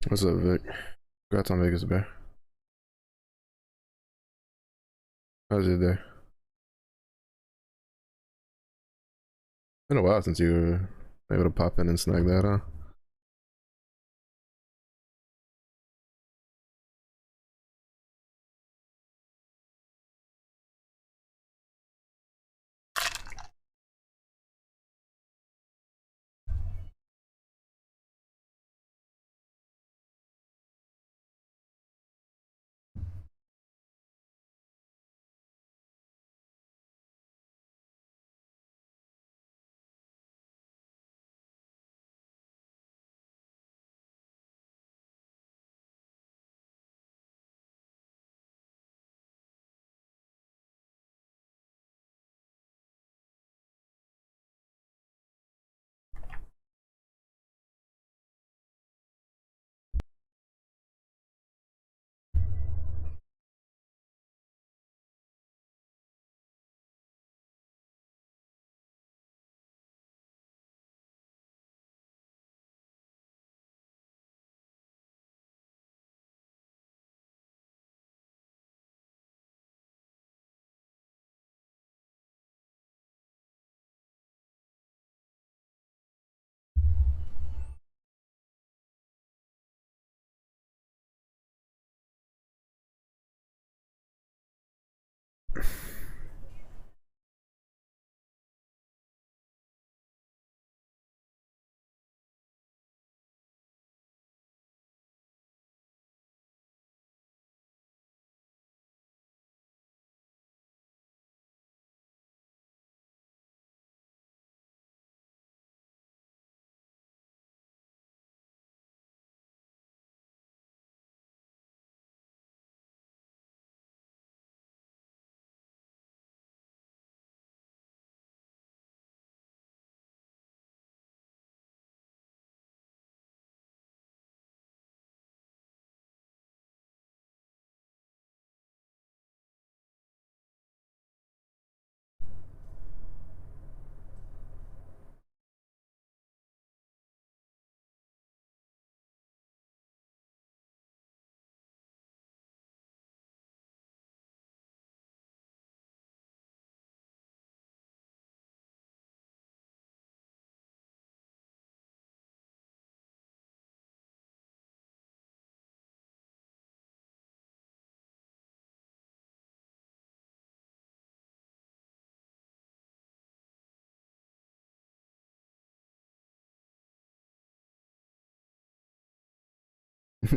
What's up, Vic? Congrats on Vegas, Bear. How's your day? Been a while since you were able to pop in and snag that, huh?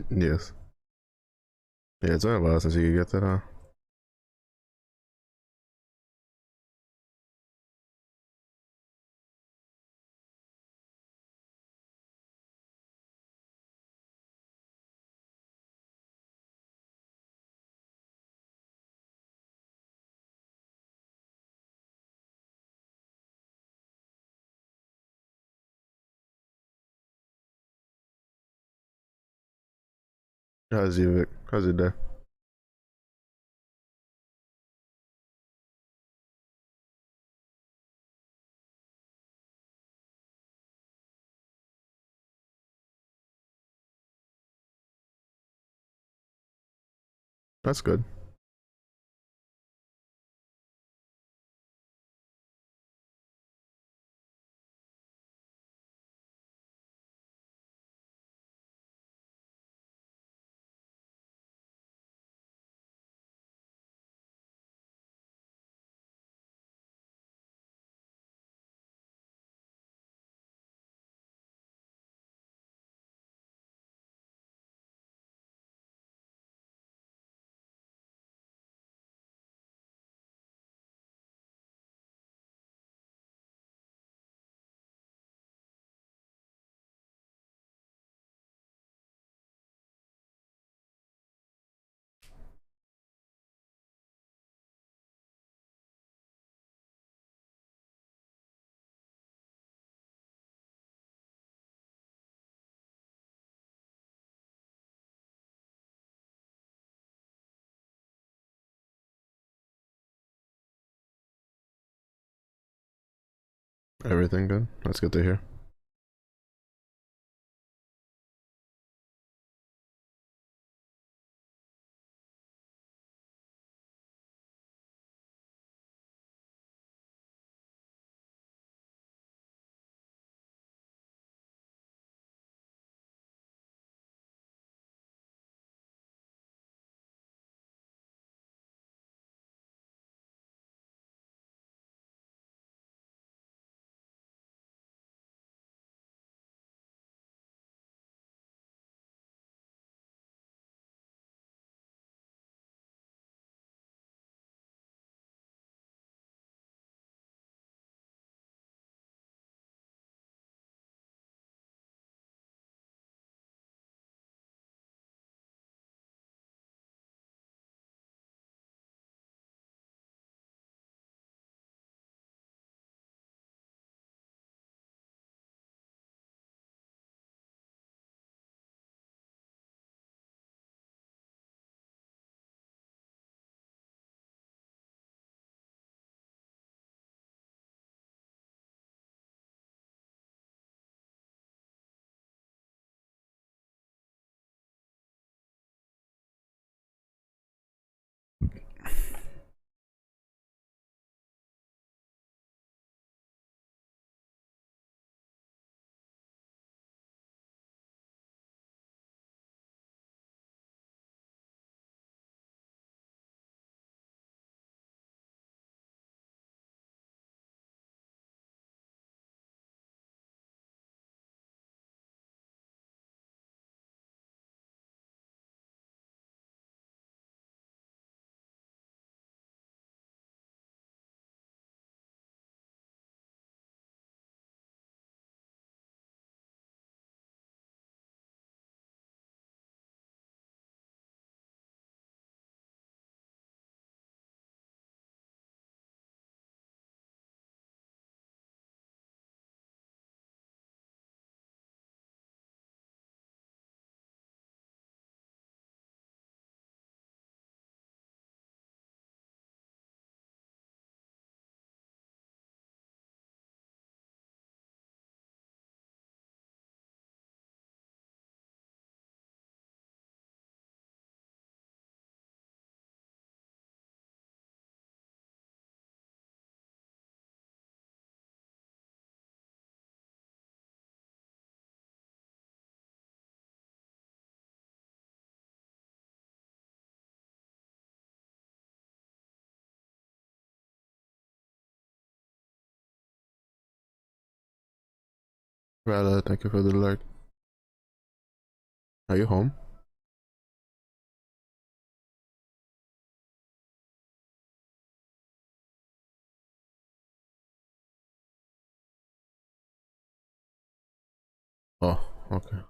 Yes. Yeah, it's been a while since you could get that, huh? How's you, Vic? How's your day? That's good. Everything good? That's good to hear. Rala, thank you for the like. Are you home? Oh, okay.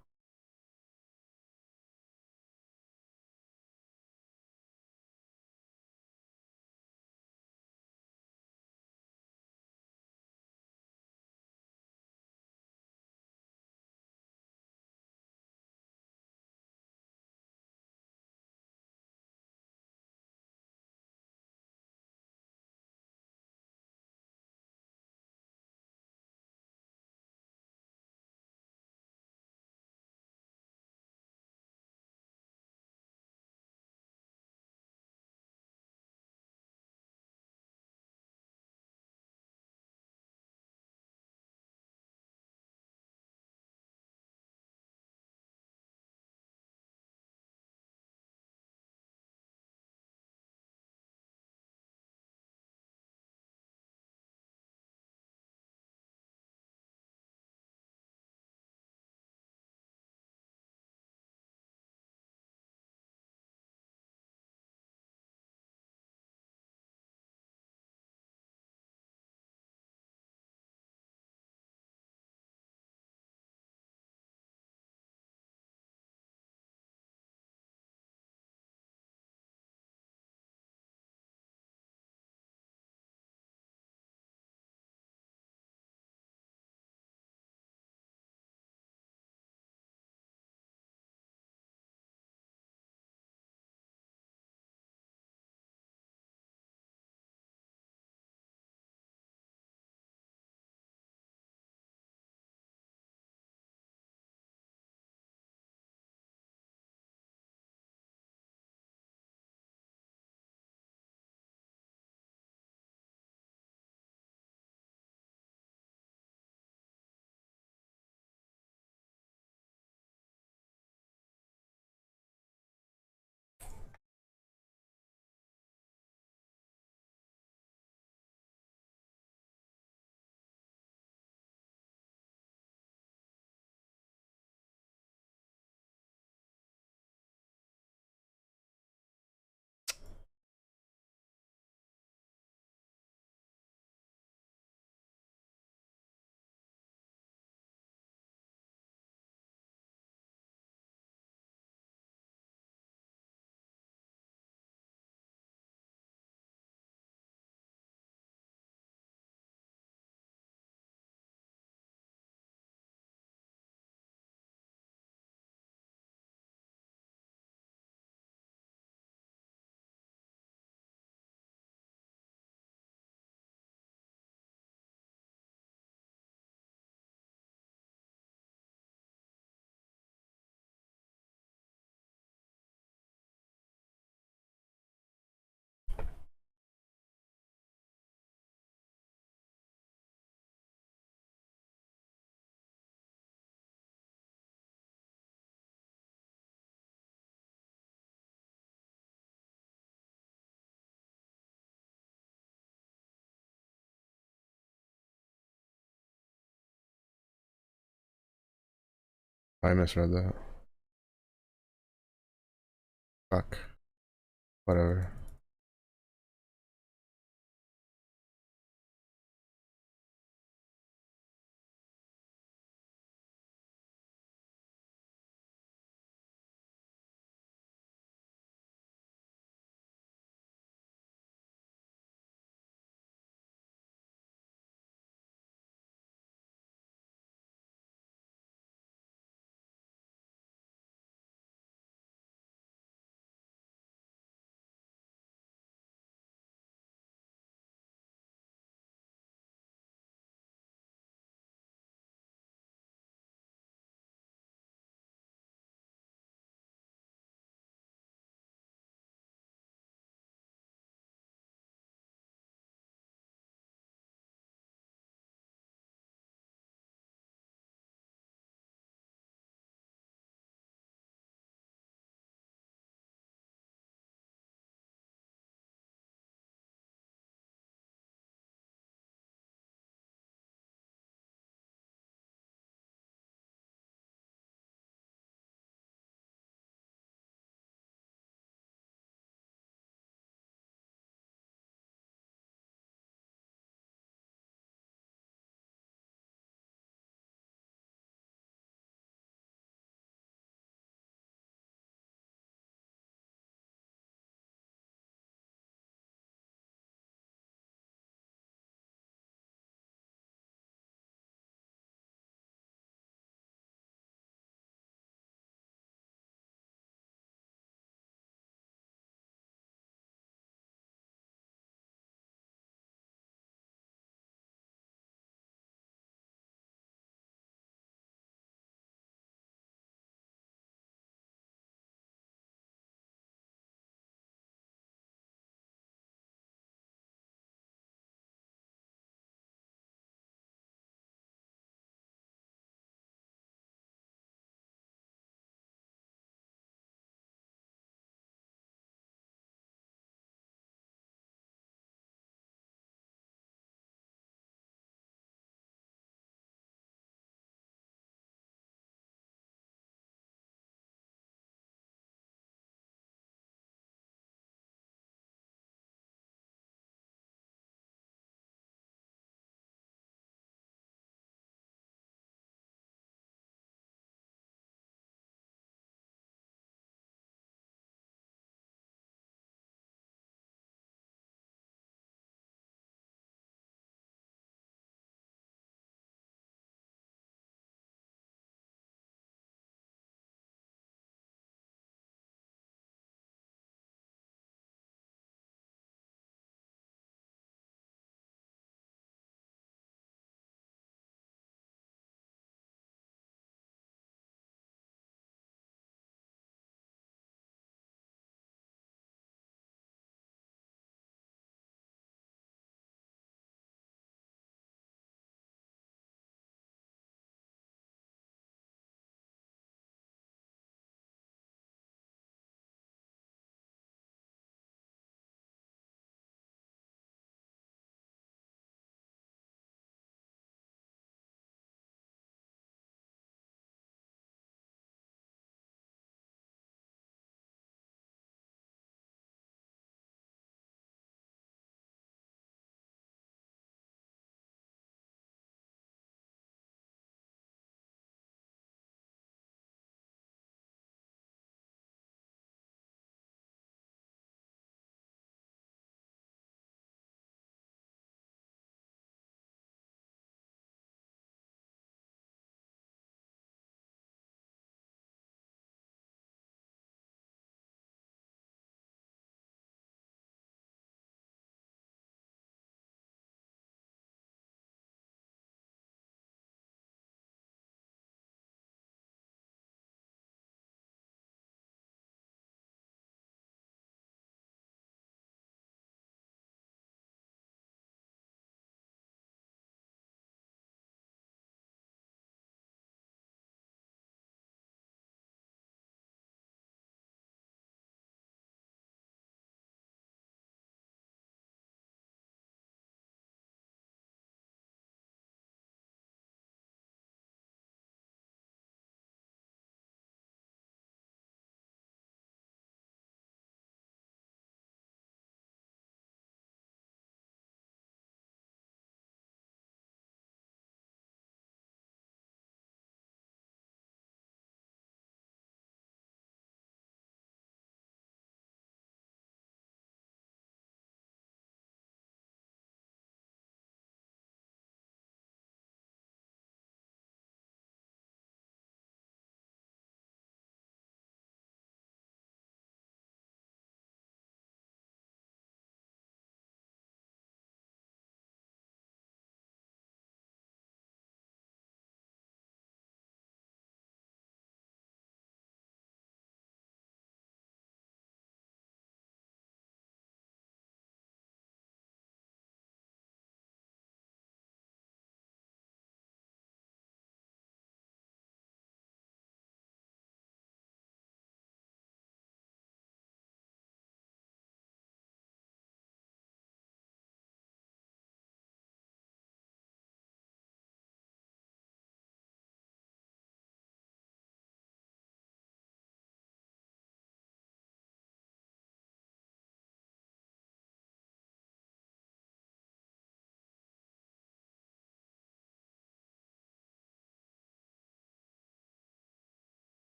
I misread that. Fuck. Whatever.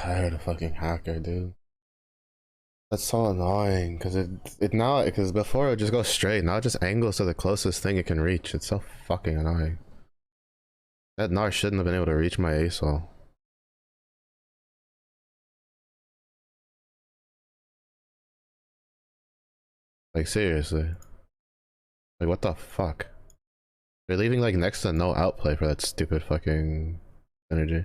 tired of fucking hacker, dude. That's so annoying because it now because before it would just go straight. Now it just angles to the closest thing it can reach. It's so fucking annoying. That Gnar shouldn't have been able to reach my ASOL. Like seriously. Like what the fuck? They're leaving like next to no outplay for that stupid fucking energy.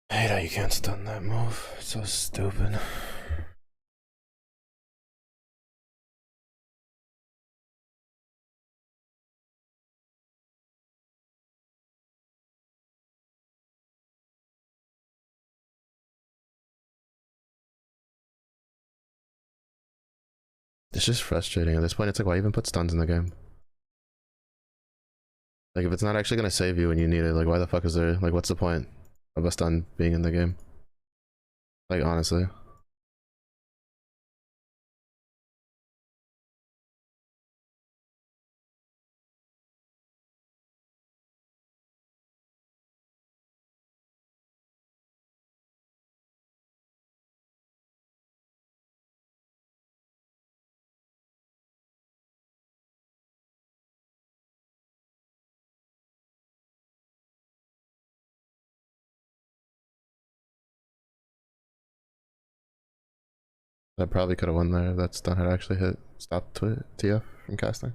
I hate how you can't stun that move. It's so stupid. It's just frustrating. At this point, it's like, why even put stuns in the game? Like, if it's not actually gonna save you when you need it, like, why the fuck is there, like, what's the point of a stun being in the game? Like, honestly. I probably could have won there if that stun had actually hit. Stop TF from casting.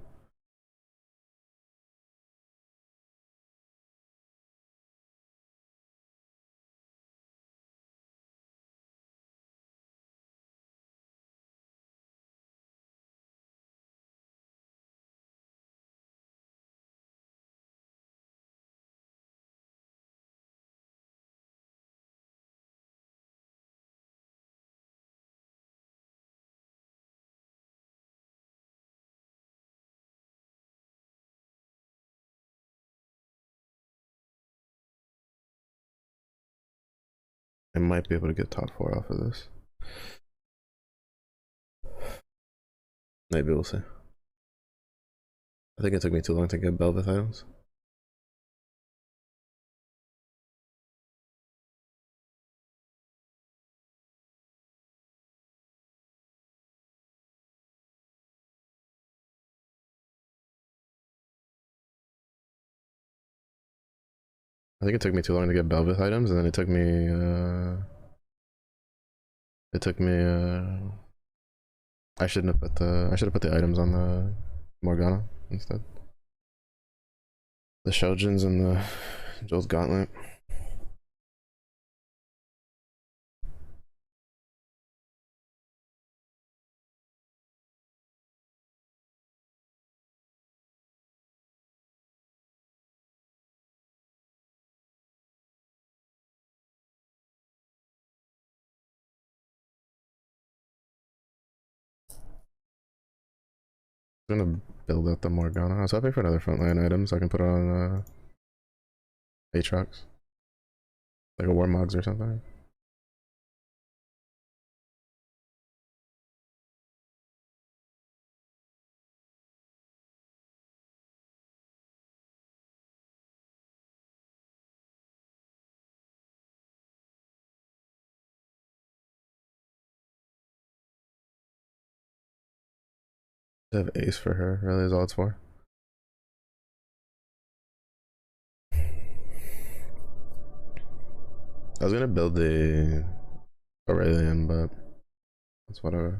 I might be able to get top 4 off of this. Maybe we'll see. I think it took me too long to get Belveth items. I think it took me too long to get Belveth items, and then it took me, I shouldn't have put I should have put the items on the Morgana instead. The Shoujins and the Joel's Gauntlet. I'm gonna build out the Morgana. I was hoping for another frontline item so I can put it on Aatrox. Like a Warmogs or something. I have Ace for her, really is all it's for. I was gonna build the Aurelion, but it's whatever.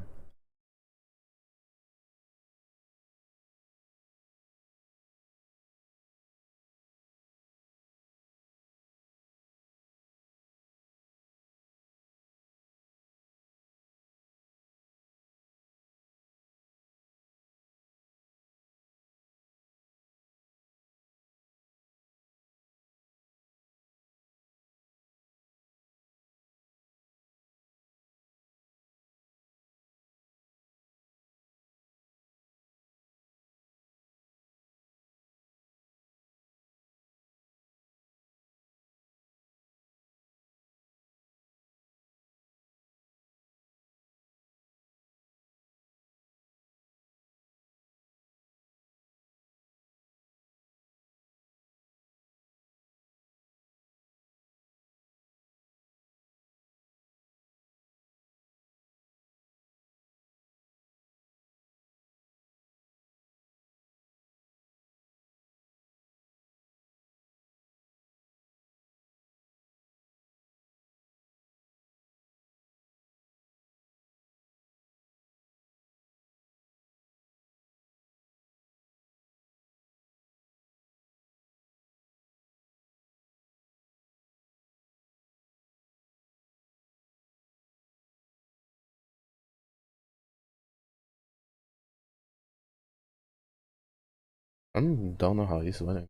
I don't know how he's winning.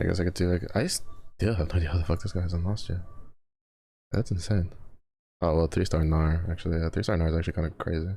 I guess I could do like I still have no idea how the fuck this guy hasn't lost yet. That's insane. Oh well, 3-star Gnar actually. Yeah, 3-star Gnar is actually kind of crazy.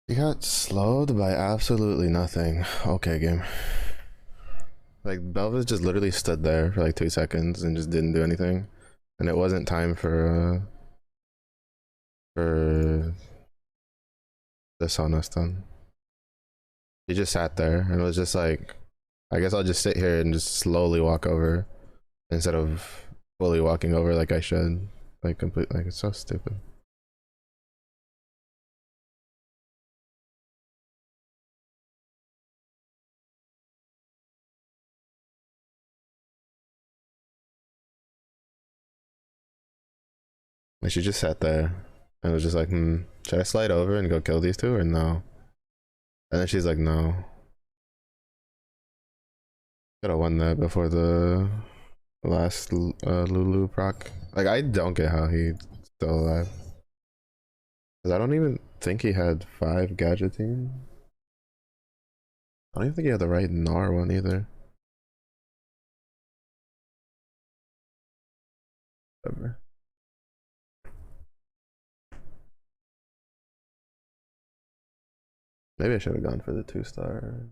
You got slowed by absolutely nothing. Okay, game. Like Belvis just literally stood there for like 2 seconds and just didn't do anything, and it wasn't time for the Sauna stun. He just sat there and was just like, I guess I'll just sit here and just slowly walk over instead of fully walking over like I should. Like complete, like it's so stupid. Like she just sat there and was just like, should I slide over and go kill these two or no? And then she's like, no. Could have won that before the last Lulu proc. Like I don't get how he's still alive. Cause I don't even think he had 5 gadgeting. I don't even think he had the right Gnar one either. Whatever. Maybe I should have gone for the 2-star.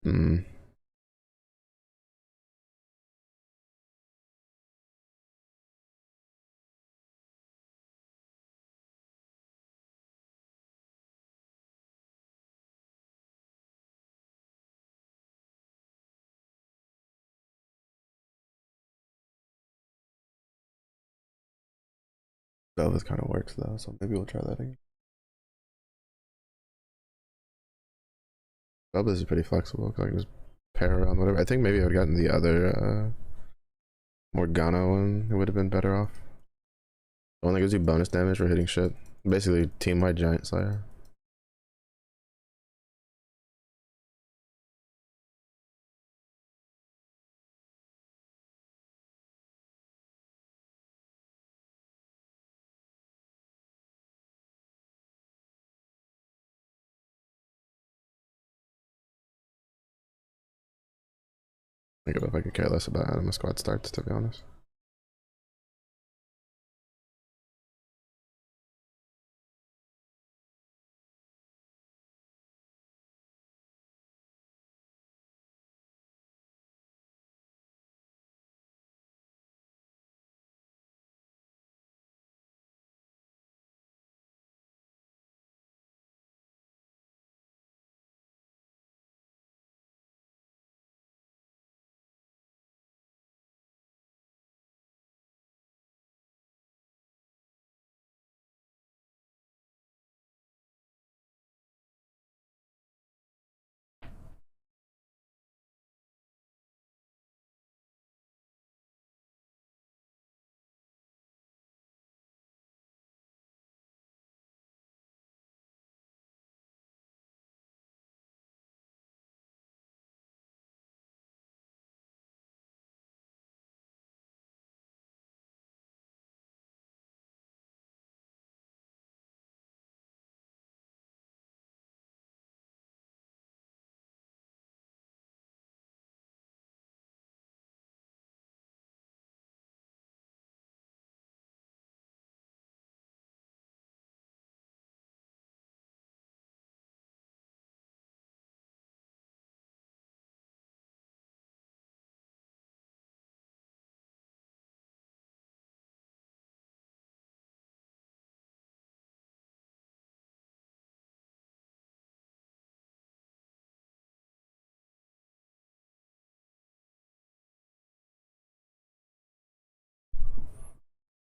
Hmm. Dove kind of works though, so maybe we'll try that again. Dove is pretty flexible. I can just pair around whatever. I think maybe I would have gotten the other Morgana one. It would have been better off. The one that gives you bonus damage for hitting shit. Basically, team-wide Giant Slayer. I don't know if I could care less about how my squad starts, to be honest.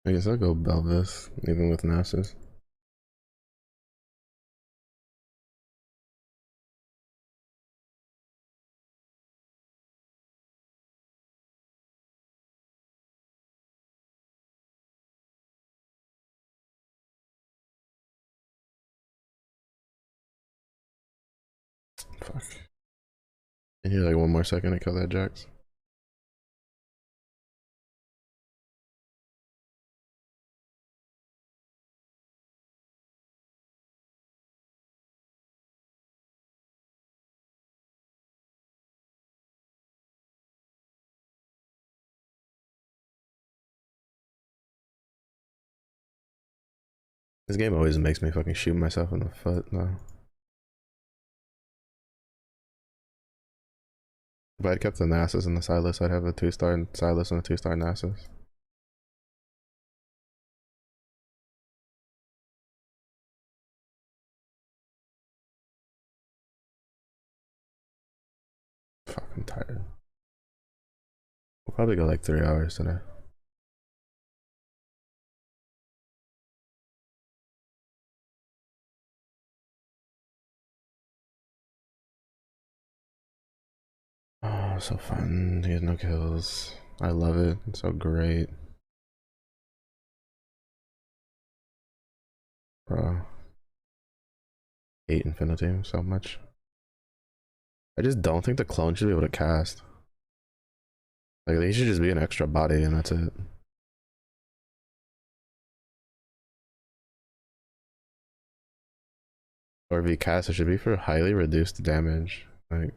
I guess I'll go Belvis, even with Nasus. Fuck. I need like 1 more second to kill that Jax. This game always makes me fucking shoot myself in the foot, though. If I'd kept the Nasus and the Silas, I'd have a 2-star Silas and a 2-star Nasus. Fuck, I'm tired. We'll probably go like 3 hours today. Oh, so fun. He has no kills. I love it. It's so great. Bro. Hate Infinity so much. I just don't think the clone should be able to cast. Like, he should just be an extra body and that's it. Or if he casts, it should be for highly reduced damage. Like,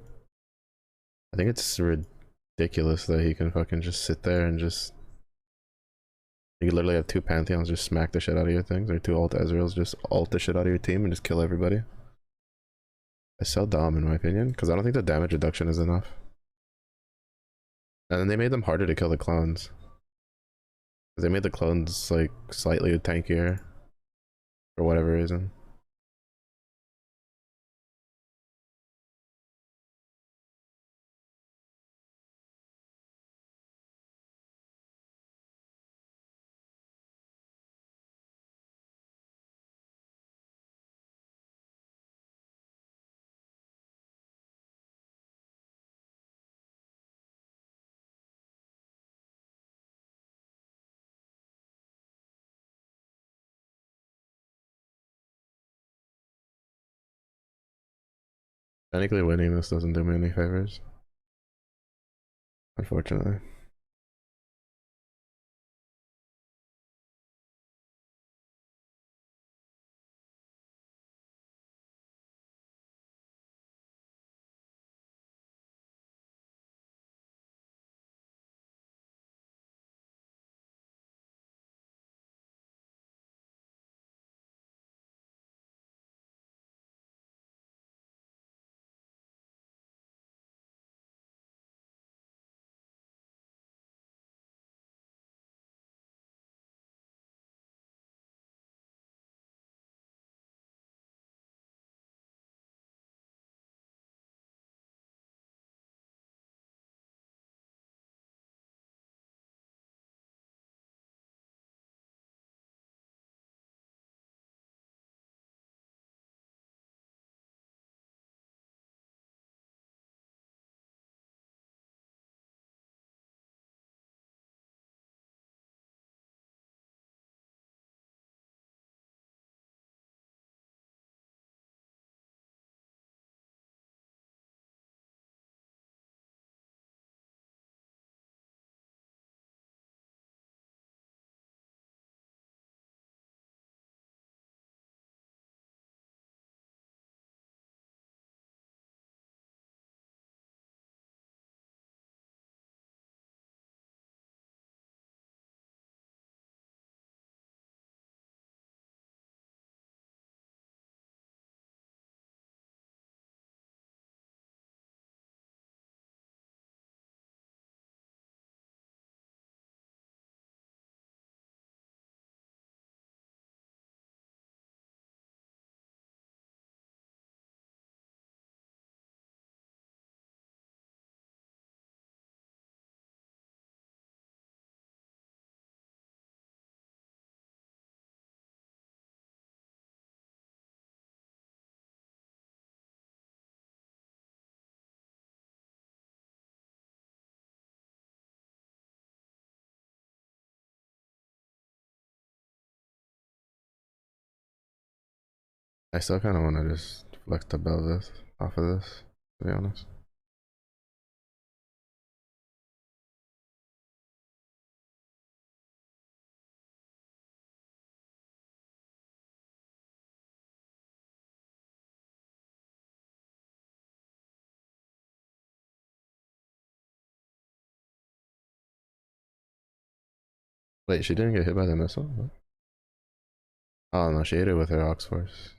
I think it's ridiculous that he can fucking just sit there and just. You literally have 2 Pantheons just smack the shit out of your things, or 2 ult Ezreals just ult the shit out of your team and just kill everybody. It's so dumb in my opinion, because I don't think the damage reduction is enough. And then they made them harder to kill the clones. They made the clones like slightly tankier for whatever reason. Technically winning this doesn't do me any favors, unfortunately. I still kind of want to just flex the Belvis off of this, to be honest. Wait, she didn't get hit by the missile? What? Oh no, she hit it with her Ox Force.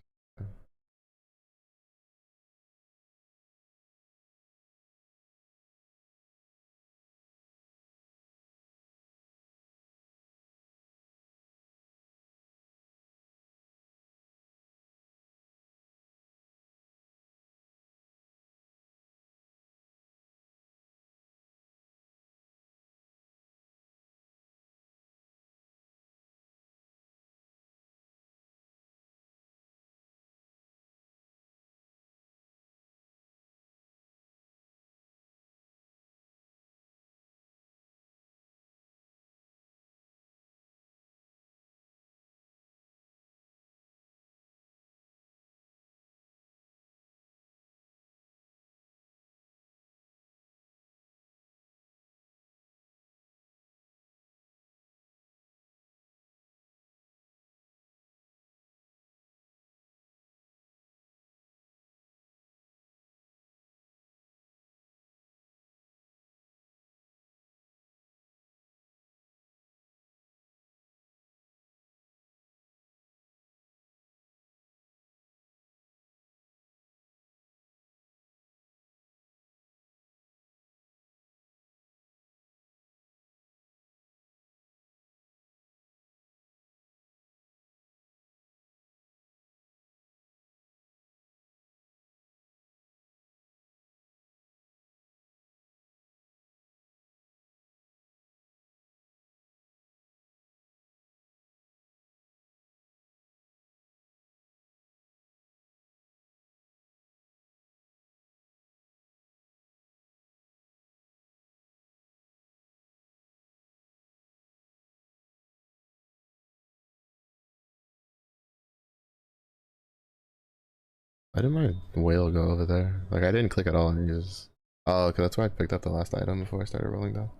Why did my whale go over there? Like, I didn't click at all and it just... Oh, okay, that's why I picked up the last item before I started rolling down.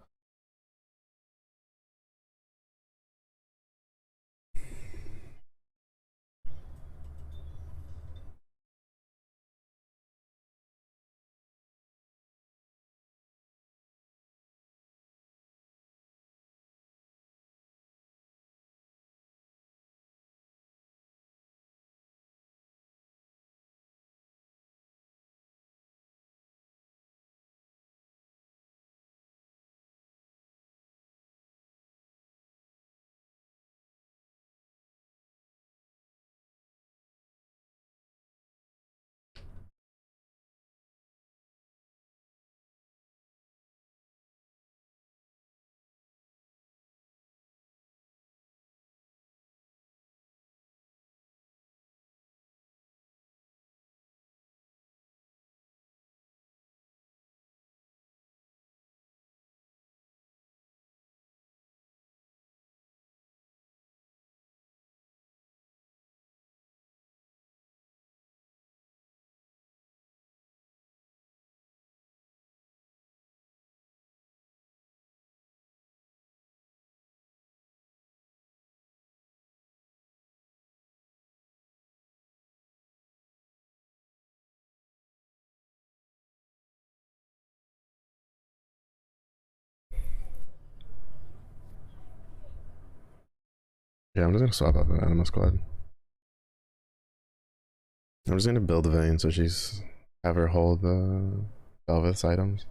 Yeah, I'm just gonna swap out the Anima Squad. I'm just gonna build Vayne so she's... have her hold the Belveth's items.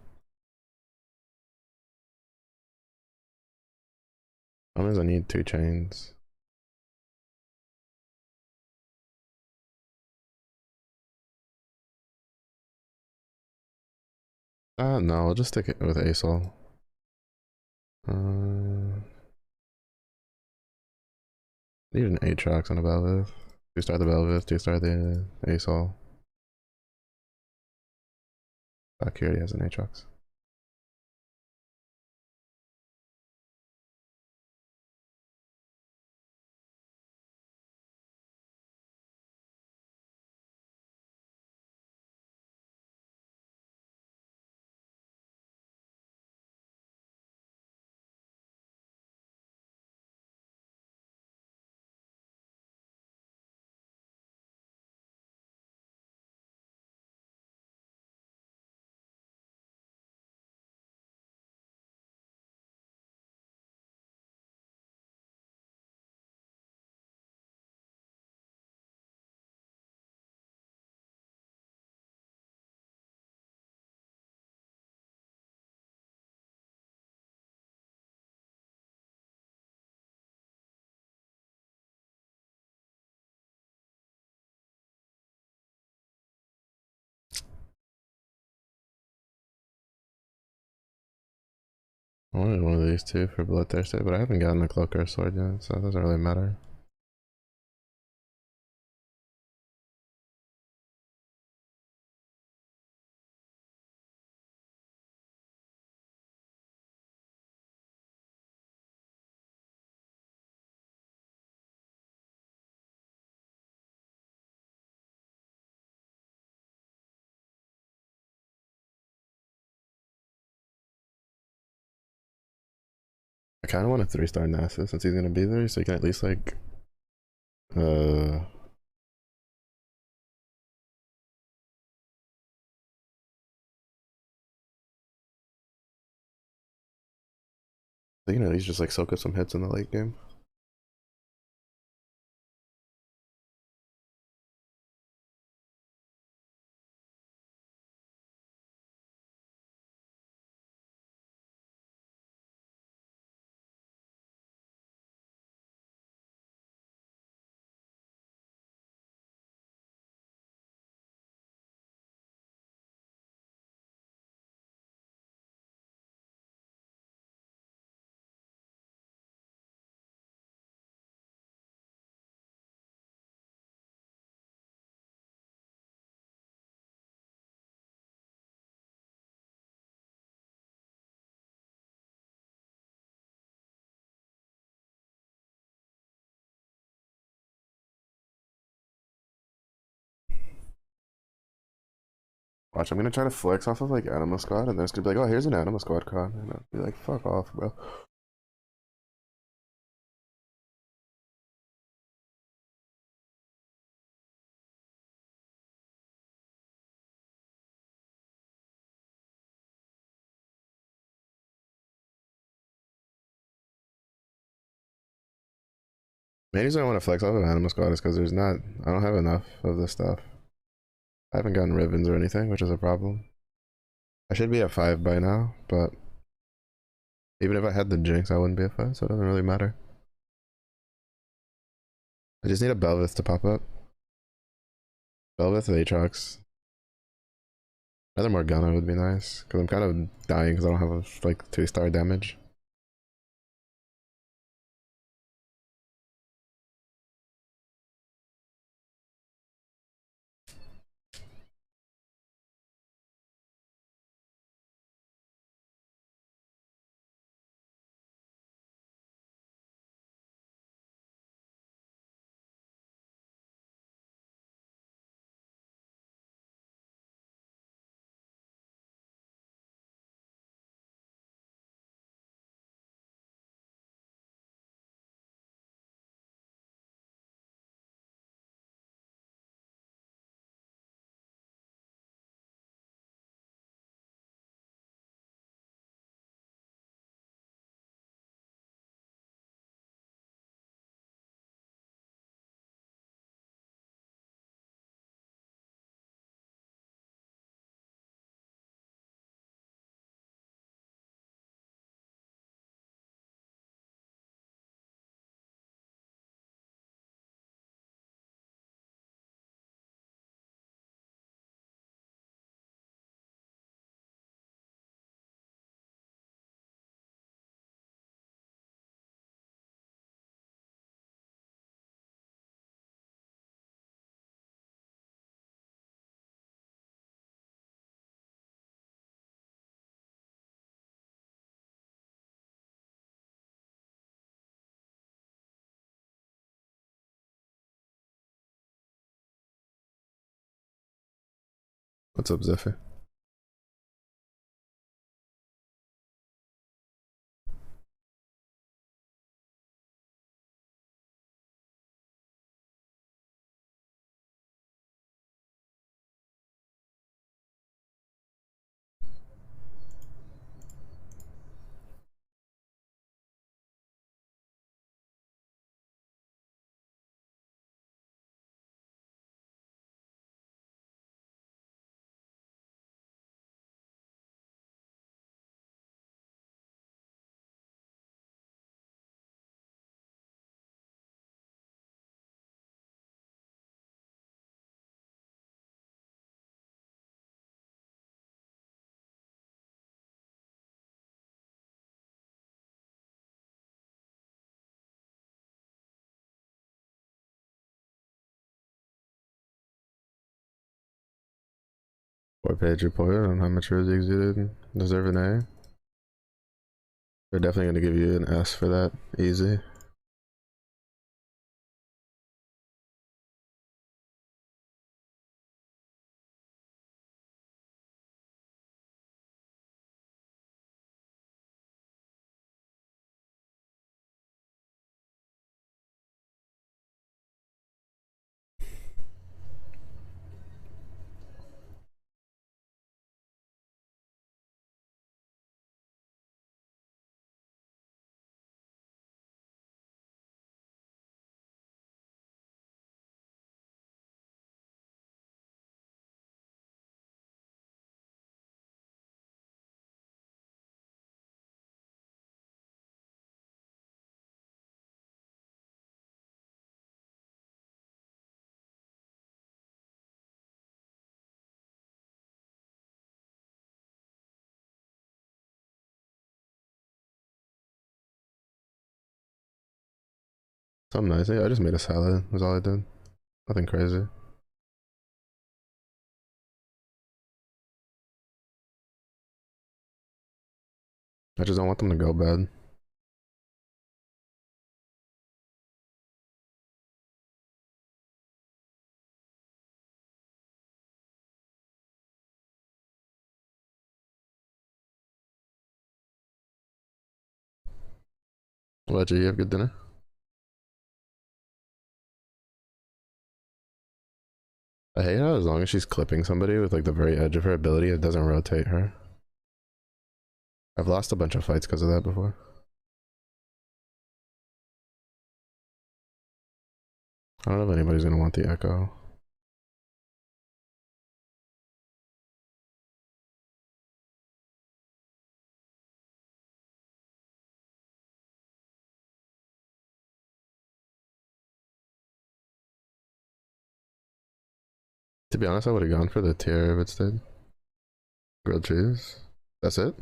Sometimes I need 2 chains. No, I'll just stick it with Asol. Need an Aatrox on a Belveth. 2-star the Belveth, 2-star the Asol. Back here he has an Aatrox. I wanted one of these two for Bloodthirsty, but I haven't gotten a cloak or a sword yet, so it doesn't really matter. I kind of want a 3-star Nasus since he's gonna be there, so you can at least like, uh, you know, he's just like soak up some hits in the late game. Watch, I'm gonna try to flex off of like Anima Squad, and then it's gonna be like, oh, here's an Anima Squad card, and I'll be like, fuck off, bro. Main reason I want to flex off of Anima Squad is because I don't have enough of this stuff. I haven't gotten ribbons or anything, which is a problem. I should be at 5 by now, but even if I had the Jinx, I wouldn't be at 5, so it doesn't really matter. I just need a Belveth to pop up. Belveth, Aatrox. Another Morgana would be nice, because I'm kind of dying because I don't have like 2-star damage. What's up, Zephyr? Page report on how much Rosie exuded. Deserve an A. They're definitely gonna give you an S for that. Easy. Something nice. Yeah, I just made a salad. That's all I did. Nothing crazy. I just don't want them to go bad. What about you? You have good dinner? I hate how as long as she's clipping somebody with like the very edge of her ability, it doesn't rotate her. I've lost a bunch of fights because of that before. I don't know if anybody's gonna want the echo. To be honest, I would have gone for the tier if it's dead. Grilled cheese. That's it?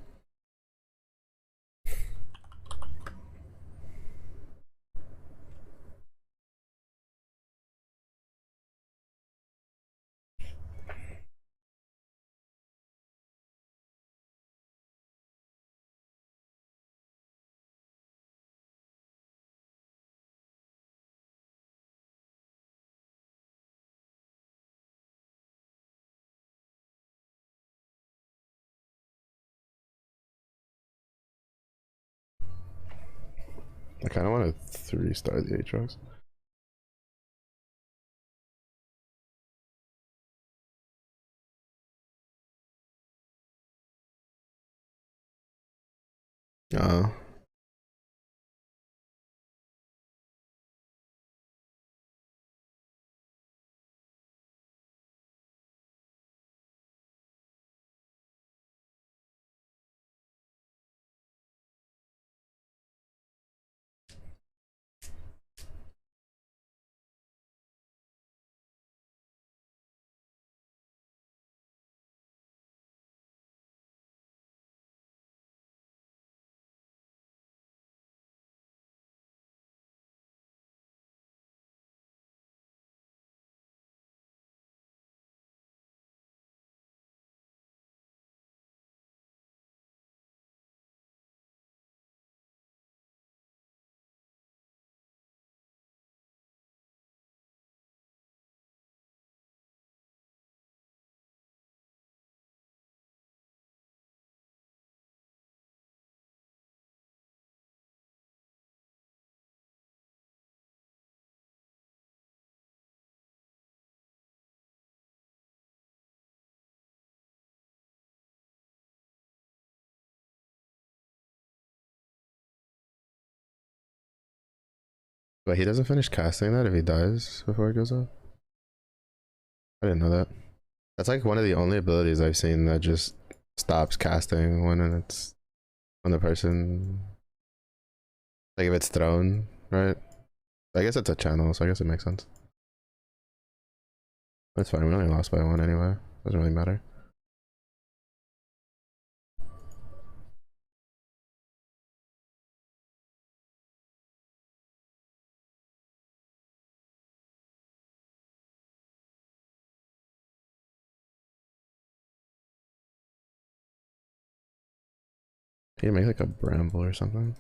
I kind of want to 3-star the Aatrox. Oh. But he doesn't finish casting that if he dies before it goes off? I didn't know that. That's like one of the only abilities I've seen that just stops casting when the person, like if it's thrown, right? I guess it's a channel, so I guess it makes sense. That's fine, we only lost by 1 anyway. Doesn't really matter. You make like a bramble or something.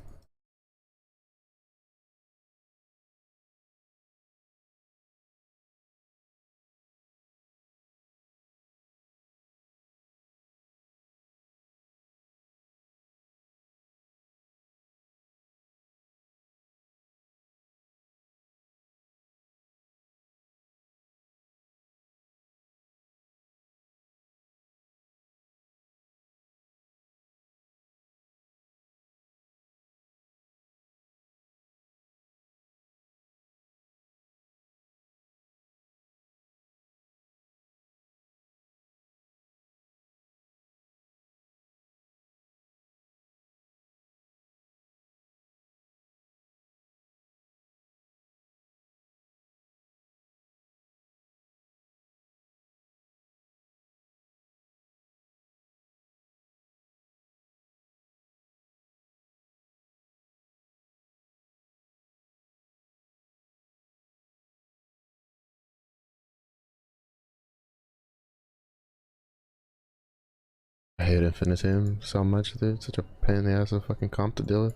I hate Infinitum so much, dude. It's such a pain in the ass of fucking comp to deal with.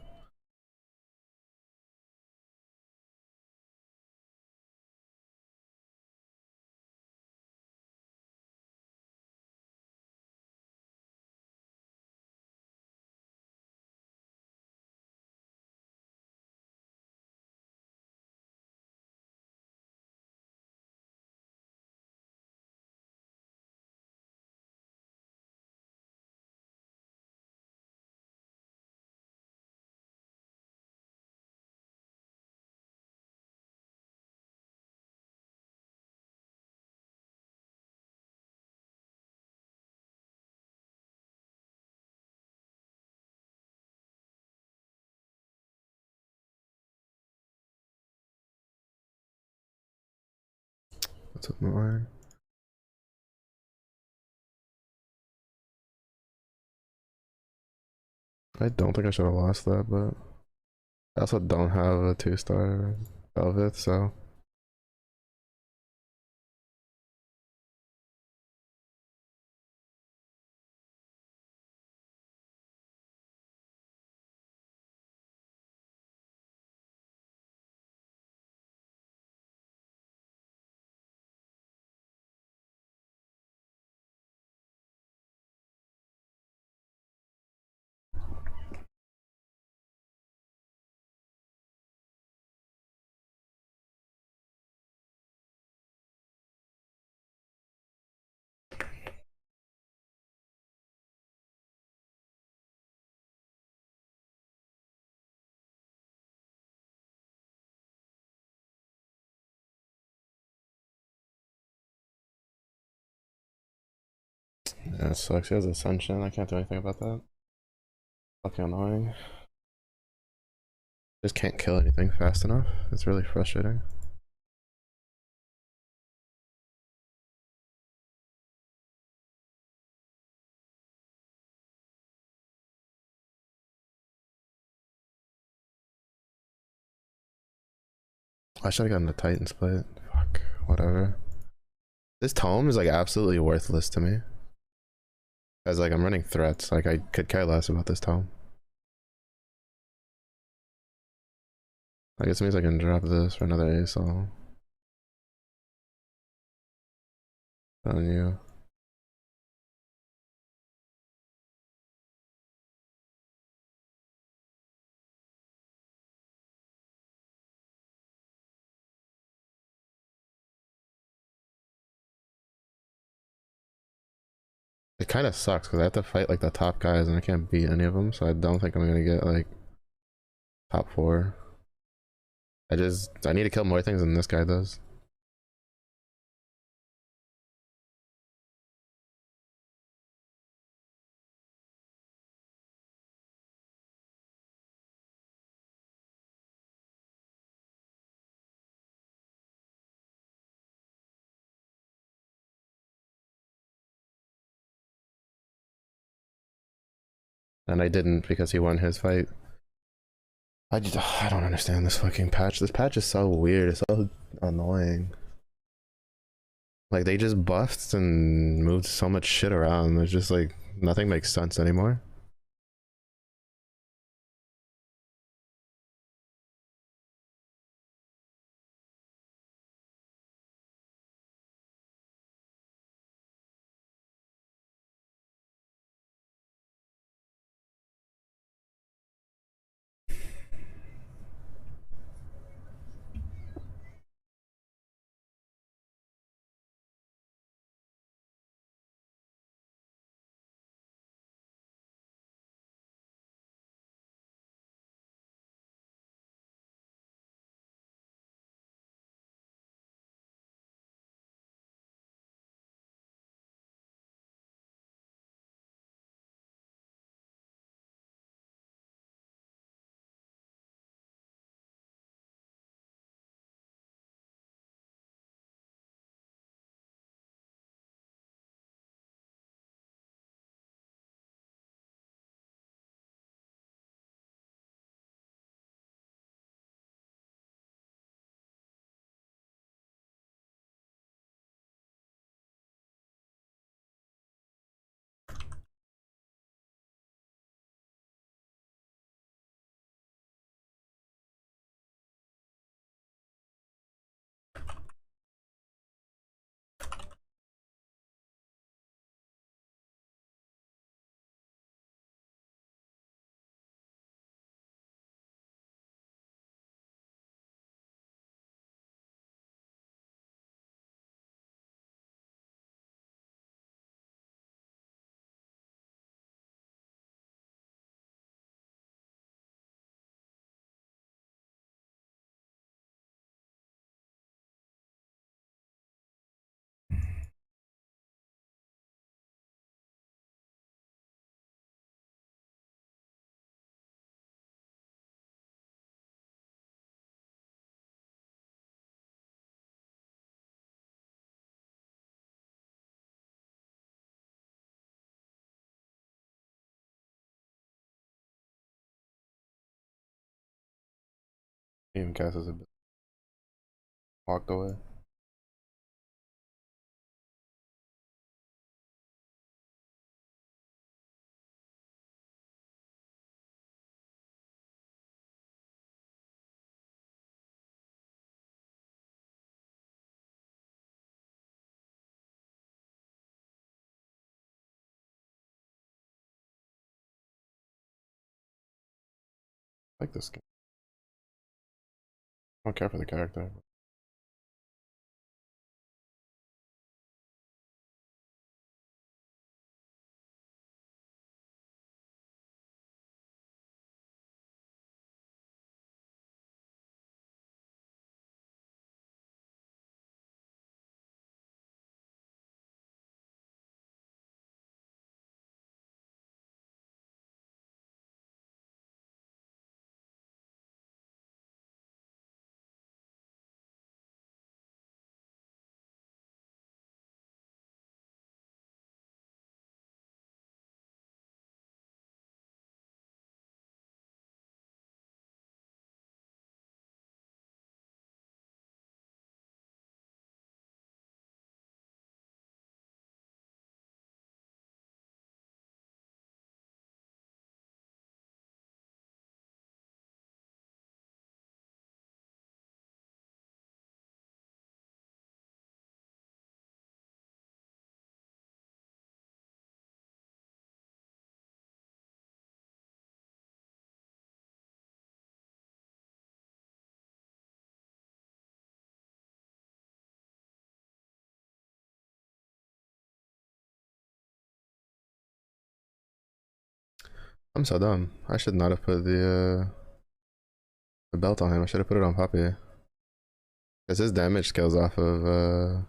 That's annoying. I don't think I should have lost that, but I also don't have a 2-star Velvet, so. Yeah, it sucks. She has Ascension. I can't do anything about that. Fucking annoying. Just can't kill anything fast enough. It's really frustrating. I should have gotten the Titan split. Fuck. Whatever. This tome is like absolutely worthless to me. As like I'm running threats. Like I could care less about this tome. I guess it means I can drop this for another ASOL. On you. It kind of sucks because I have to fight like the top guys and I can't beat any of them, so I don't think I'm gonna get like top 4. I need to kill more things than this guy does. And I didn't because he won his fight. I don't understand this fucking patch. This patch is so weird. It's so annoying. Like they just buffed and moved so much shit around. It's just like nothing makes sense anymore. Even Cass is a bit walked away. I like this game. I don't care for the character. I'm so dumb. I should not have put the belt on him. I should have put it on Poppy. Because his damage scales off of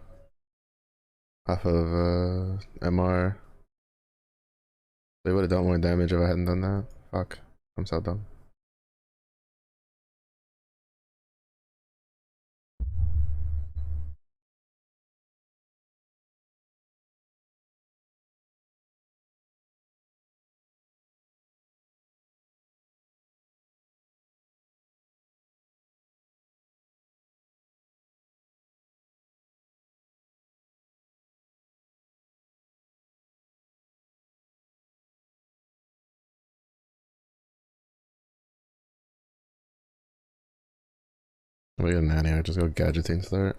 MR. They would have done more damage if I hadn't done that. Fuck. I'm so dumb. We got nanny. I just go gadgeting start.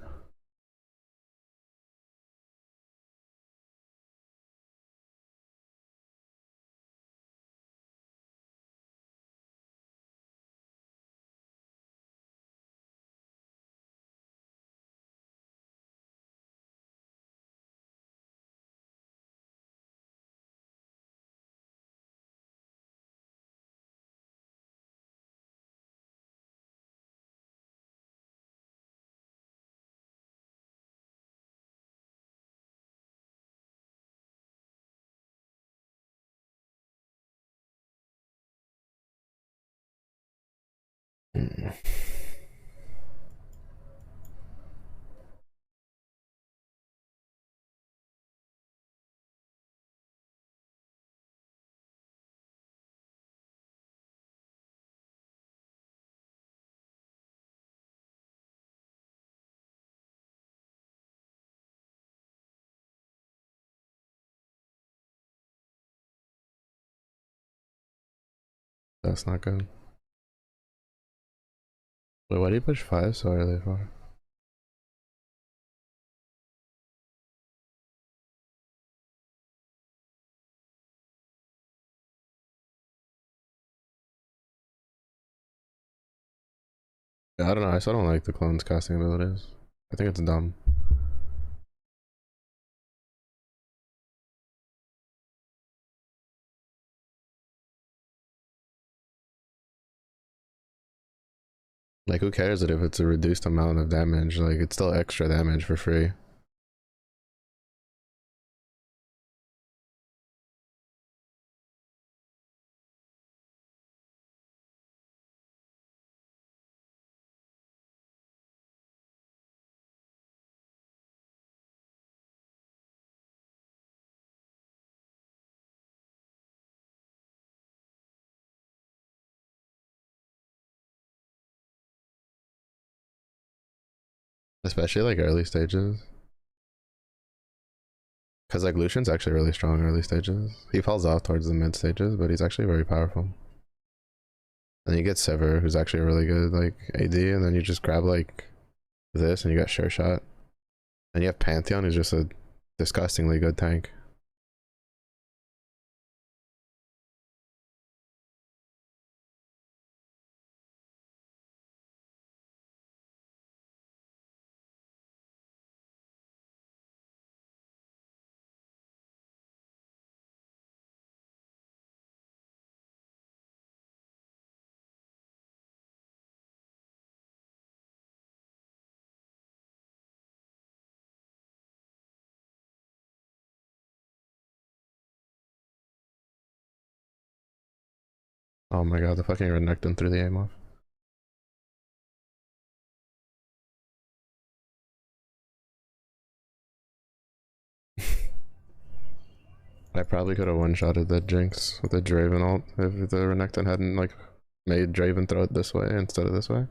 Mm. That's not good. Wait, why do you push 5 so early for? Yeah, I don't know. I still don't like the clone's casting abilities. I think it's dumb. Like, who cares if it's a reduced amount of damage? Like, it's still extra damage for free. especially like early stages. Because like Lucian's actually really strong early stages. He falls off towards the mid stages, but he's actually very powerful. And you get Sever, who's actually a really good like AD, and then you just grab like this, and you got Sure Shot, and you have Pantheon, who's just a disgustingly good tank. Oh my god, the fucking Renekton threw the aim off. I probably could have one-shotted that Jinx with the Draven ult if the Renekton hadn't like made Draven throw it this way instead of this way.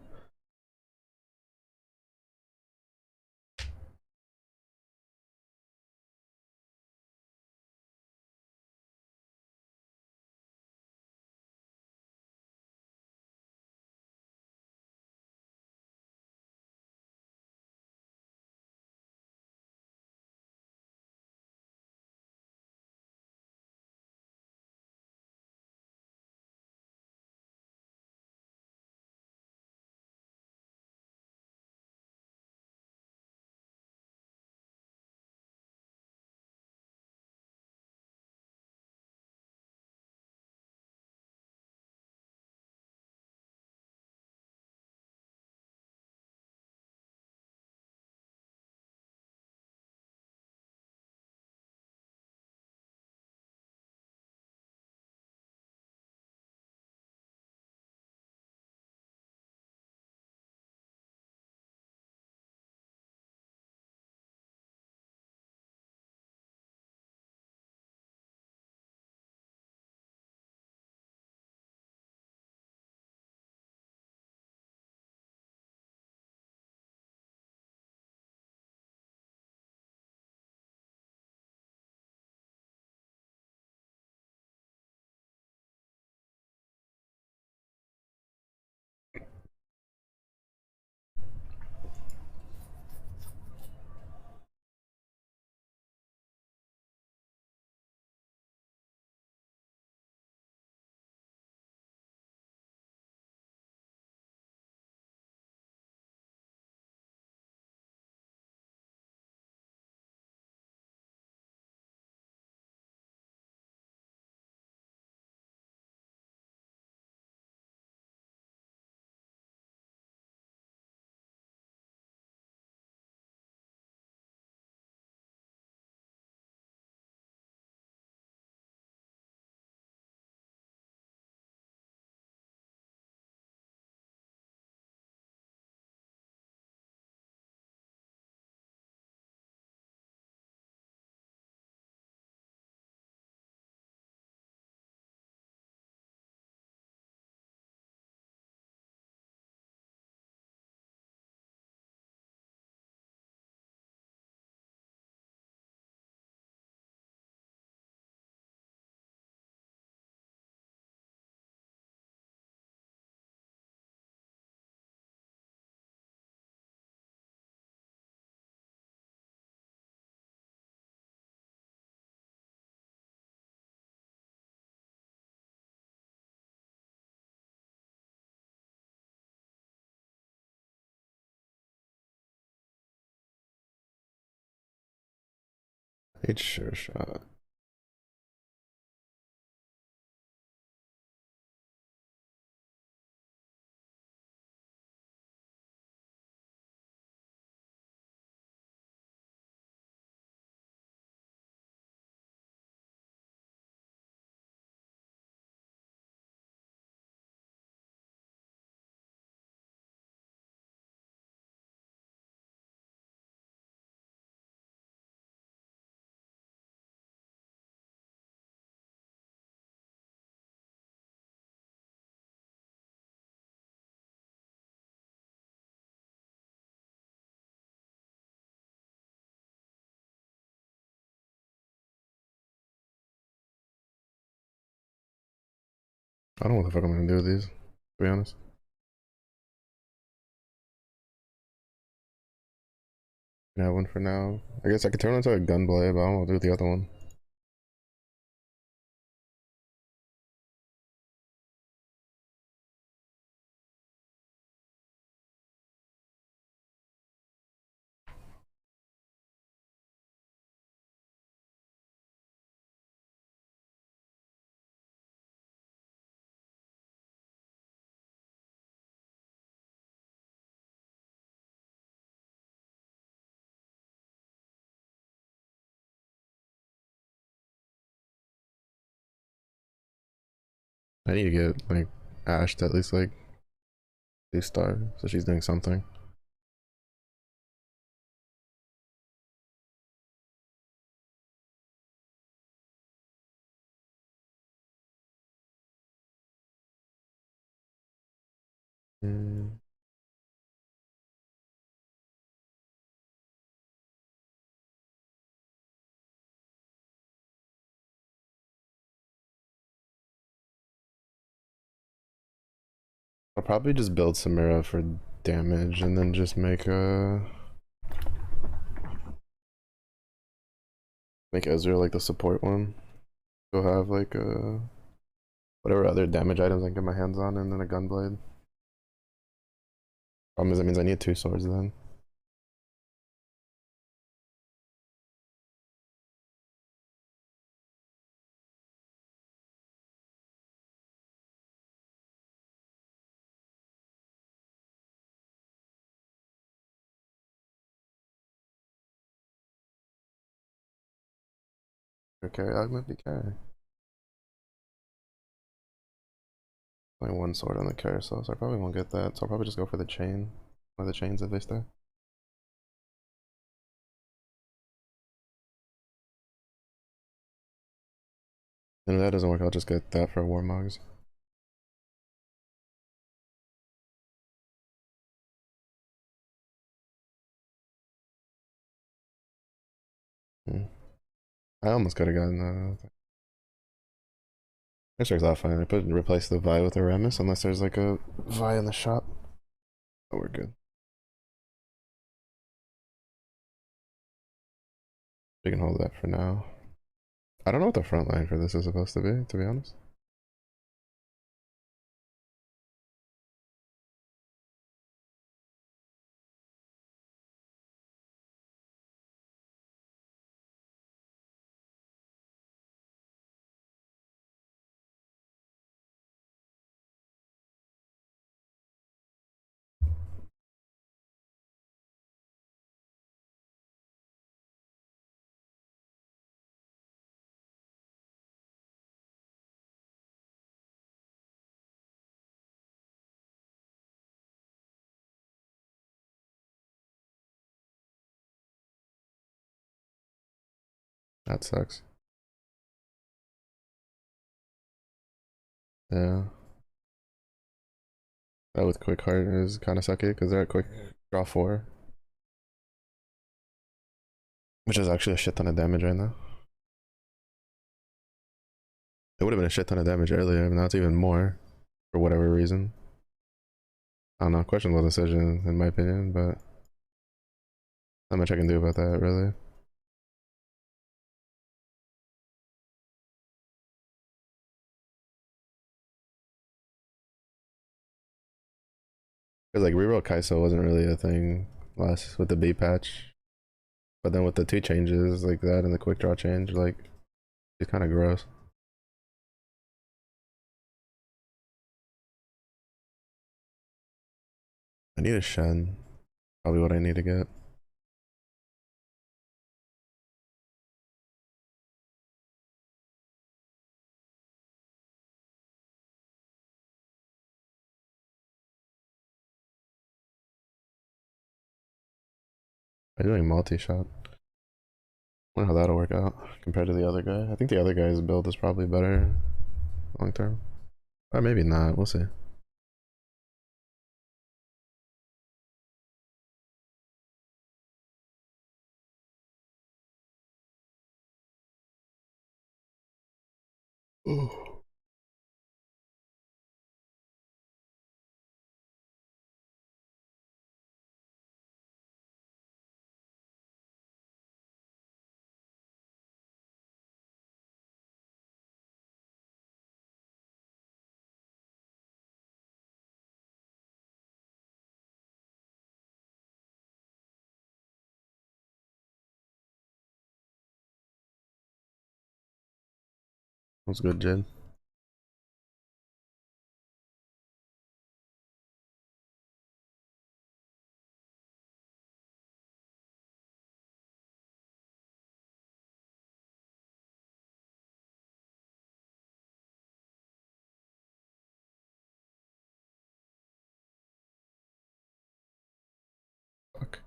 It's Sure Shot. I don't know what the fuck I'm gonna do with these, to be honest. I have one for now. I guess I could turn it into a gunblade, but I don't know what to do with the other one. I need to get like Ash to at least like 2-star, so she's doing something. Mm. I'll probably just build Samira for damage and then just make Ezreal like the support one. Go have like whatever other damage items I can get my hands on, and then a gunblade. Problem is, that means I need 2 swords then. Okay, augment the carry. Only 1 sword on the carousel, so I probably won't get that. So I'll probably just go for the chain. One of the chains if they stay. And if that doesn't work, I'll just get that for Warmogs. Hmm. I almost could have gotten this works out fine. I put replace the Vi with a Remus unless there's like a Vi in the shop. Oh, we're good. We can hold that for now. I don't know what the front line for this is supposed to be honest. That sucks. Yeah. That with quick heart is kind of sucky because they're at quick draw 4. Which is actually a shit ton of damage right now. It would have been a shit ton of damage earlier, but now it's even more for whatever reason. I don't know, questionable decision in my opinion, but not much I can do about that really. Because like reroll Kai'Sa wasn't really a thing last with the B patch, but then with the 2 changes like that and the quick draw change, like it's kind of gross. I need a Shen, probably what I need to get. I'm doing multi-shot. Wonder how that'll work out compared to the other guy. I think the other guy's build is probably better long term. Or maybe not, we'll see. Ooh. What's good, Jed? Fuck.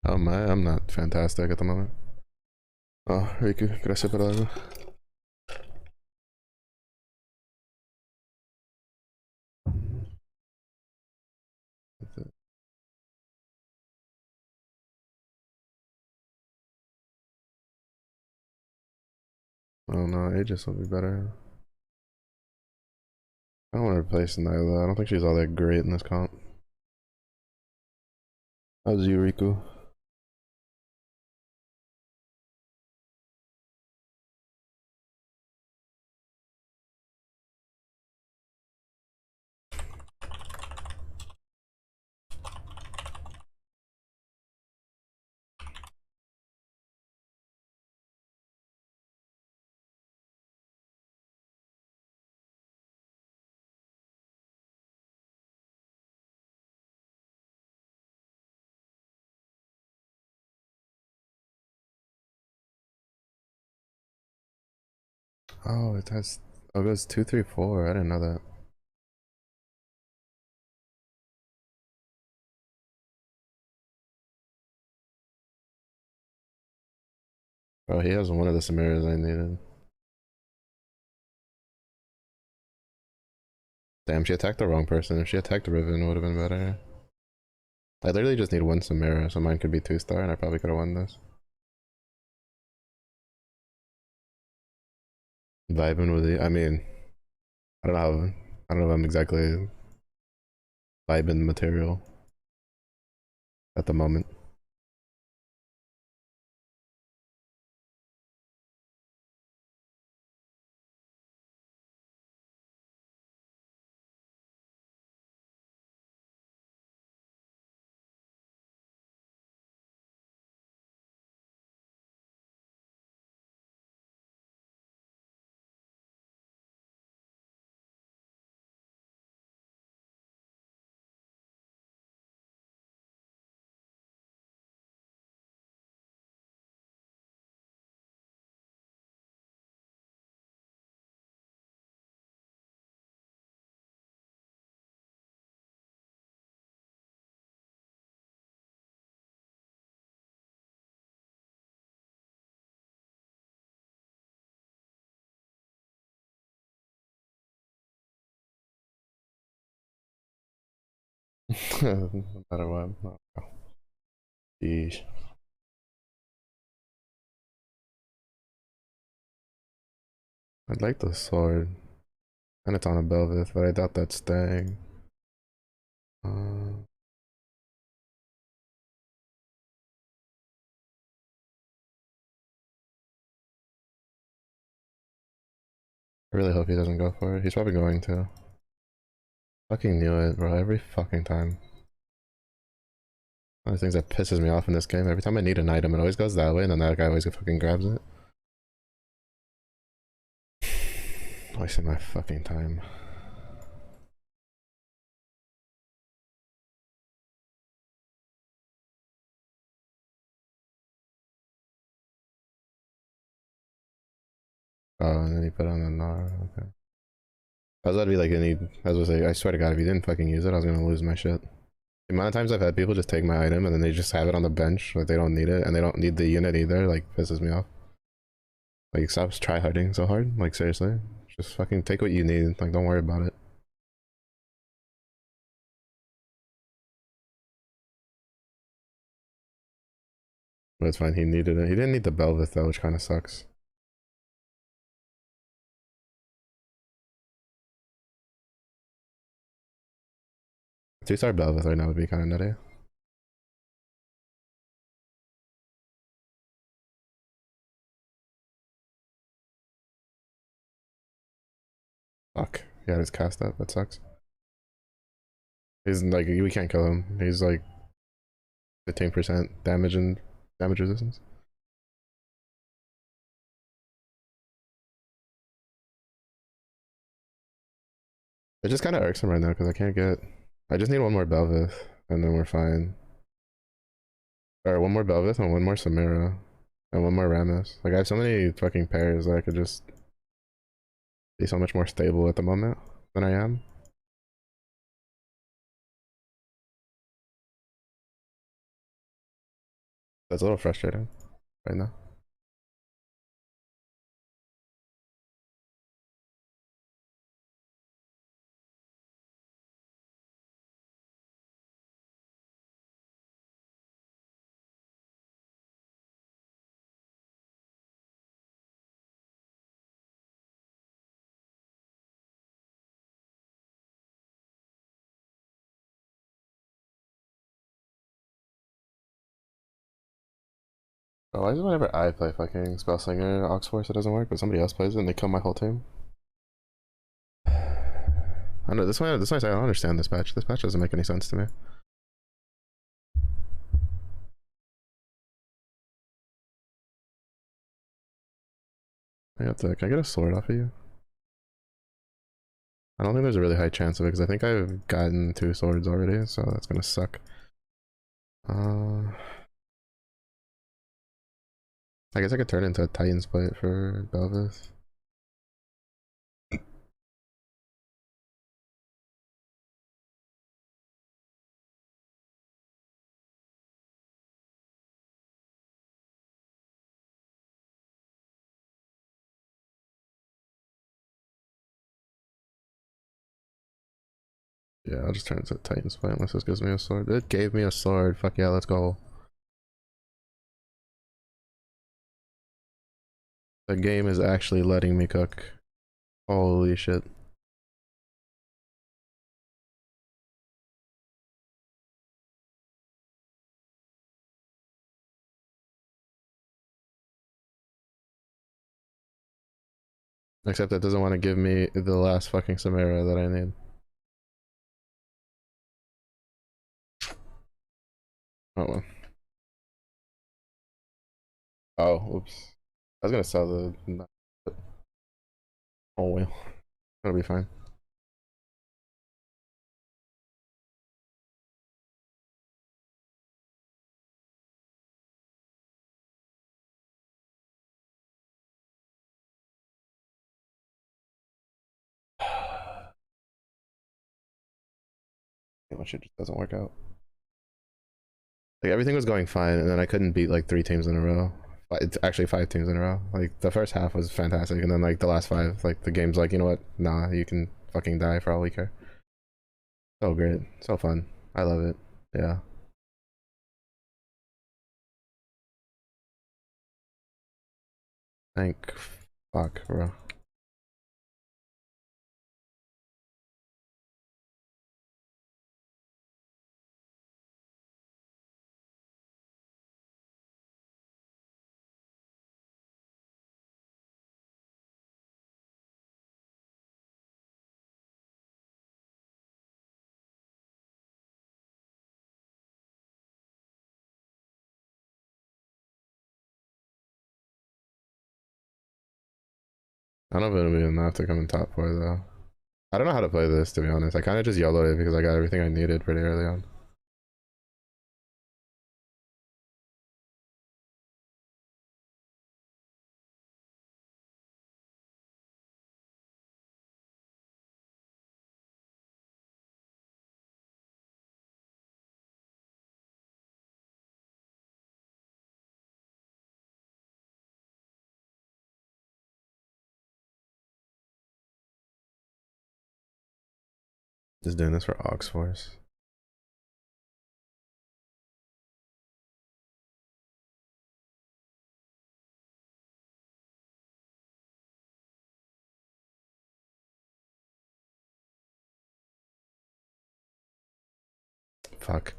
Oh my, I'm not fantastic at the moment. Oh, Riku, gracias por algo. Oh no, Aegis will be better. I don't want to replace Nyla. I don't think she's all that great in this comp. How's you, Riku? Oh, it has. Oh, it goes 2, 3, 4. I didn't know that. Oh, he has one of the Samiras I needed. Damn, she attacked the wrong person. If she attacked Riven, it would have been better. I literally just need one Samira, so mine could be 2-star, and I probably could have won this. Vibing with the. I mean, I don't know how. I don't know if I'm exactly vibing material at the moment. No matter what. No. Sheesh. I'd like the sword. And it's on a Belveth, but I doubt that's staying. Uh, I really hope he doesn't go for it. He's probably going to. Fucking knew it, bro. Every fucking time. One of the things that pisses me off in this game, every time I need an item, it always goes that way, and then that guy always fucking grabs it. Wasting my fucking time. Oh, and then he put on the Nara, okay. I was about to be like, I was say, I swear to god, if he didn't fucking use it, I was gonna lose my shit. The amount of times I've had people just take my item and then they just have it on the bench, like they don't need it, and they don't need the unit either, like pisses me off. Like stop tryharding so hard, like seriously. Just fucking take what you need, like don't worry about it. But it's fine, he needed it. He didn't need the Belveth though, which kind of sucks. 2-star Belveth right now would be kind of nutty. Fuck. He had his cast up. That sucks. He's like, we can't kill him. He's like 15% damage and damage resistance. It just kind of irks him right now because I can't get. I just need one more Belveth and then we're fine. Or one more Belveth and one more Samira and one more Rammus. Like I have so many fucking pairs that I could just be so much more stable at the moment than I am. That's a little frustrating right now. Oh, why is it whenever I play fucking Spellslinger Ox Force it doesn't work, but somebody else plays it and they kill my whole team? I know this one. I don't understand this patch. This patch doesn't make any sense to me. Can I get a sword off of you? I don't think there's a really high chance of it because I think I've gotten 2 swords already, so that's gonna suck. I guess I could turn into a Titan's plate for Belvis. Yeah, I'll just turn into a Titan's plate unless this gives me a sword. It gave me a sword. Fuck yeah, let's go. The game is actually letting me cook. Holy shit. Except it doesn't want to give me the last fucking Samara that I need. Oh well. Oh, oops. I was gonna sell the. Oh well. That'll be fine. What shit just doesn't work out. Like everything was going fine, and then I couldn't beat like 3 teams in a row. It's actually 5 teams in a row. Like the first half was fantastic, and then like the last 5, like the game's like, you know what? Nah, you can fucking die for all we care. So great, so fun. I love it. Yeah. Thank fuck, bro. I don't know if it'll be enough to come in top 4 though. I don't know how to play this to be honest. I kind of just YOLO'd it because I got everything I needed pretty early on. Just doing this for Ox Force. fuck.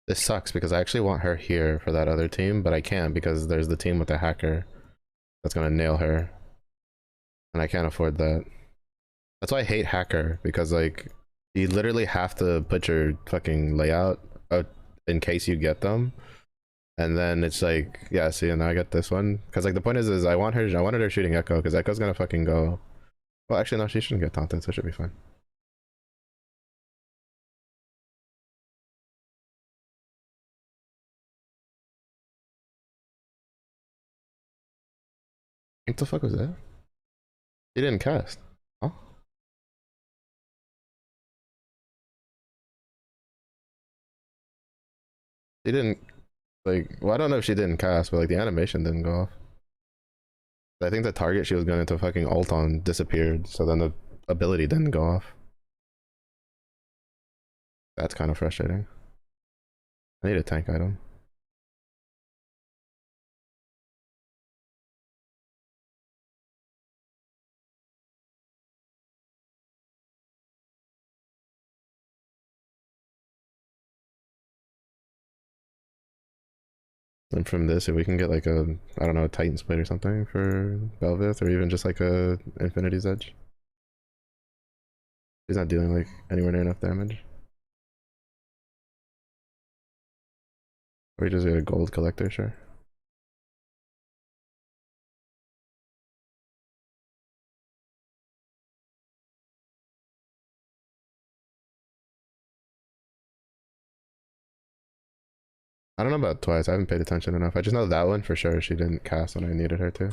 This sucks because I actually want her here for that other team, but I can't because there's the team with the hacker that's gonna nail her. And I can't afford that. That's why I hate hacker, because like you literally have to put your fucking layout out in case you get them. And then it's like, yeah, see, and now I get this one. Because like the point is I wanted her shooting Echo, because Echo's gonna fucking go. Well, actually, no, she shouldn't get taunted, so it should be fine. What the fuck was that? He didn't cast. Oh. She didn't, like, well, I don't know if she didn't cast, but like the animation didn't go off. I think the target she was going to fucking ult on disappeared, so then the ability didn't go off. That's kind of frustrating. I need a tank item. And from this, if we can get like a, I don't know, a Titan split or something for Bel'Veth, or even just like a Infinity's Edge. He's not dealing like anywhere near enough damage. Or we just get a gold collector, sure. I don't know about Twice, I haven't paid attention enough. I just know that one for sure she didn't cast when I needed her to.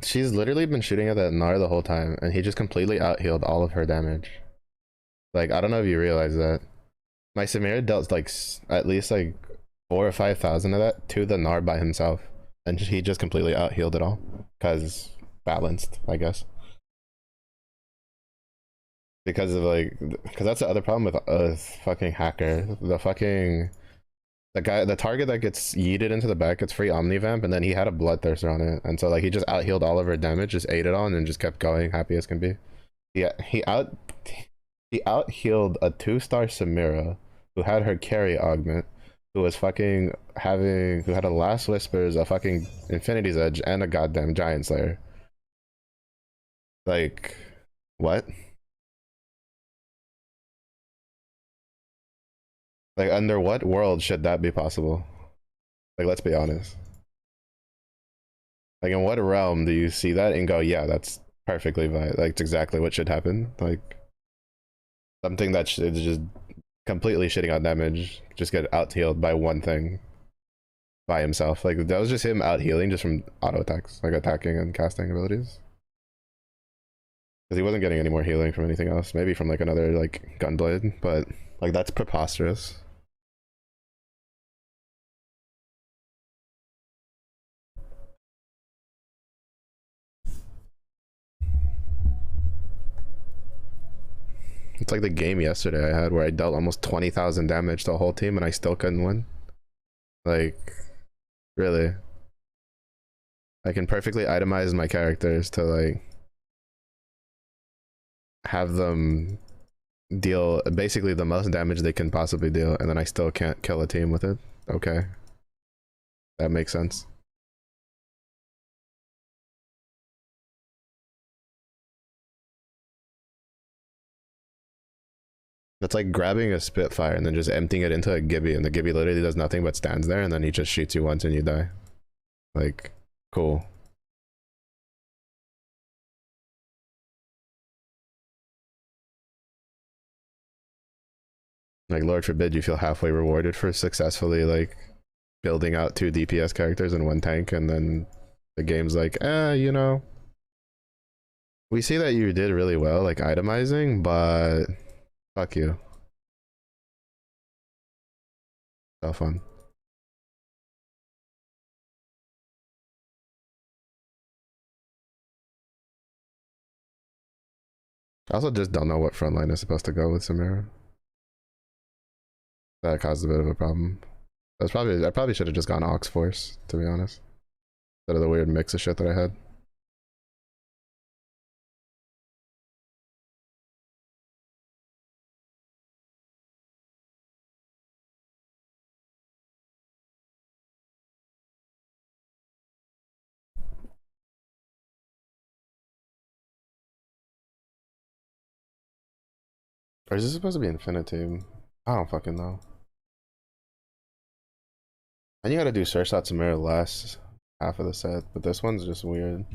She's literally been shooting at that Gnar the whole time, and he just completely out-healed all of her damage. Like, I don't know if you realize that. My Samira dealt like at least like 4,000 or 5,000 of that to the Gnar by himself, and he just completely out-healed it all. Cause balanced, I guess. Because of like, because that's the other problem with a fucking hacker. The target that gets yeeted into the back gets free Omnivamp, and then he had a Bloodthirster on it, and so like he just out-healed all of her damage, just ate it on, and just kept going, happy as can be. Yeah, he out-healed a 2-star Samira, who had her carry augment, who was fucking who had a Last Whispers, a fucking Infinity's Edge, and a goddamn Giant Slayer. Like, what? Like, under what world should that be possible? Like, let's be honest. Like, in what realm do you see that and go, yeah, that's perfectly like, it's exactly what should happen? Like, something that is just completely shitting out damage, just get out-healed by one thing by himself. Like, that was just him out-healing just from auto attacks, like attacking and casting abilities. Because he wasn't getting any more healing from anything else. Maybe from like another like Gunblade, but like that's preposterous. It's like the game yesterday I had where I dealt almost 20,000 damage to a whole team and I still couldn't win. Like, really. I can perfectly itemize my characters to like have them deal basically the most damage they can possibly deal, and then I still can't kill a team with it. Okay. That makes sense. It's like grabbing a Spitfire and then just emptying it into a Gibby, and the Gibby literally does nothing but stands there, and then he just shoots you once and you die. Like, cool. Like, Lord forbid you feel halfway rewarded for successfully, like, building out 2 DPS characters and 1 tank, and then the game's like, you know, We see that you did really well, like itemizing, but fuck you. So fun. I also just don't know what frontline is supposed to go with Samira. That caused a bit of a problem. I probably should have just gone Ox Force, to be honest. Instead of the weird mix of shit that I had. Or is this supposed to be Infinity? I don't fucking know. And you gotta do Search Shot Samira last half of the set, but this one's just weird.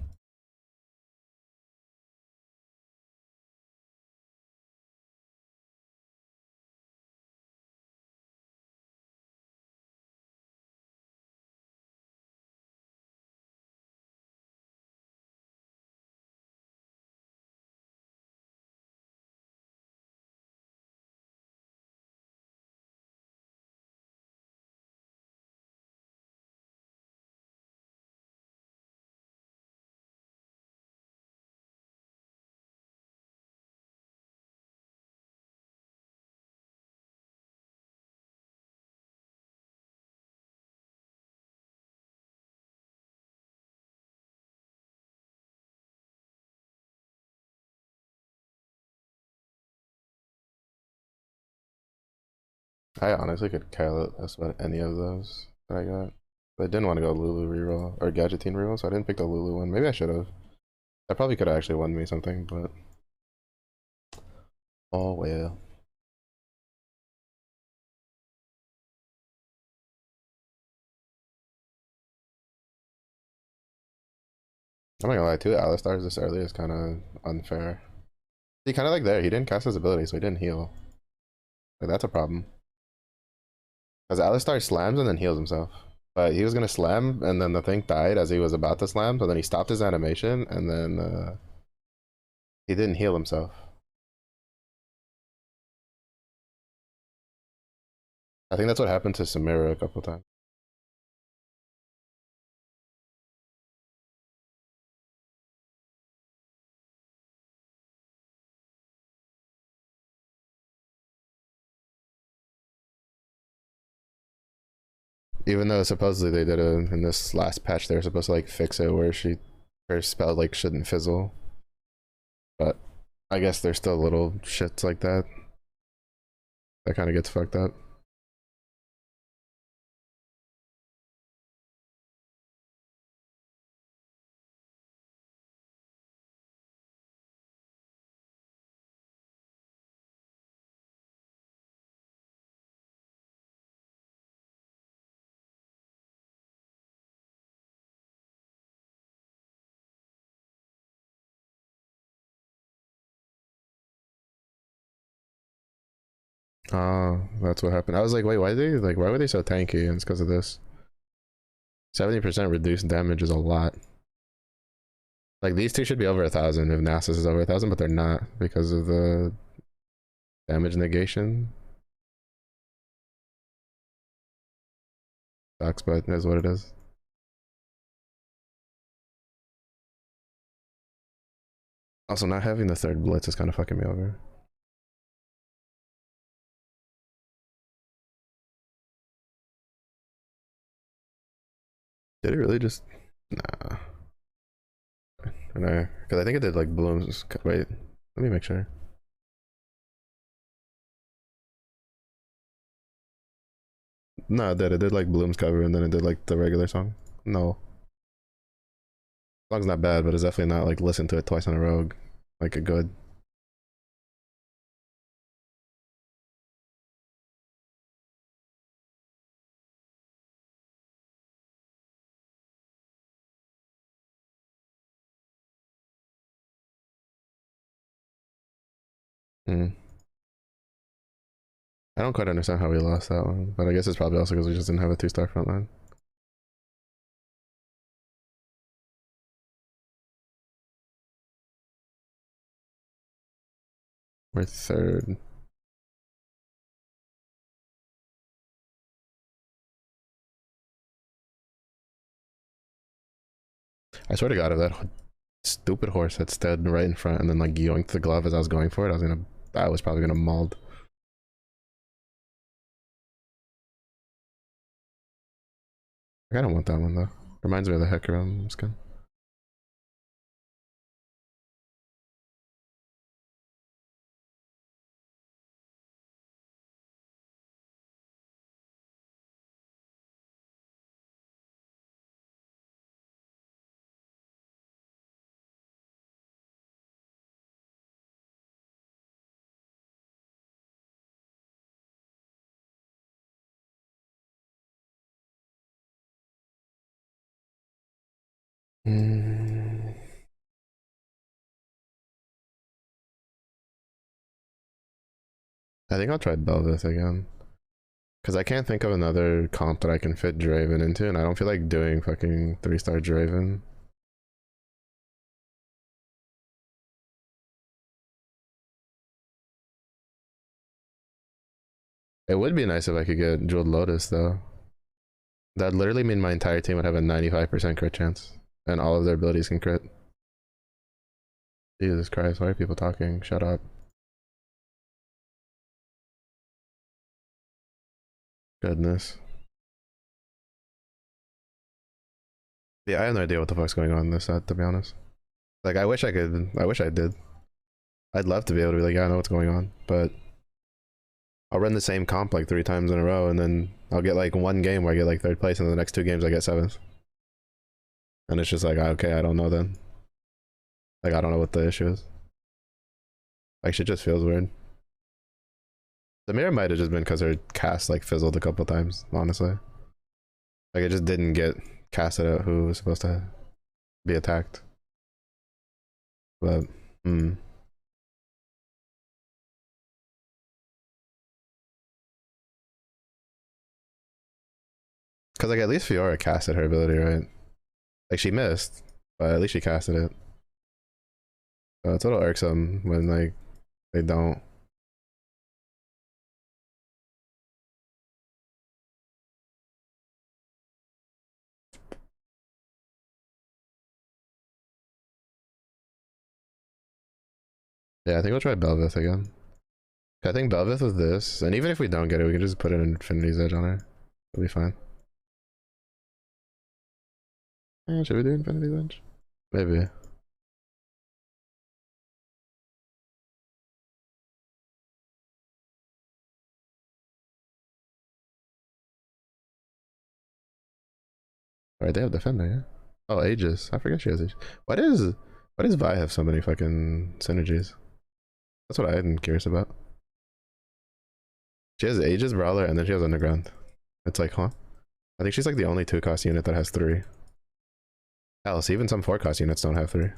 I honestly could care less about any of those that I got. But I didn't want to go Lulu reroll or Gadgettine reroll, so I didn't pick the Lulu one. Maybe I should have. That probably could have actually won me something, but oh well. I'm not gonna lie, 2 Alistars this early is kind of unfair. He kind of like there, he didn't cast his ability, so he didn't heal. Like that's a problem. Because Alistar slams and then heals himself. But he was gonna slam, and then the thing died as he was about to slam, so then he stopped his animation, and then he didn't heal himself. I think that's what happened to Samira a couple times. Even though supposedly they did it in this last patch, they were supposed to like fix it where her spell like shouldn't fizzle. But I guess there's still little shits like that that kind of gets fucked up. That's what happened. I was like, wait, why were they so tanky? And it's because of this. 70% reduced damage is a lot. Like these two should be over 1,000 if Nasus is over 1,000, but they're not because of the damage negation. Sucks, but it is what it is. Also, not having the third blitz is kind of fucking me over. Did it really just? Nah. No, because I think it did like blooms. Wait, let me make sure. No, it did. It did like Bloom's cover and then it did like the regular song. No. The song's not bad, but it's definitely not like listen to it twice in a row like a good. Hmm. I don't quite understand how we lost that one, but I guess it's probably also because we just didn't have a 2-star front line. We're third. I swear to God, if that stupid horse had stood right in front and then like yoinked the glove as I was going for it, I was probably gonna mauled. I don't want that one though. Reminds me of the Hecarim skin. I think I'll try Belvis again. Because I can't think of another comp that I can fit Draven into, and I don't feel like doing fucking 3-star Draven. It would be nice if I could get Jeweled Lotus, though. That'd literally mean my entire team would have a 95% crit chance, and all of their abilities can crit. Jesus Christ, why are people talking? Shut up. Goodness. Yeah, I have no idea what the fuck's going on in this set, to be honest. Like, I wish I did. I'd love to be able to be like, yeah, I know what's going on, but I'll run the same comp like 3 times in a row, and then I'll get like one game where I get like 3rd place, and the next 2 games I get 7th. And it's just like, okay, I don't know then. Like, I don't know what the issue is. Like, shit just feels weird. The mirror might have just been because her cast like fizzled a couple times, honestly. Like, it just didn't get casted out who was supposed to be attacked. But, Because like, at least Fiora casted her ability, right? Like, she missed, but at least she casted it. So it's a little irksome when like they don't. Yeah, I think we'll try Belvis again. I think Belvis is this, and even if we don't get it, we can just put an Infinity's Edge on her. It'll be fine. Should we do Infinity's Edge? Maybe. Alright, they have Defender, yeah? Oh, Aegis. I forget she has Aegis. Why does Vi have so many fucking synergies? That's what I'm curious about. She has Aegis, Brawler, and then she has Underground. It's like, huh? I think she's like the only 2-cost unit that has 3. Else, even some 4-cost units don't have 3.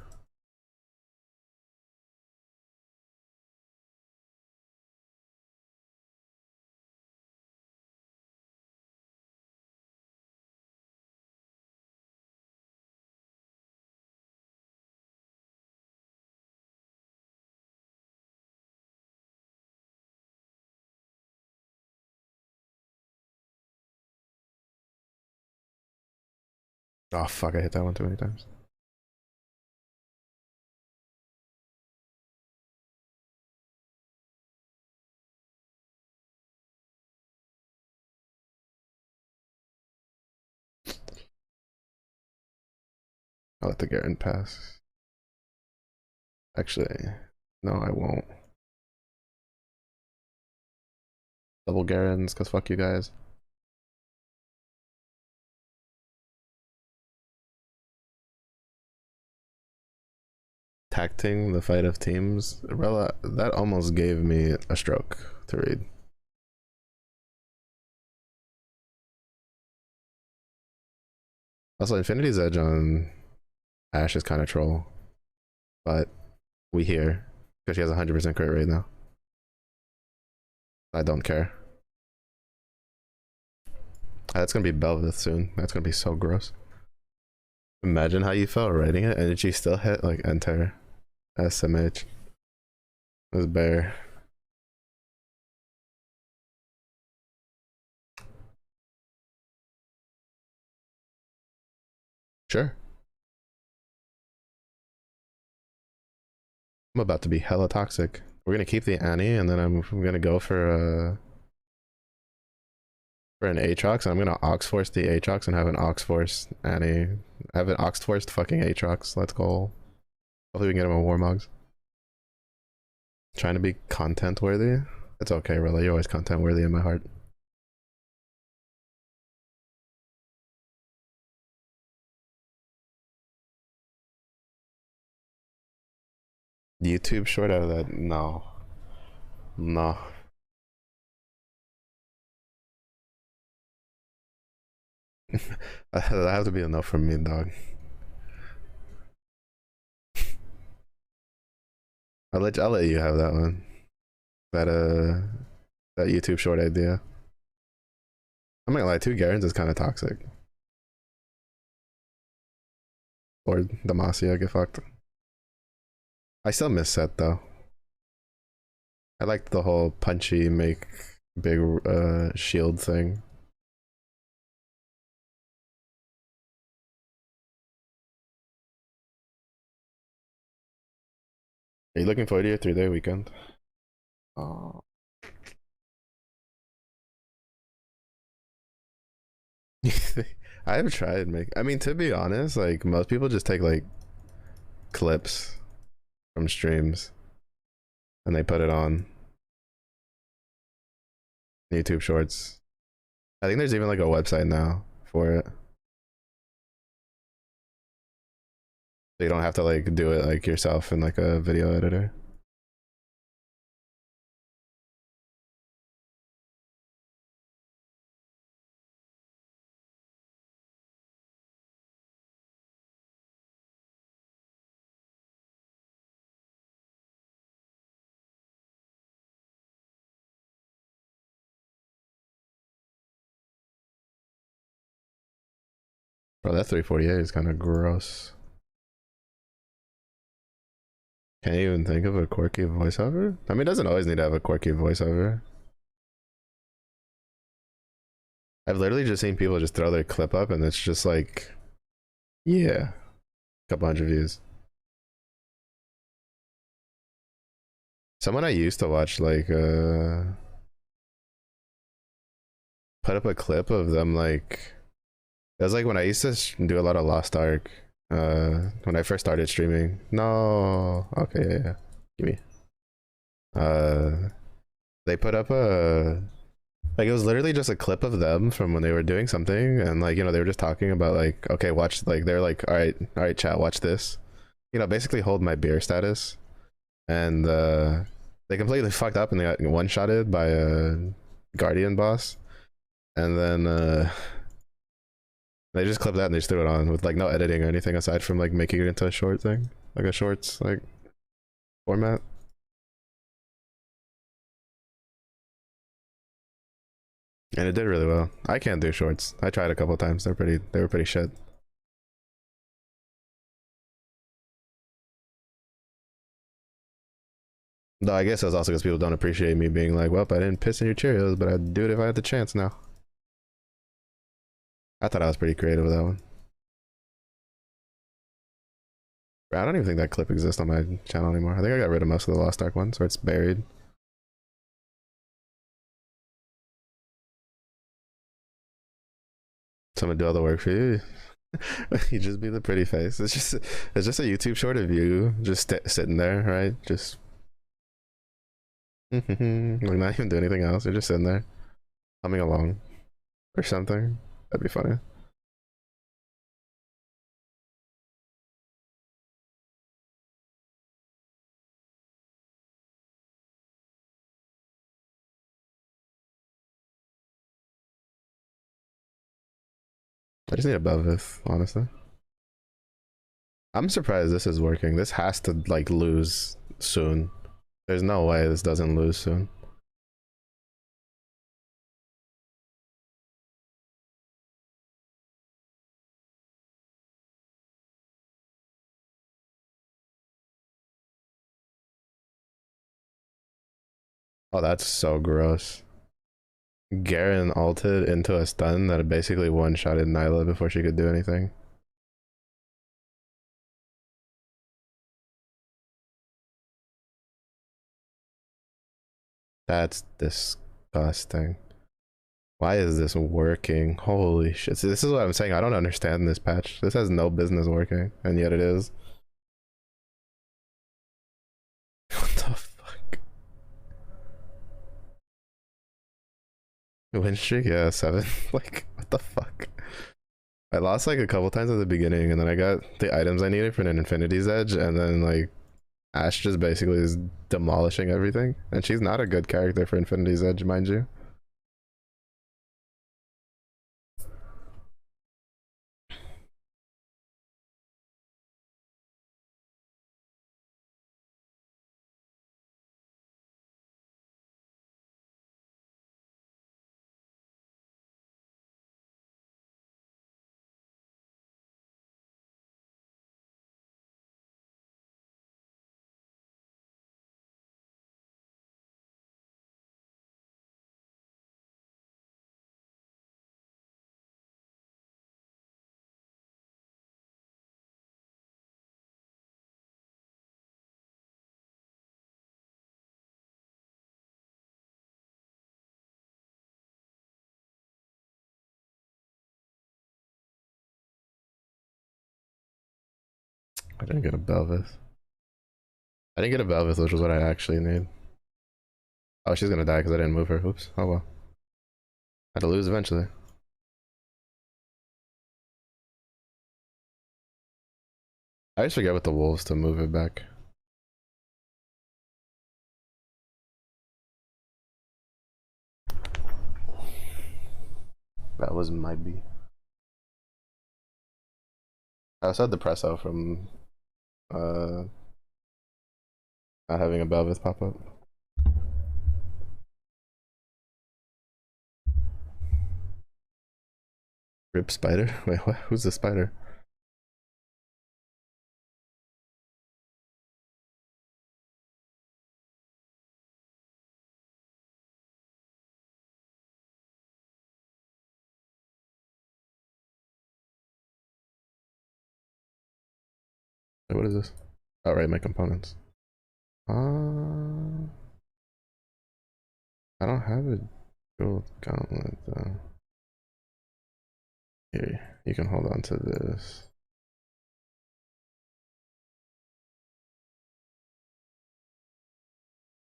Oh fuck, I hit that one too many times. I'll let the Garen pass. Actually, no, I won't. Double Garens, cause fuck you guys. Tacting the fight of teams. Rella, that almost gave me a stroke to read. Also, Infinity's Edge on Ashe is kind of troll, but we hear because she has 100% crit rate now. I don't care. That's gonna be Belvith soon. That's gonna be so gross. Imagine how you felt writing it, and she still hit like enter SMH. It was bare. Sure. I'm about to be hella toxic. We're gonna keep the Annie, and then I'm gonna go for an Aatrox, and I'm gonna Ox Force the Aatrox and have an Ox Force Annie. Have an Ox Forced fucking Aatrox. Let's go. Hopefully we can get him a Warmogs. Trying to be content worthy. It's okay, really. You're always content worthy in my heart. YouTube short out of that? No. No. That have to be enough from me, dog. I'll let you have that one. That YouTube short idea. I'm not gonna lie, 2 Garens is kind of toxic. Or Demacia, get fucked. I still miss Set though. I liked the whole punchy make big shield thing. Are you looking forward to your 3-day weekend? Oh. I've tried I mean, to be honest, like most people just take like clips from streams and they put it on YouTube Shorts. I think there's even like a website now for it. So you don't have to like do it like yourself in like a video editor. Bro, that 348 is kind of gross. Can't even think of a quirky voiceover? I mean, it doesn't always need to have a quirky voiceover. I've literally just seen people just throw their clip up and it's just like, yeah, a couple hundred views. Someone I used to watch like put up a clip of them like, it was like when I used to do a lot of Lost Ark when I first started streaming. No, okay, yeah. Give me. They put up a, like, it was literally just a clip of them from when they were doing something, and like, you know, they were just talking about like, okay, watch, like they're like, all right, chat, watch this, you know, basically hold my beer status, and they completely fucked up and they got one-shotted by a Guardian boss, and then they just clipped that and they just threw it on with like no editing or anything aside from like making it into a short thing, like a shorts like format. And it did really well. I can't do shorts. I tried a couple times. They were pretty shit. Though I guess that's also because people don't appreciate me being like, well, I didn't piss in your Cheerios, but I'd do it if I had the chance now. I thought I was pretty creative with that one. I don't even think that clip exists on my channel anymore. I think I got rid of most of the Lost Ark ones, or it's buried. Someone do all the work for you. You just be the pretty face. It's just a YouTube short of you just sitting there, right? Just like not even do anything else. You're just sitting there, humming along, or something. That'd be funny. I just need a Belvith, honestly. I'm surprised this is working. This has to like lose soon. There's no way this doesn't lose soon. Oh, that's so gross. Garen ulted into a stun that basically one-shotted Nyla before she could do anything. That's disgusting. Why is this working? Holy shit. See, this is what I'm saying. I don't understand this patch. This has no business working, and yet it is. What the fuck? Win streak? Yeah, 7. Like, what the fuck? I lost like a couple times at the beginning, and then I got the items I needed for an Infinity's Edge, and then like Ash just basically is demolishing everything. And she's not a good character for Infinity's Edge, mind you. I didn't get a Belvis. I didn't get a Belvis, which was what I actually need. Oh, she's gonna die because I didn't move her. Oops. Oh well. Had to lose eventually. I always forget with the wolves to move it back. That was my B. I also had the press out from uh not having a Belvis pop up. Rip spider? Wait, what? Who's the spider? Wait, what is this? Oh, right, my components. I don't have a gold gauntlet though. Here, you can hold on to this.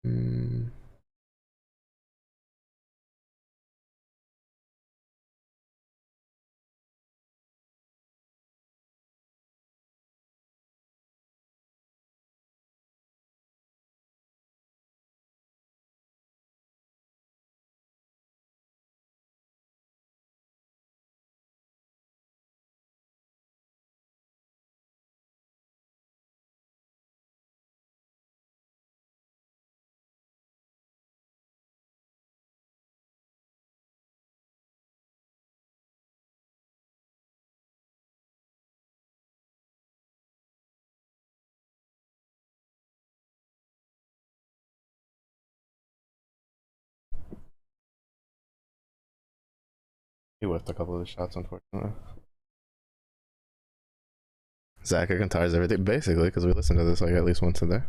Hmm. He whiffed a couple of the shots, unfortunately. Zaka guitars everything, basically, because we listen to this like at least once a day.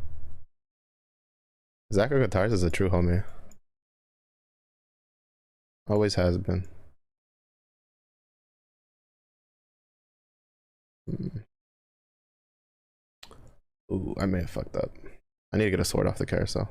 Zaka guitars is a true homie. Always has been. Mm. Ooh, I may have fucked up. I need to get a sword off the carousel.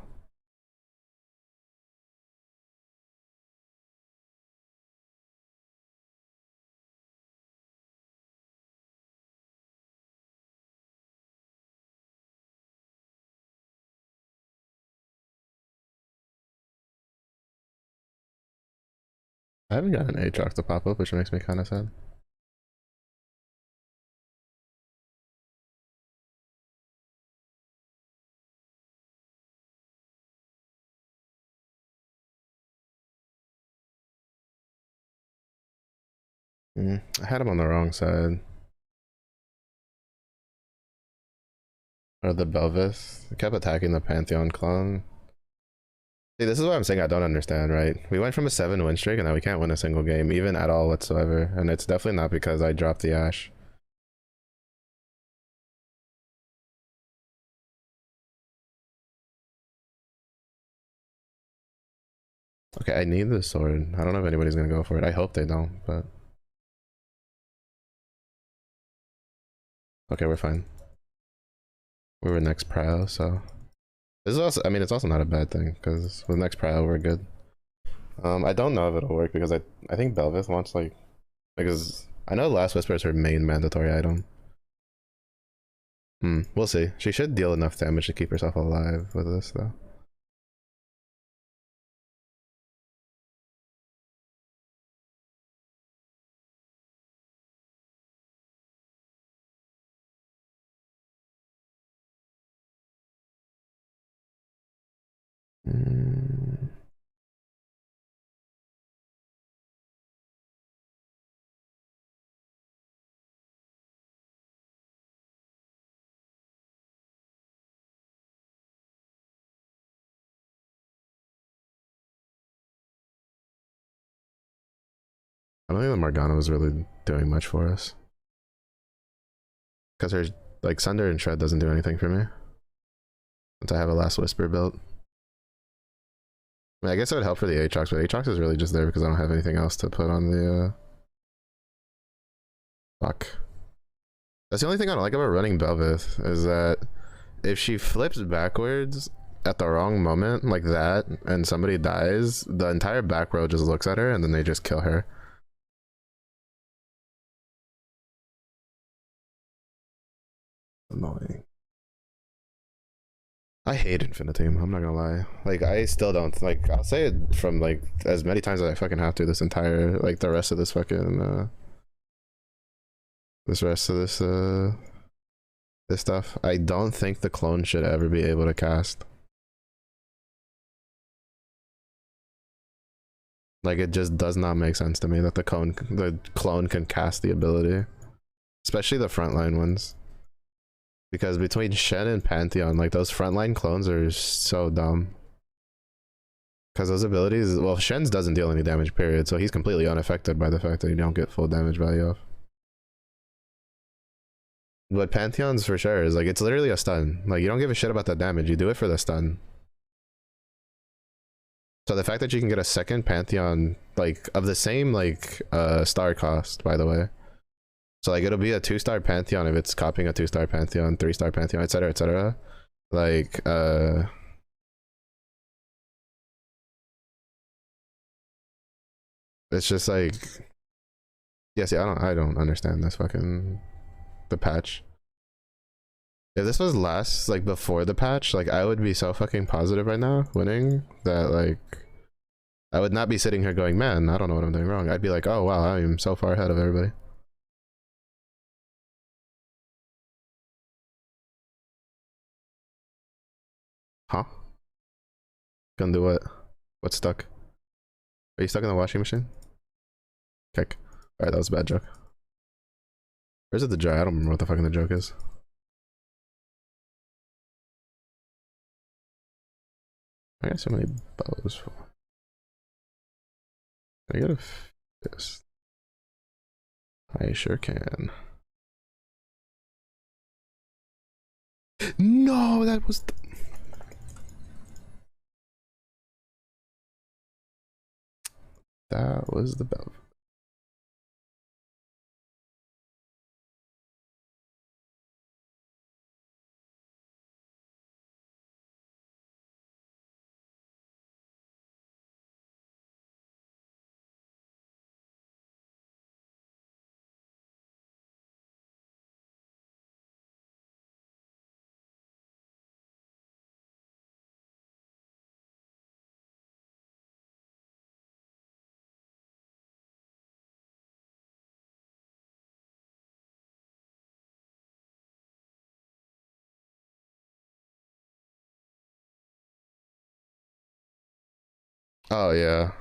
I haven't got an Aatrox to pop up, which makes me kind of sad. I had him on the wrong side. Or the Belvis. I kept attacking the Pantheon clone. See, this is what I'm saying I don't understand, right? We went from a 7 win streak and now we can't win a single game, even at all whatsoever. And it's definitely not because I dropped the Ash. Okay, I need this sword. I don't know if anybody's gonna go for it. I hope they don't, but okay, we're fine. We were next prio, so this is also, I mean, it's also not a bad thing because with next prio we're good. I don't know if it'll work because I think Belvith wants like, because I know Last Whisper is her main mandatory item. We'll see. She should deal enough damage to keep herself alive with this though. I don't think the Morgana was really doing much for us. Because her, like, Sunder and Shred doesn't do anything for me. Since I have a Last Whisper built. I mean, I guess it would help for the Aatrox, but Aatrox is really just there because I don't have anything else to put on the, fuck. That's the only thing I don't like about running Belvith, is that if she flips backwards at the wrong moment, like that, and somebody dies, the entire back row just looks at her and then they just kill her. Annoying. I hate Infinity, I'm not gonna lie. Like, I still don't, like, I'll say it from, like, as many times as I fucking have to this entire, like, the rest of this fucking, this stuff. I don't think the clone should ever be able to cast. Like, it just does not make sense to me that the clone can cast the ability. Especially the frontline ones. Because between Shen and Pantheon, like, those frontline clones are so dumb. Because those abilities, well, Shen's doesn't deal any damage, period, so he's completely unaffected by the fact that you don't get full damage value off. But Pantheon's for sure is, like, it's literally a stun. Like, you don't give a shit about the damage, you do it for the stun. So the fact that you can get a second Pantheon, like, of the same, like, star cost, by the way. So, like, it'll be a 2-star Pantheon if it's copying a 2-star Pantheon, 3-star Pantheon, etc., etc. Like, it's just like, yeah, see, I don't understand this fucking, the patch. If this was last, like, before the patch, like, I would be so fucking positive right now, winning, that, like, I would not be sitting here going, man, I don't know what I'm doing wrong. I'd be like, oh wow, I'm so far ahead of everybody. Huh? Gonna do what? What's stuck? Are you stuck in the washing machine? Kick. Alright, that was a bad joke. Where's it the joke? I don't remember what the fucking the joke is. I got so many bows for. Can I get a fist? I sure can. No, that was. That was the bell. Oh yeah.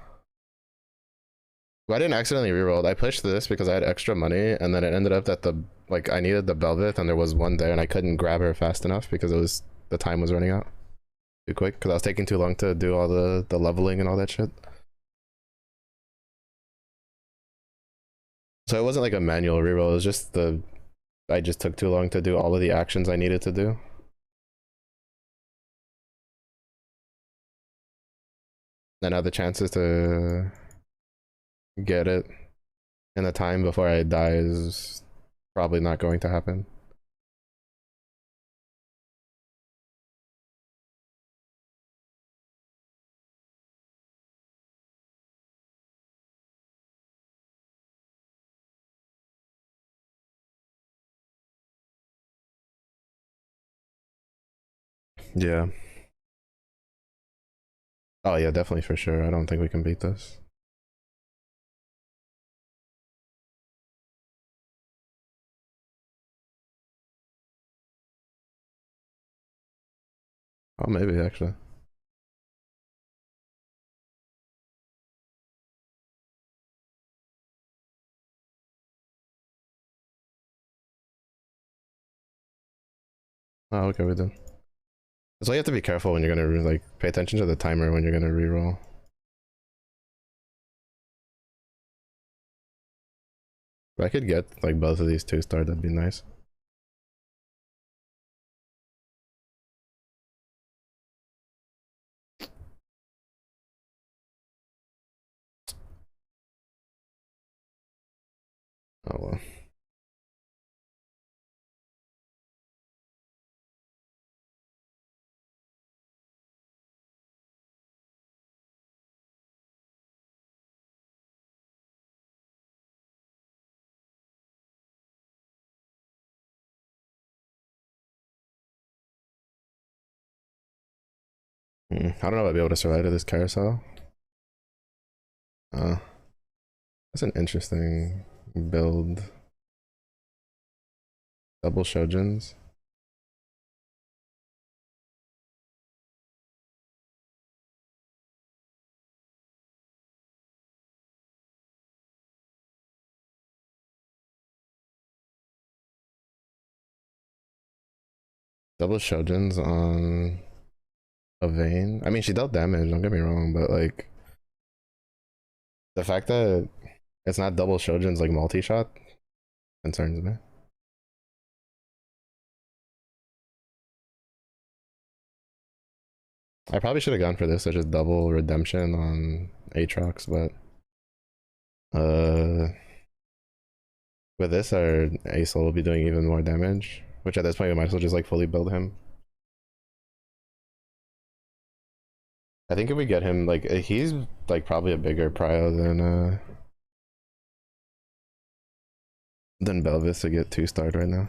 I didn't accidentally reroll. I pushed this because I had extra money, and then it ended up that the, like, I needed the Belvith, and there was one there, and I couldn't grab her fast enough because it was, the time was running out too quick because I was taking too long to do all the leveling and all that shit. So it wasn't like a manual reroll. It was just the, I just took too long to do all of the actions I needed to do. And now the chances to get it in the time before I die is probably not going to happen. Yeah. Oh yeah, definitely for sure. I don't think we can beat this. Oh, maybe actually. Oh, okay, we did. That's why you have to be careful when you're gonna like pay attention to the timer when you're gonna reroll. If I could get like both of these 2-star, that'd be nice. Oh well. I don't know if I'd be able to survive to this carousel. That's an interesting build. Double Shojins. Double Shojins on a Vayne. I mean, she dealt damage, don't get me wrong, but like the fact that it's not double Shojins like multi-shot concerns me. I probably should have gone for this, such as double redemption on Aatrox, but with this our Ace will be doing even more damage, which at this point we might as well just like fully build him. I think if we get him, like he's like probably a bigger prio than Belvis to get 2-starred right now.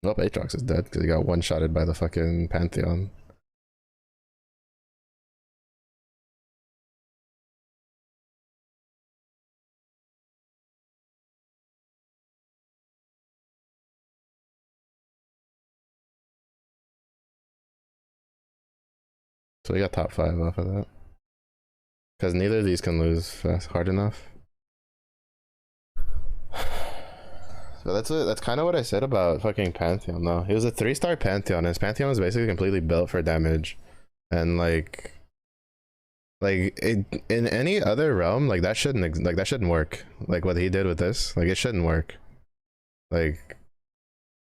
Well, Aatrox is dead because he got one-shotted by the fucking Pantheon. So we got top 5 off of that. Because neither of these can lose fast hard enough. So that's kind of what I said about fucking Pantheon though. He was a 3-star Pantheon, and his Pantheon was basically completely built for damage. And like in any other realm, like that shouldn't work. Like what he did with this, like it shouldn't work. Like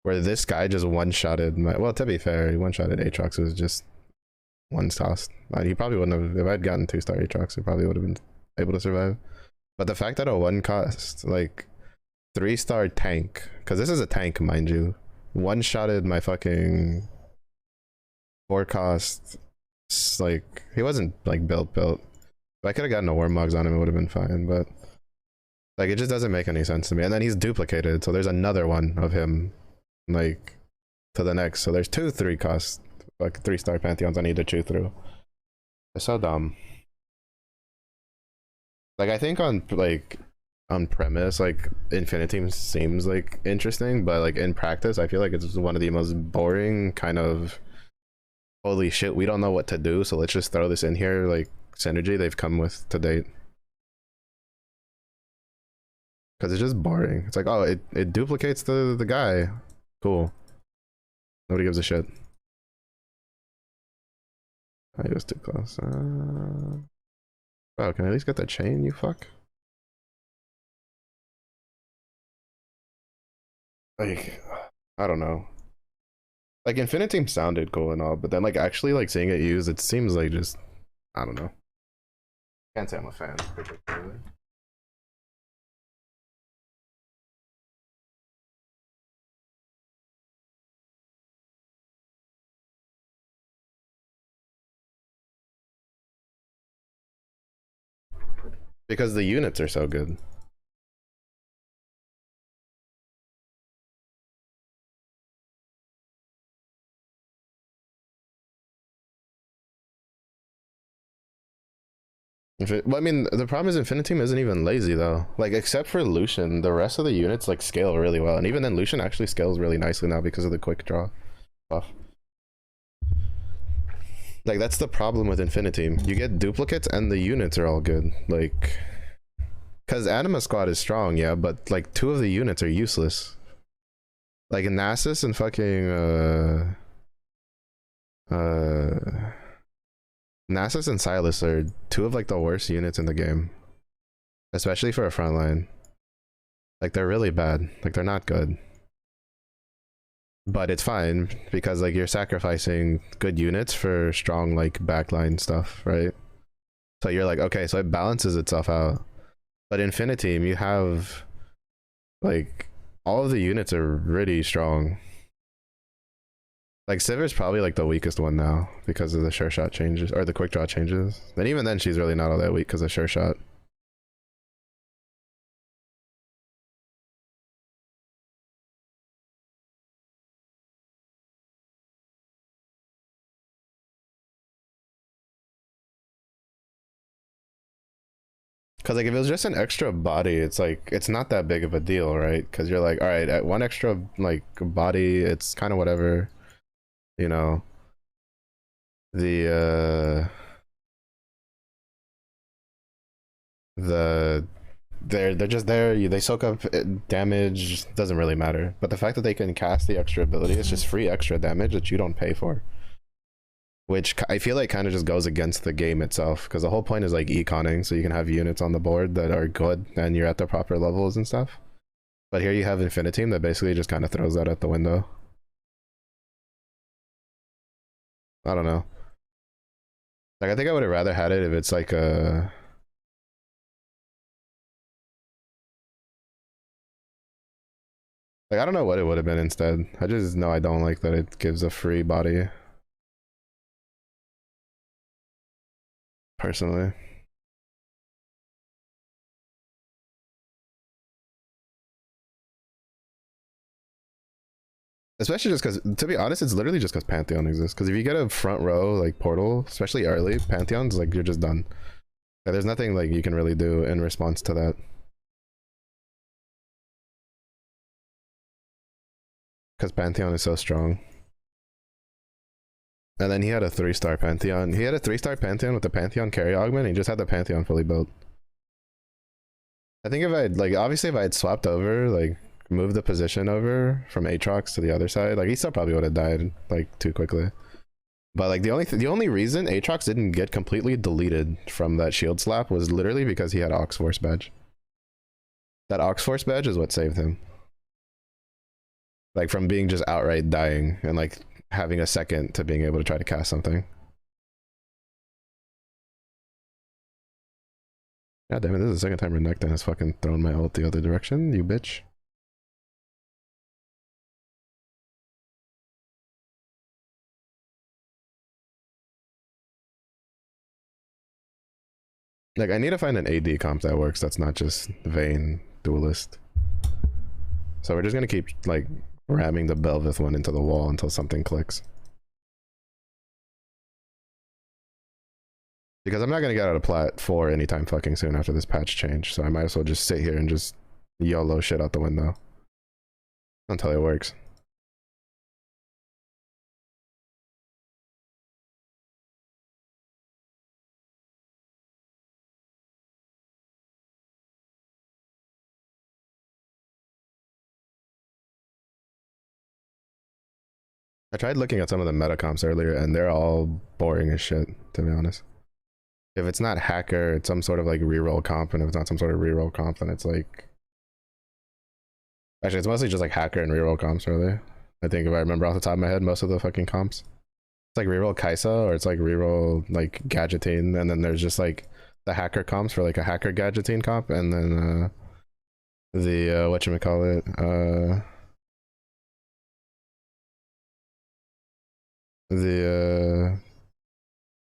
where this guy just one-shotted my, well, to be fair, he one-shotted Aatrox. It was just one toss. He probably wouldn't have, if I'd gotten 2-star Aatrox, he probably would have been able to survive. But the fact that a one cost, like 3-star tank, because this is a tank, mind you, one-shotted my fucking 4-cost, like he wasn't like built. If I could have gotten a Warmogs on him, it would have been fine, but like it just doesn't make any sense to me. And then he's duplicated, so there's another one of him like to the next. So there's 2 3-cost like 3-star Pantheons I need to chew through. It's so dumb. Like I think on premise, like Infinity seems like interesting, but like in practice I feel like it's one of the most boring kind of holy shit, we don't know what to do, so let's just throw this in here, like synergy they've come with to date. Because it's just boring. It's like, oh, it duplicates the guy. Cool. Nobody gives a shit. I was too close. Oh, can I at least get the chain, you fuck? Like, I don't know. Like, Infiniteam sounded cool and all, but then, like, actually, like, seeing it used, it seems like just, I don't know. Can't say I'm a fan, particularly. Because the units are so good. Well, I mean, the problem is Infiniteam isn't even lazy though. Like, except for Lucian, the rest of the units like scale really well, and even then, Lucian actually scales really nicely now because of the quick draw buff. Like, that's the problem with Infiniteam. You get duplicates, and the units are all good. Like, because Anima Squad is strong, yeah, but like 2 of the units are useless. Like Nasus and fucking Nasus and Silas are 2 of like the worst units in the game, especially for a frontline. Like, they're really bad. Like, they're not good, but it's fine because like you're sacrificing good units for strong like backline stuff, right? So you're like, okay, so it balances itself out. But Infiniteam, you have like all of the units are really strong. Like Sivir's probably like the weakest one now because of the sure shot changes or the quick draw changes. And even then, she's really not all that weak because of sure shot. Because like if it was just an extra body, it's like it's not that big of a deal, right? Because you're like, all right, at 1 extra like body, it's kind of whatever, you know. The they're just there. They soak up damage. Doesn't really matter. But the fact that they can cast the extra ability is just free extra damage that you don't pay for, which I feel like kind of just goes against the game itself, because the whole point is like econing, so you can have units on the board that are good and you're at the proper levels and stuff. But here you have Infiniteam that basically just kind of throws that out the window. I don't know. Like, I think I would have rather had it if it's like a like, I don't know what it would have been instead. I just know I don't like that it gives a free body. Personally. Especially just because, to be honest, it's literally just because Pantheon exists. Because if you get a front row, like, portal, especially early, Pantheon's like, you're just done. Like, there's nothing like you can really do in response to that. Because Pantheon is so strong. And then he had a 3-star Pantheon. He had a 3-star Pantheon with the Pantheon carry augment. He just had the Pantheon fully built. I think if I had, like, obviously if I had swapped over, like, moved the position over from Aatrox to the other side, like, he still probably would have died, like, too quickly. But, like, the only reason Aatrox didn't get completely deleted from that shield slap was literally because he had Ox Force badge. That Ox Force badge is what saved him. Like, from being just outright dying and, like, having a second to being able to try to cast something. God damn it, this is the second time Renekton has fucking thrown my ult the other direction, you bitch. Like, I need to find an AD comp that works that's not just Vayne Duelist. So we're just gonna keep, like, ramming the Bel'Veth one into the wall until something clicks. Because I'm not gonna get out of Plat 4 anytime fucking soon after this patch change, so I might as well just sit here and just YOLO shit out the window until it works. I tried looking at some of the meta comps earlier, and they're all boring as shit, to be honest. If it's not hacker, it's some sort of like reroll comp, and if it's not some sort of reroll comp, then it's like actually it's mostly just like hacker and reroll comps, really. I think if I remember off the top of my head, most of the fucking comps. It's like reroll Kaisa or it's like reroll like Gadgeting, and then there's just like the hacker comps for like a hacker Gadgeting comp, and then the whatchamacallit, the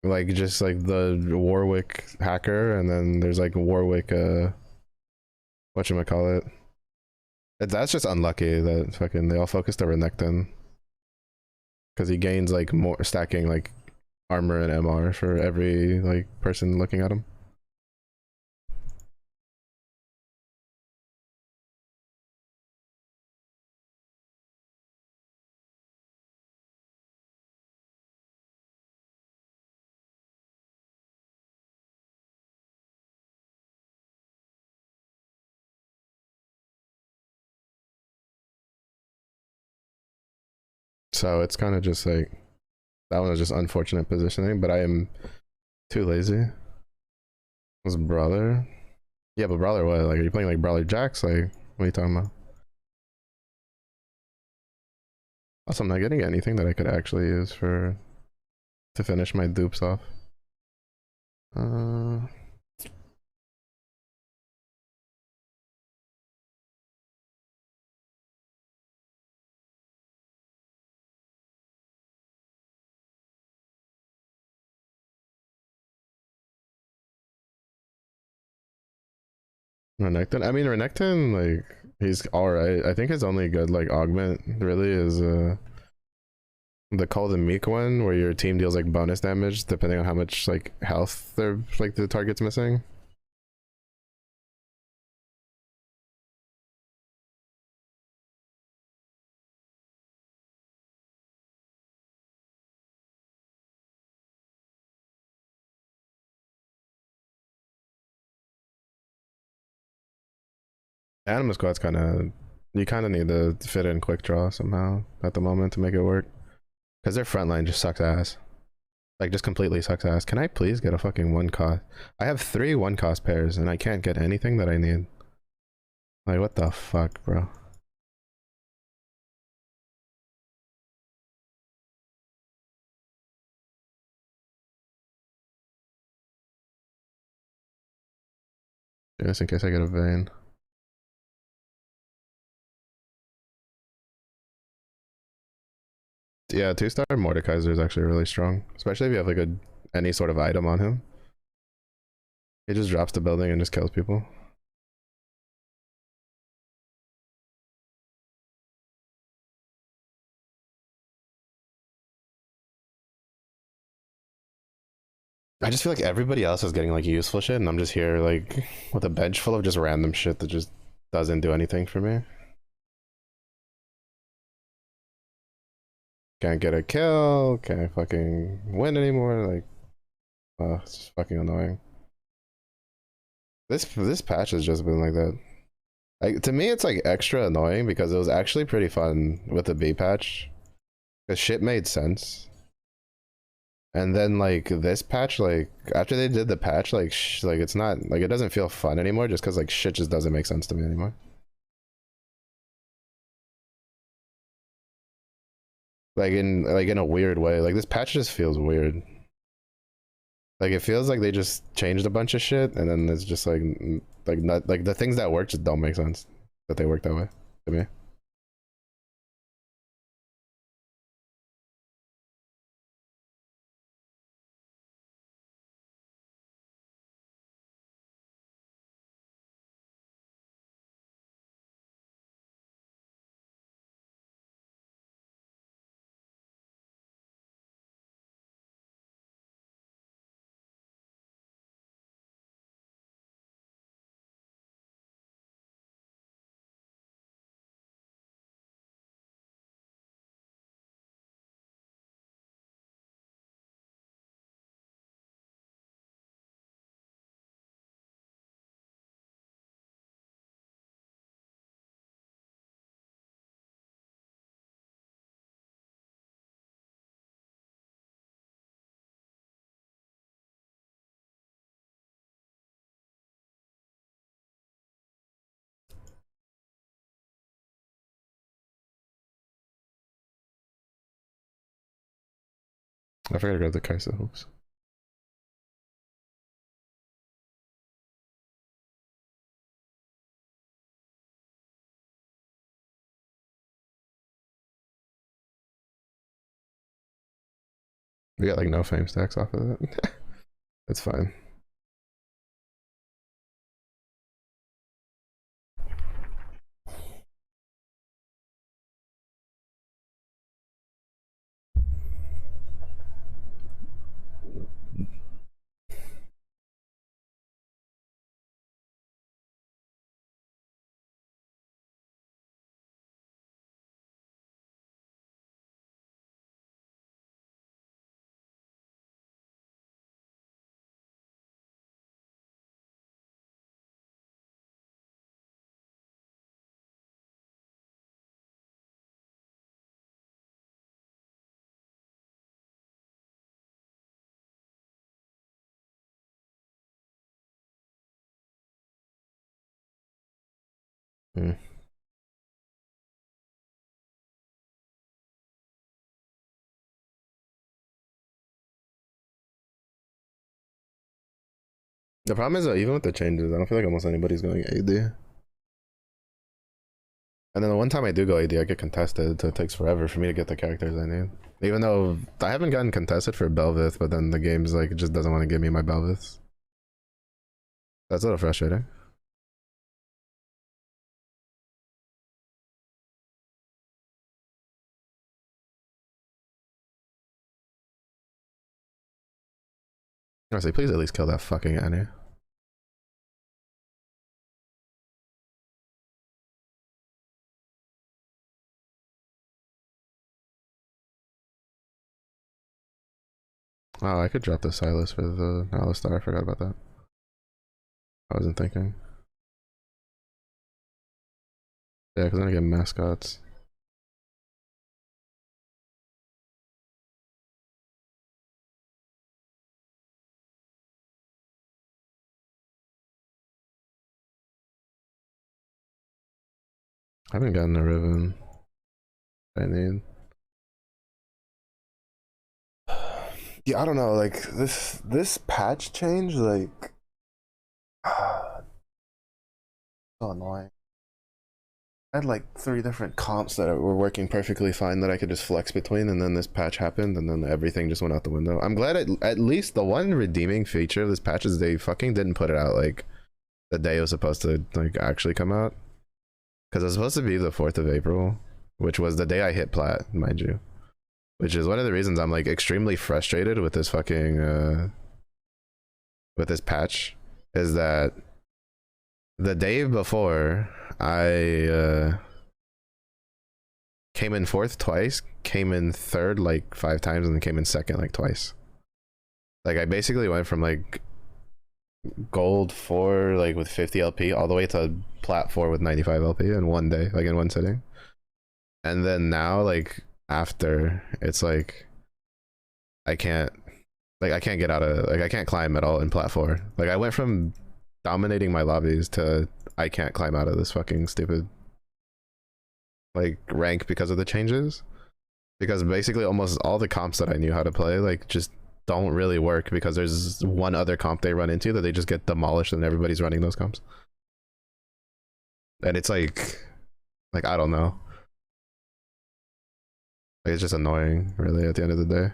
like just like the Warwick hacker, and then there's like Warwick whatchamacallit. That's just unlucky that fucking they all focused the Renekton. Because he gains like more stacking like armor and MR for every like person looking at him. So it's kind of just like that one was just unfortunate positioning, but I am too lazy. Was Brawler? Yeah, but Brawler what? Like are you playing like Brawler Jax? Like what are you talking about? Also, I'm not getting anything that I could actually use for to finish my dupes off. Uh Renekton. I mean Renekton, like he's alright. I think his only good like augment really is the Cold and Meek one, where your team deals like bonus damage depending on how much like health they're like the target's missing. Anima Squad's kind of you kind of need to fit in quick draw somehow at the moment to make it work because their front line just sucks ass. Like just completely sucks ass. Can I please get a fucking one cost? I have 3 one cost pairs and I can't get anything that I need. Like what the fuck, bro? Just in case I get a vein. Yeah, 2-star Mordekaiser is actually really strong, especially if you have like a any sort of item on him. He just drops the building and just kills people. I just feel like everybody else is getting like useful shit, and I'm just here like with a bench full of just random shit that just doesn't do anything for me. Can't get a kill, can't fucking win anymore. Like, it's just fucking annoying. This patch has just been like that. Like to me, it's like extra annoying because it was actually pretty fun with the B patch, because shit made sense. And then like this patch, like after they did the patch, like like it's not like it doesn't feel fun anymore just because like shit just doesn't make sense to me anymore. Like in a weird way. Like this patch just feels weird. Like it feels like they just changed a bunch of shit, and then it's just like not like the things that work just don't make sense that they work that way to me. I forgot to grab the Kai'Sa hooks. We got like no fame stacks off of that. It's fine. Hmm. The problem is that even with the changes, I don't feel like almost anybody's going AD. And then the one time I do go AD, I get contested, so it takes forever for me to get the characters I need. Even though I haven't gotten contested for Bel'Veth, but then the game's like, it just doesn't want to give me my Bel'Veths. That's a little frustrating. Honestly, please at least kill that fucking Annie. Oh, I could drop the Silas for the Alistar. I forgot about that. I wasn't thinking. Yeah, because then I get mascots. I haven't gotten a Riven. I need. Yeah, I don't know. Like this patch change, like, so annoying. I had like 3 different comps that were working perfectly fine that I could just flex between, and then this patch happened, and then everything just went out the window. I'm glad at least the one redeeming feature of this patch is they fucking didn't put it out like the day it was supposed to like actually come out, because it was supposed to be the 4th of April, which was the day I hit plat, mind you. Which is one of the reasons I'm like extremely frustrated with this fucking with this patch, is that the day before I came in 4th twice, came in 3rd like 5 times, and then came in 2nd like twice. Like I basically went from like gold 4 like with 50 LP all the way to plat 4 with 95 LP in one day, like in one sitting. And then now like after, it's like I can't get out of, like I can't climb at all in plat 4. Like I went from dominating my lobbies to I can't climb out of this fucking stupid like rank because of the changes, because basically almost all the comps that I knew how to play like just don't really work, because there's one other comp they run into that they just get demolished and everybody's running those comps, and it's like I don't know, like it's just annoying really at the end of the day.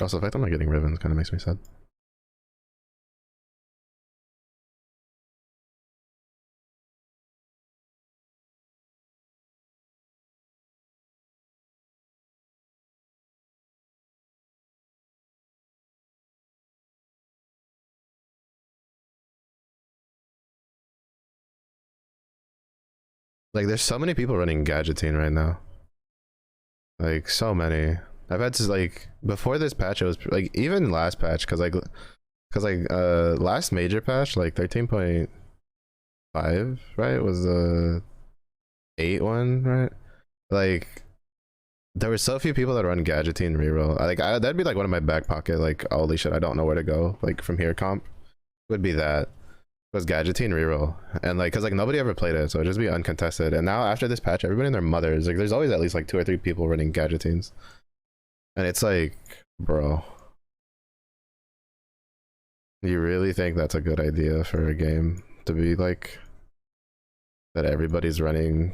Also, the fact I'm not getting Rivens kind of makes me sad. Like there's so many people running Gadgeting right now, like so many. I've had to, like, before this patch it was like, even last patch, because last major patch, like 13.5, right, was the 8 one, right? Like There were so few people that run Gadgeting reroll. That'd be like one of my back pocket. Like, holy shit, I don't know where to go. Like from here, comp would be that. It was Gadgeting reroll, and like, cause like nobody ever played it, so it'd just be uncontested. And now after this patch, everybody and their mothers, like, there's always at least like 2 or 3 people running Gadgetings, and it's like, bro, you really think that's a good idea for a game to be like that? Everybody's running.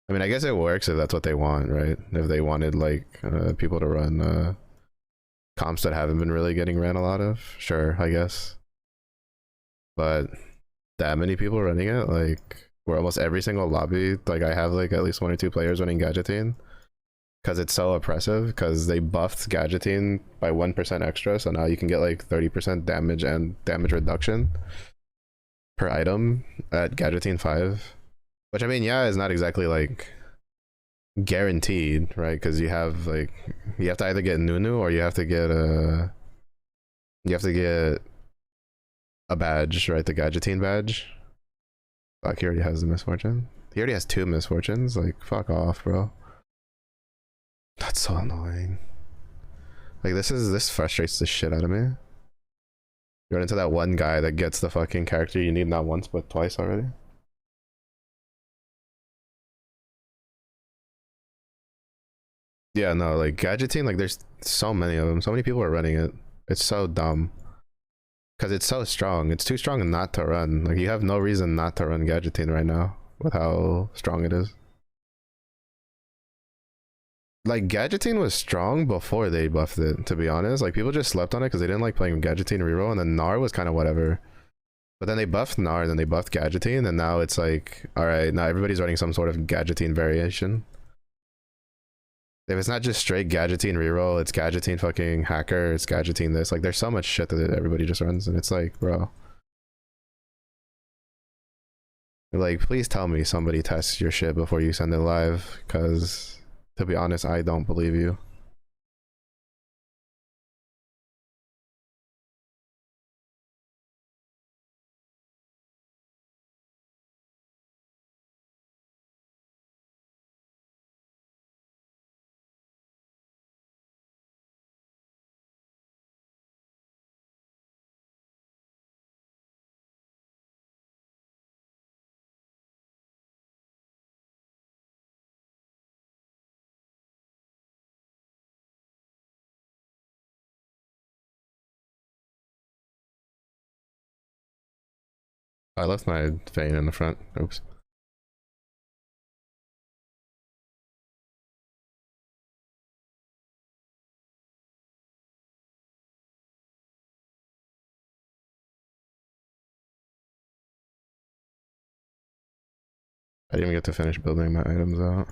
I mean, I guess it works if that's what they want, right? If they wanted like people to run comps that haven't been really getting ran a lot of, sure, I guess. But that many people running it, like, where almost every single lobby, like, I have like at least 1 or 2 players running Gadgeting because it's so oppressive, because they buffed Gadgeting by 1% extra, so now you can get like 30% damage and damage reduction per item at Gadgeting 5. Which, I mean, yeah, is not exactly like guaranteed, right? Because you have like, you have to either get Nunu or you have to get a badge, right? The Gadgeting badge. Fuck, he already has the misfortune. He already has 2 misfortunes. Like, fuck off, bro. That's so annoying. Like, this frustrates the shit out of me. You run into that one guy that gets the fucking character you need not once but twice already. Yeah, no, like Gadgeting, like there's so many of them. So many people are running it. It's so dumb. Because it's so strong. It's too strong not to run. Like, you have no reason not to run Gadgeting right now with how strong it is. Like, Gadgeting was strong before they buffed it, to be honest. Like, people just slept on it because they didn't like playing Gadgeting reroll, and then Gnar was kind of whatever. But then they buffed Gnar, and then they buffed Gadgeting, and now it's like, alright, now everybody's running some sort of Gadgeting variation. If it's not just straight Gadgeting reroll, it's Gadgeting fucking hacker, it's Gadgeting this. Like, there's so much shit that everybody just runs, and it's like, bro. Like, please tell me somebody tests your shit before you send it live, because, to be honest, I don't believe you. I left my Vayne in the front. Oops. I didn't even get to finish building my items out.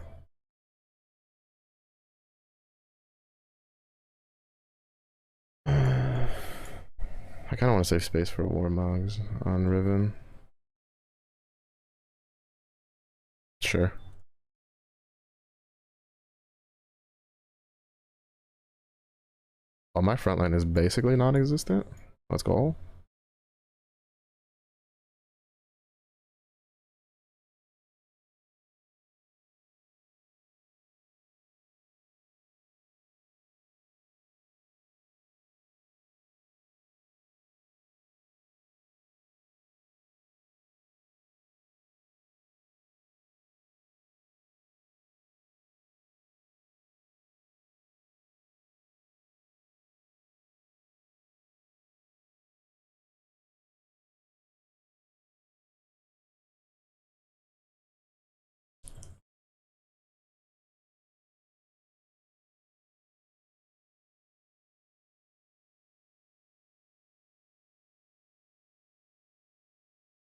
I kind of want to save space for Warmogs on Riven. Sure. Oh, my frontline is basically non-existent. Let's go.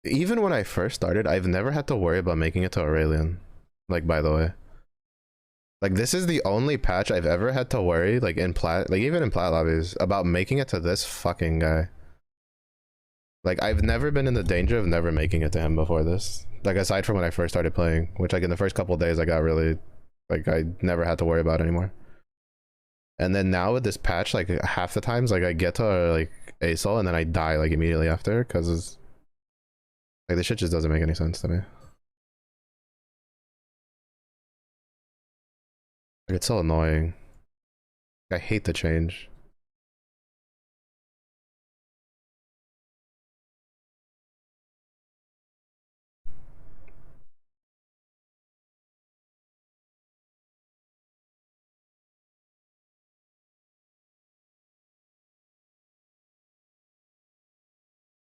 Even when I first started, I've never had to worry about making it to Aurelion. Like, by the way. Like, this is the only patch I've ever had to worry, like in plat, like even in plat lobbies, about making it to this fucking guy. Like, I've never been in the danger of never making it to him before this. Like, aside from when I first started playing, which like in the first couple of days I got really, like, I never had to worry about anymore. And then now with this patch, like half the times, like I get to like ASOL and then I die like immediately after, because like this shit just doesn't make any sense to me. Like, it's so annoying. I hate the change.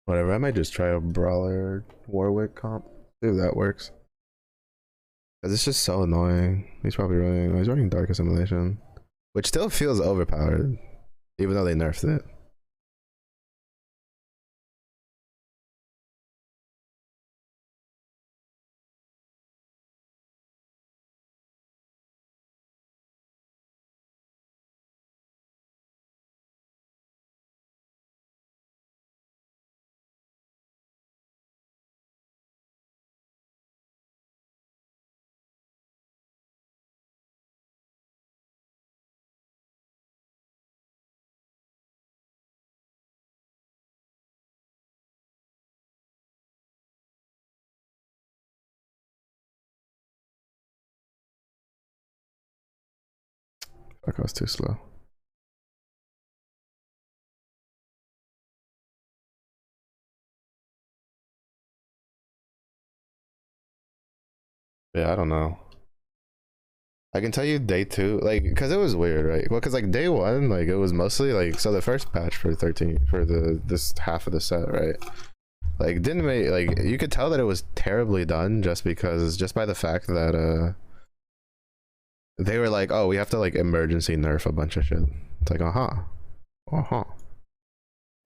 Whatever, I might just try a Brawler Warwick comp. See if that works. Cause it's just so annoying. He's probably running. He's running Dark Assimilation, which still feels overpowered, even though they nerfed it. Fuck, I was too slow. Yeah, I don't know. I can tell you day two, like, because it was weird, right? Well, because like day one, like it was mostly like, so the first patch for 13 for this half of the set, right? Like didn't make, like, you could tell that it was terribly done just because, just by the fact that they were like, oh, we have to like emergency nerf a bunch of shit. It's like,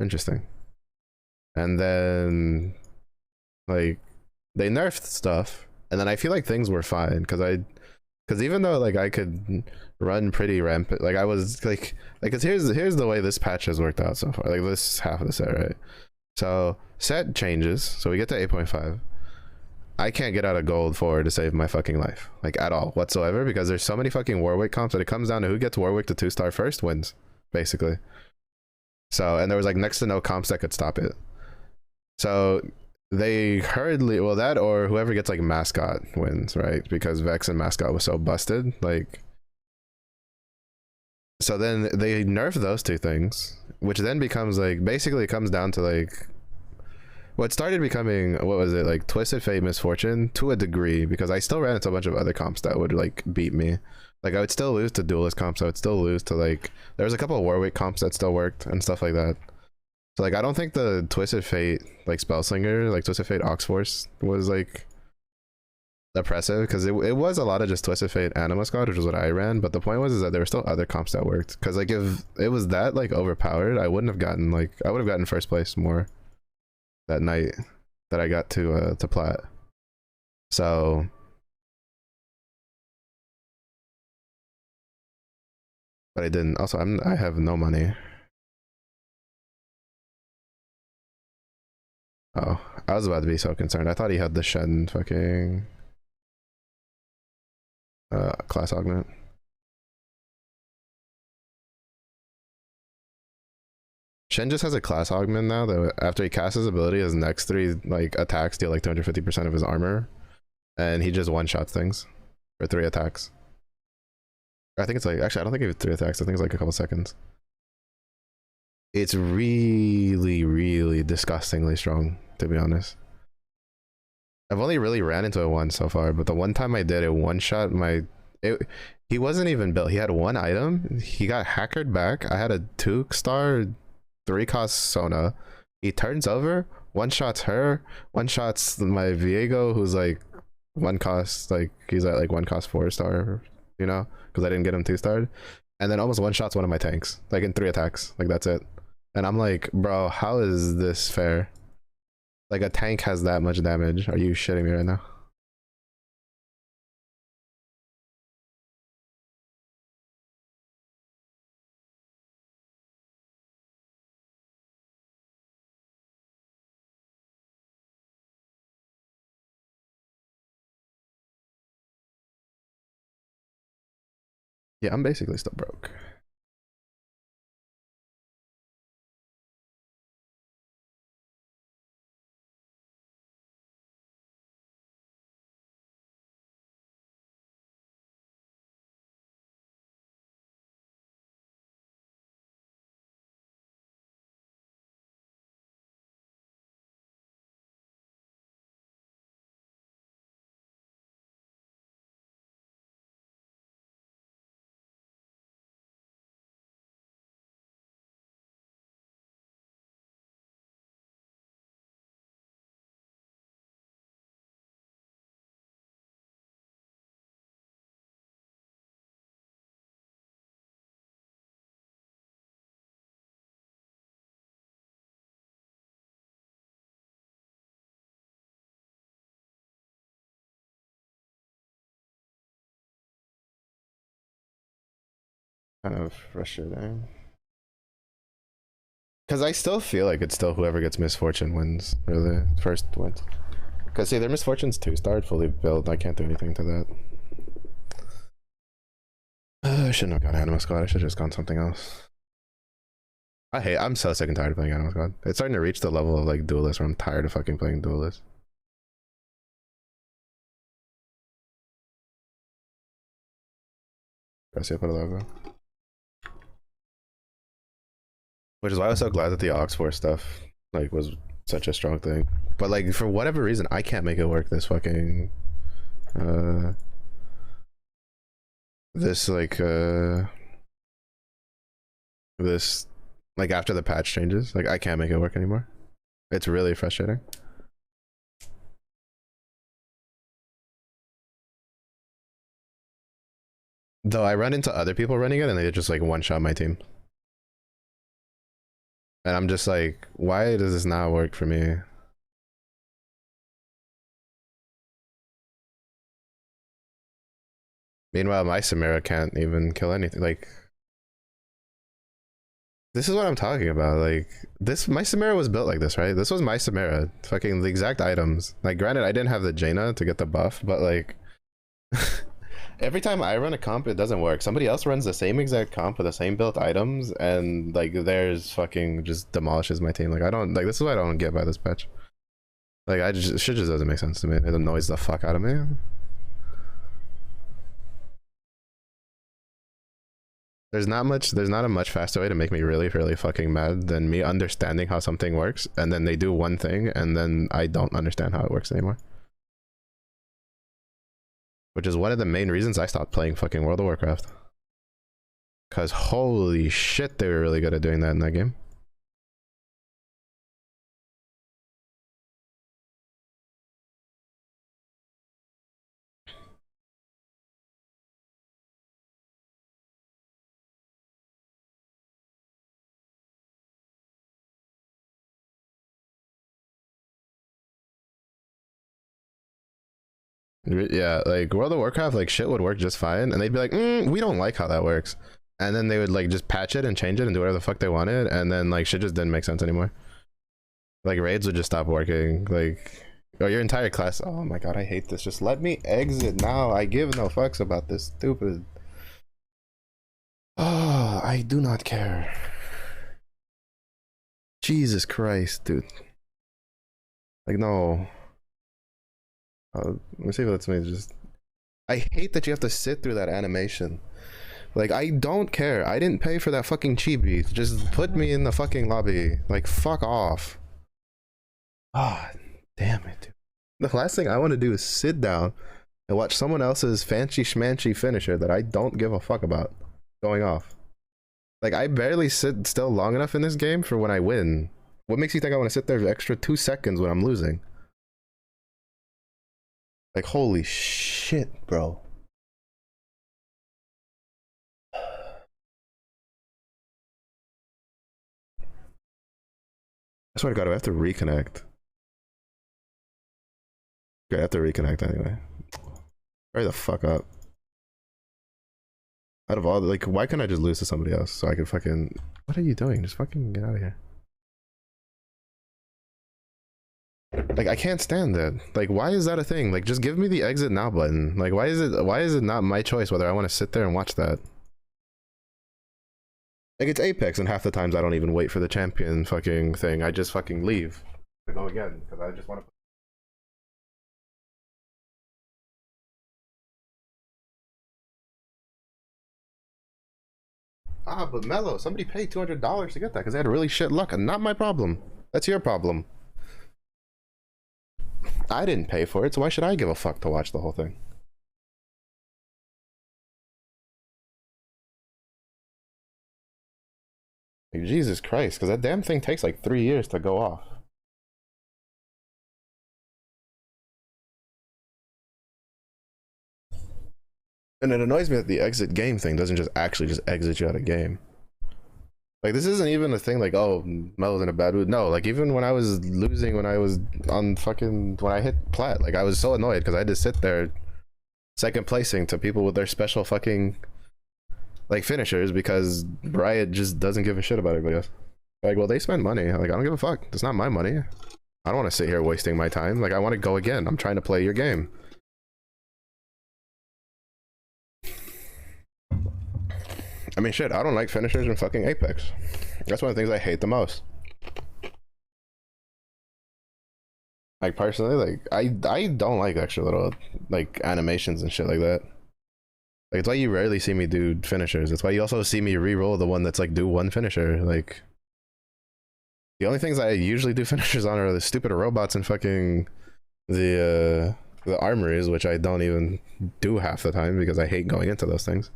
interesting. And then like they nerfed stuff, and then I feel like things were fine because even though like I could run pretty rampant, like I was like, cause here's the way this patch has worked out so far, like this half of the set, right? So set changes, so we get to 8.5. I can't get out of gold 4 to save my fucking life, like at all whatsoever, because there's so many fucking Warwick comps that it comes down to who gets Warwick to 2-star first wins, basically. So, and there was like next to no comps that could stop it. So they hurriedly, well, that or whoever gets like mascot wins, right? Because Vex and mascot was so busted, like. So then they nerf those two things, which then becomes like, basically it comes down to like what started becoming, what was it, like Twisted Fate Misfortune to a degree, because I still ran into a bunch of other comps that would like beat me. Like I would still lose to duelist comps, I would still lose to like, there was a couple of Warwick comps that still worked and stuff like that. So like I don't think the Twisted Fate like Spellslinger, like Twisted Fate Oxforce was like oppressive, because it was a lot of just Twisted Fate Anima Squad, which is what I ran, but the point was is that there were still other comps that worked, because like if it was that like overpowered, I wouldn't have gotten like, I would have gotten first place more that night that I got to plat. So but I didn't. Also, I have no money. Oh, I was about to be so concerned. I thought he had the Shen fucking class augment. Shen just has a class augment now that after he casts his ability, his next 3 like attacks deal like 250% of his armor, and he just one shots things for 3 attacks. I think it's like, actually I don't think it was 3 attacks. I think it's like a couple seconds. It's really, really disgustingly strong, to be honest. I've only really ran into it once so far, but the one time I did it, one shot my, he wasn't even built. He had 1 item. He got hackered back. I had a 2-star 3-cost Sona. He turns over, one shots her, one shots my Viego, who's like 1 cost, like he's at like 1 cost 4-star, you know, because I didn't get him 2-starred, and then almost one shots one of my tanks, like in 3 attacks, like that's it. And I'm like, bro, how is this fair? Like a tank has that much damage. Are you shitting me right now? Yeah, I'm basically still broke. Kind of frustrating. Because I still feel like it's still whoever gets Misfortune wins, or the first wins. Because see, their Misfortune's 2-star, fully built. I can't do anything to that. I shouldn't have gone Anima Squad. I should have just gone something else. I'm so sick and tired of playing Anima Squad. It's starting to reach the level of like Duelist where I'm tired of fucking playing Duelist. Gracias por el logo. Which is why I was so glad that the Oxford stuff like was such a strong thing. But like for whatever reason, I can't make it work this fucking this like after the patch changes, like I can't make it work anymore. It's really frustrating. Though I run into other people running it and they just like one-shot my team. And I'm just like, why does this not work for me? Meanwhile, my Samira can't even kill anything. Like, this is what I'm talking about. Like, my Samira was built like this, right? This was my Samira. Fucking the exact items. Like, granted, I didn't have the Jaina to get the buff, but like, every time I run a comp, it doesn't work. Somebody else runs the same exact comp with the same built items, and like theirs fucking just demolishes my team. Like I don't like this is what I don't get by this patch. Like shit just doesn't make sense to me. It annoys the fuck out of me. There's not a much faster way to make me really fucking mad than me understanding how something works, and then they do one thing, and then I don't understand how it works anymore. Which is one of the main reasons I stopped playing fucking World of Warcraft. Cause holy shit, they were really good at doing that in that game. Yeah, like World of Warcraft, like shit would work just fine, and they'd be like, we don't like how that works, and then they would like just patch it and change it and do whatever the fuck they wanted, and then like shit just didn't make sense anymore. Like raids would just stop working. Like, oh, your entire class. Oh my god, I hate this. Just let me exit now. I give no fucks about this stupid. Oh, I do not care. Jesus Christ, dude. Like no. Let me see if that's me. Just, I hate that you have to sit through that animation. Like, I don't care. I didn't pay for that fucking chibi. Just put me in the fucking lobby. Like, fuck off. Ah, oh, damn it, dude. The last thing I want to do is sit down and watch someone else's fancy schmancy finisher that I don't give a fuck about going off. Like, I barely sit still long enough in this game for when I win. What makes you think I want to sit there the extra 2 seconds when I'm losing? Like, holy shit, bro. I swear to God, I have to reconnect. Okay, I have to reconnect anyway. Hurry the fuck up. Out of all, like, why can't I just lose to somebody else so I can fucking... What are you doing? Just fucking get out of here. Like, I can't stand that. Like, why is that a thing? Like, just give me the exit now button. Like, why is it not my choice whether I want to sit there and watch that? Like, it's Apex, and half the times I don't even wait for the champion fucking thing. I just fucking leave to go again, because I just want to... Ah, but Mello, somebody paid $200 to get that, because they had really shit luck, and not my problem. That's your problem. I didn't pay for it, so why should I give a fuck to watch the whole thing? Like, Jesus Christ, because that damn thing takes like 3 years to go off. And it annoys me that the exit game thing doesn't just actually just exit you out of game. Like, this isn't even a thing like, oh, Melo's in a bad mood. No, like, even when I was losing, when I was on fucking, when I hit plat, like, I was so annoyed because I had to sit there second placing to people with their special fucking like finishers, because Riot just doesn't give a shit about everybody else. Like, well, they spend money. Like, I don't give a fuck. It's not my money. I don't want to sit here wasting my time. Like, I want to go again. I'm trying to play your game. I mean, shit, I don't like finishers in fucking Apex. That's one of the things I hate the most. Like, personally, like, I don't like extra little, like, animations and shit like that. Like, it's why you rarely see me do finishers. It's why you also see me re-roll the one that's, like, do one finisher. Like, the only things I usually do finishers on are the stupid robots and fucking the armories, which I don't even do half the time because I hate going into those things.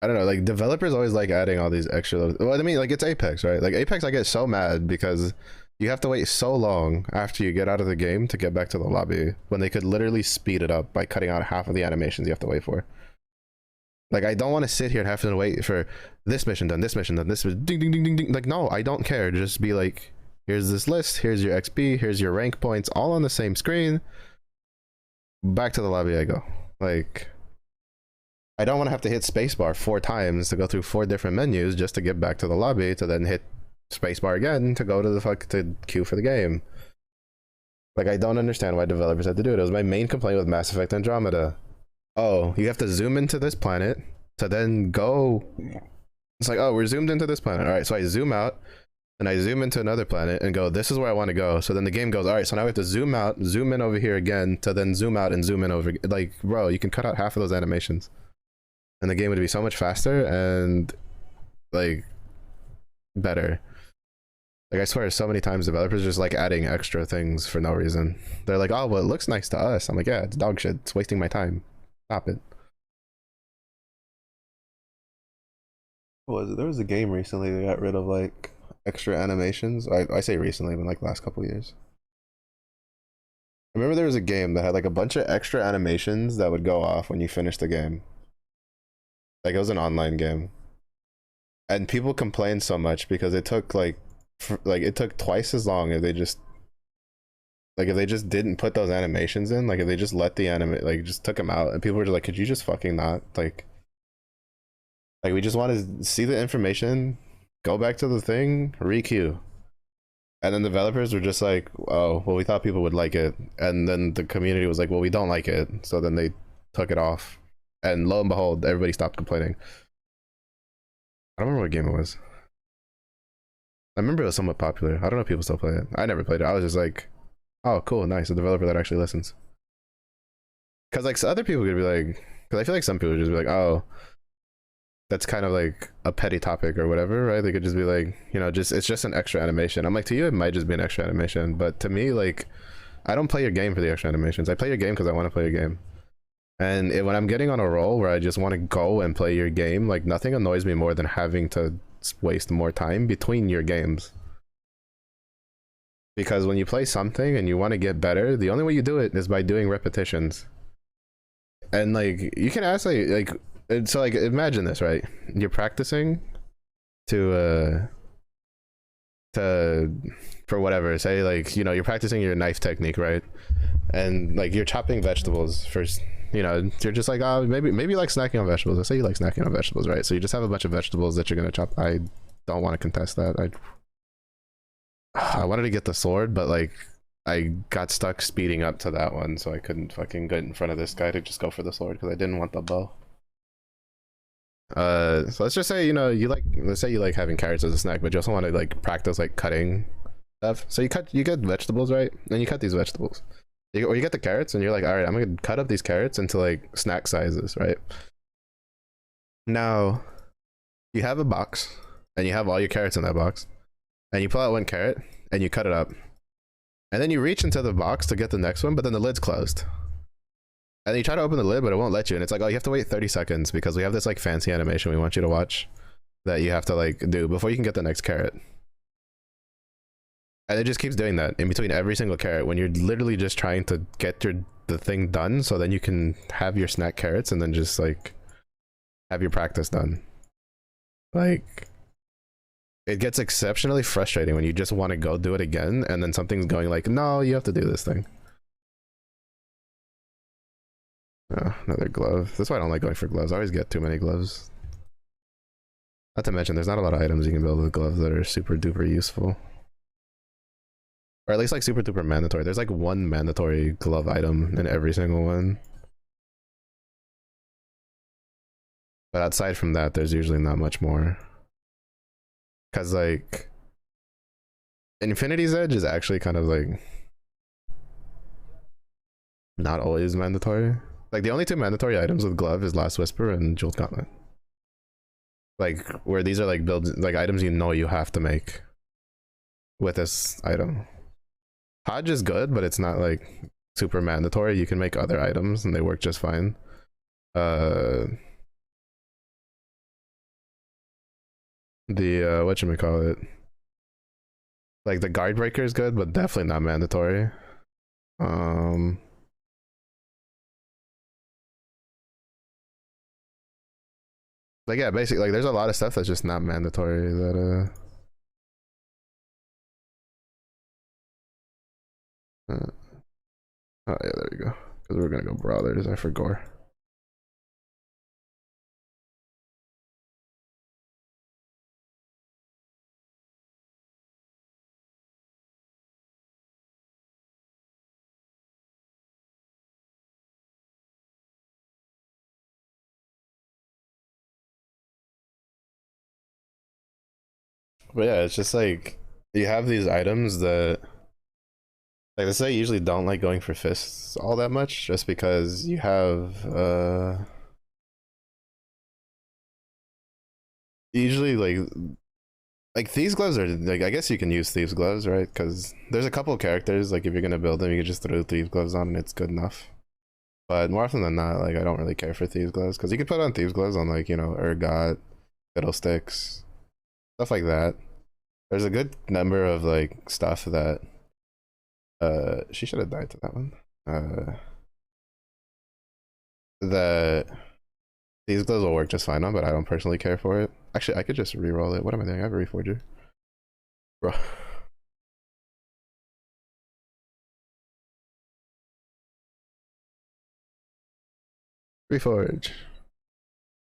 I don't know, like developers always like adding all these extra. Well, I mean, like it's Apex, right? Like Apex, I get so mad because you have to wait so long after you get out of the game to get back to the lobby when they could literally speed it up by cutting out half of the animations you have to wait for. Like, I don't want to sit here and have to wait for this mission done, this mission done, this ding ding ding ding ding. Like, no, I don't care. Just be like, here's this list, here's your XP, here's your rank points, all on the same screen. Back to the lobby I go. Like, I don't want to have to hit spacebar 4 times to go through 4 different menus just to get back to the lobby to then hit spacebar again to go to the to queue for the game. Like, I don't understand why developers had to do it. It was my main complaint with Mass Effect Andromeda. Oh, you have to zoom into this planet to then go. It's like, oh, we're zoomed into this planet. All right, so I zoom out and I zoom into another planet and go, this is where I want to go. So then the game goes, all right, so now we have to zoom out, zoom in over here again to then zoom out and zoom in over. Like, bro, you can cut out half of those animations and the game would be so much faster and like better. Like, I swear so many times developers just like adding extra things for no reason. They're like, oh, well, it looks nice to us. I'm like, yeah, it's dog shit. It's wasting my time. Stop it. What was it? There was a game recently that got rid of like extra animations. I say recently, but like last couple years. I remember there was a game that had like a bunch of extra animations that would go off when you finished the game. Like, it was an online game. And people complained so much because it took like it took twice as long if they just didn't put those animations in. Like, if they just let the like just took them out, and people were just like, could you just fucking not, like we just want to see the information, go back to the thing, requeue. And then developers were just like, oh, well, we thought people would like it, and then the community was like, well, we don't like it, so then they took it off, and lo and behold, everybody stopped complaining. I don't remember what game it was. I remember it was somewhat popular. I don't know if people still play it. I never played it. I was just like, oh, cool, nice, a developer that actually listens. Because like, so other people could be like, because I feel like some people would just be like, oh, that's kind of like a petty topic or whatever, right? They could just be like, you know, just it's just an extra animation. I'm like, to you, it might just be an extra animation, but to me, like, I don't play your game for the extra animations. I play your game because I want to play your game. And when I'm getting on a roll where I just want to go and play your game, like, nothing annoys me more than having to waste more time between your games. Because when you play something and you want to get better, the only way you do it is by doing repetitions. And like, you can ask like so like, imagine this, right? You're practicing to for whatever, say, like, you know, you're practicing your knife technique, right? And like, you're chopping vegetables first. You know, you're just like, oh, maybe you like snacking on vegetables. Let's say you like snacking on vegetables, right? So you just have a bunch of vegetables that you're gonna chop. I don't want to contest that. I wanted to get the sword, but like, I got stuck speeding up to that one, so I couldn't fucking get in front of this guy to just go for the sword because I didn't want the bow. So let's just say, you know, let's say you like having carrots as a snack, but you also want to like practice like cutting stuff. So you get vegetables, right? And you cut these vegetables. Or you get the carrots and you're like, all right, I'm gonna cut up these carrots into like snack sizes, right? Now you have a box and you have all your carrots in that box, and you pull out one carrot and you cut it up, and then you reach into the box to get the next one, but then the lid's closed. And then you try to open the lid, but it won't let you. And it's like, oh, you have to wait 30 seconds because we have this like fancy animation we want you to watch that you have to like do before you can get the next carrot. And it just keeps doing that in between every single carrot when you're literally just trying to get the thing done so then you can have your snack carrots and then just like have your practice done. Like, It gets exceptionally frustrating when you just want to go do it again and then something's going like, no, you have to do this thing. Oh, another glove. That's why I don't like going for gloves. I always get too many gloves. Not to mention, there's not a lot of items you can build with gloves that are super duper useful. Or at least like super duper mandatory. There's like one mandatory glove item in every single one. But outside from that, there's usually not much more. Cause like Infinity's Edge is actually kind of like not always mandatory. Like the only two mandatory items with glove is Last Whisper and Jeweled Gauntlet. Like where these are like builds, like items you know you have to make with this item. Hodge is good, but it's not like super mandatory. You can make other items and they work just fine. Whatchamacallit, like the Guard Breaker is good, but definitely not mandatory. Like yeah, basically like there's a lot of stuff that's just not mandatory that oh yeah, there we go. Because we're gonna go Brawlers, I forgot. But yeah, it's just like you have these items that like let's say I usually don't like going for fists all that much just because you have usually like Thieves gloves are like I guess you can use Thieves gloves, right? Because there's a couple of characters like if you're gonna build them you can just throw Thieves gloves on and it's good enough. But more often than not, like I don't really care for Thieves gloves because you can put on Thieves gloves on like, you know, Urgot, Fiddlesticks, stuff like that. There's a good number of like stuff that she should have died to that one. That these gloves will work just fine on, but I don't personally care for it. Actually, I could just re-roll it. What am I doing? I have a reforger. Bro. Reforge.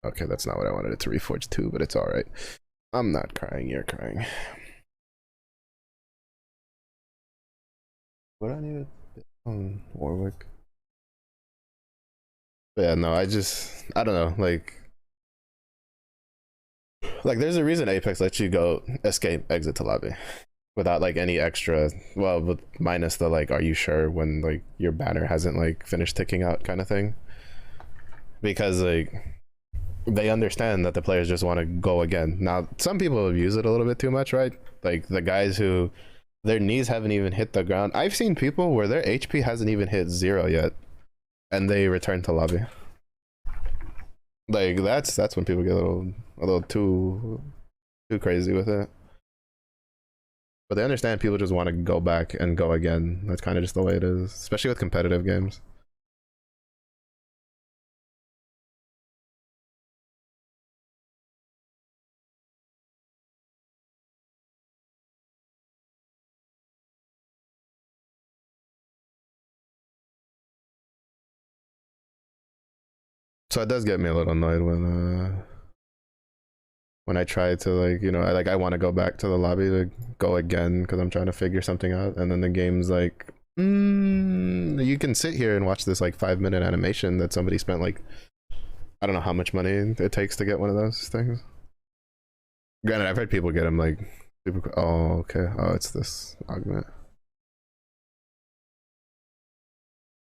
Okay, that's not what I wanted it to reforge to, but it's alright. I'm not crying, you're crying. What I needed on Warwick. But yeah, no, I don't know, like there's a reason Apex lets you go escape, exit to lobby without like any extra, well, with minus the like, are you sure when like your banner hasn't like finished ticking out kind of thing. Because like they understand that the players just want to go again. Now, some people abuse it a little bit too much, right? Like the guys who their knees haven't even hit the ground. I've seen people where their HP hasn't even hit 0 yet, and they return to lobby. Like that's when people get a little too crazy with it. But they understand people just want to go back and go again. That's kind of just the way it is, especially with competitive games. So it does get me a little annoyed when I try to like, you know, I want to go back to the lobby to go again because I'm trying to figure something out, and then the game's like, you can sit here and watch this like 5-minute animation that somebody spent like I don't know how much money it takes to get one of those things. Granted, I've heard people get them like super. Oh, okay. Oh, it's this augment.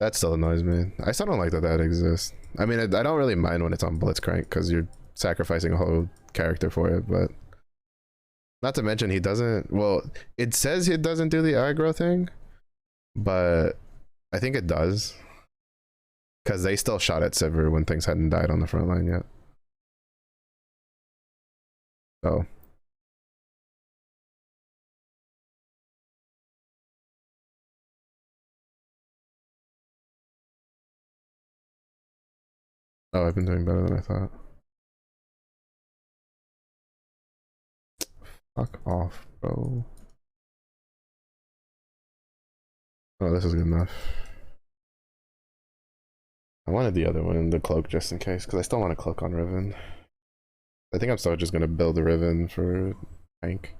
That still annoys me. I still don't like that exists. I mean, I don't really mind when it's on Blitzcrank because you're sacrificing a whole character for it, but not to mention he doesn't. Well, it says he doesn't do the aggro thing, but I think it does because they still shot at Sivir when things hadn't died on the front line yet. So oh, I've been doing better than I thought. Fuck off, bro. Oh, this is good enough. I wanted the other one, the cloak, just in case, because I still want a cloak on Riven. I think I'm still just gonna build a Riven for tank.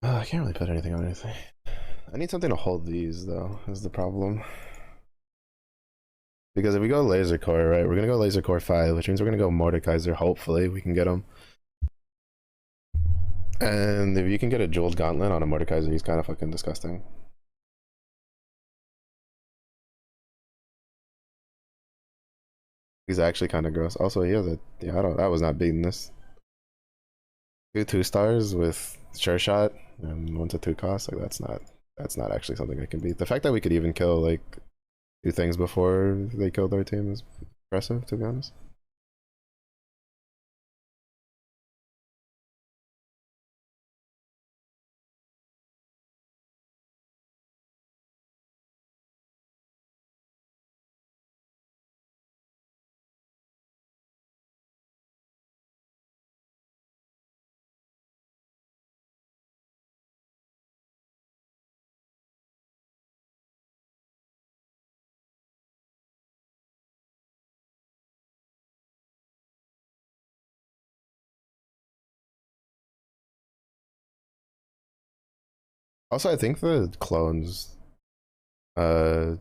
I can't really put anything on anything. I need something to hold these, though, is the problem. Because if we go laser core, right, we're gonna go laser core 5, which means we're gonna go Mordekaiser. Hopefully, we can get him. And if you can get a jeweled gauntlet on a Mordekaiser, he's kind of fucking disgusting. He's actually kind of gross. Also, he has a yeah. I was not beating this. 2 2 stars with sure shot and 1 to 2 cost. Like that's not actually something I can beat. The fact that we could even kill like 2 things before they killed our team is impressive, to be honest. Also, I think the clones uh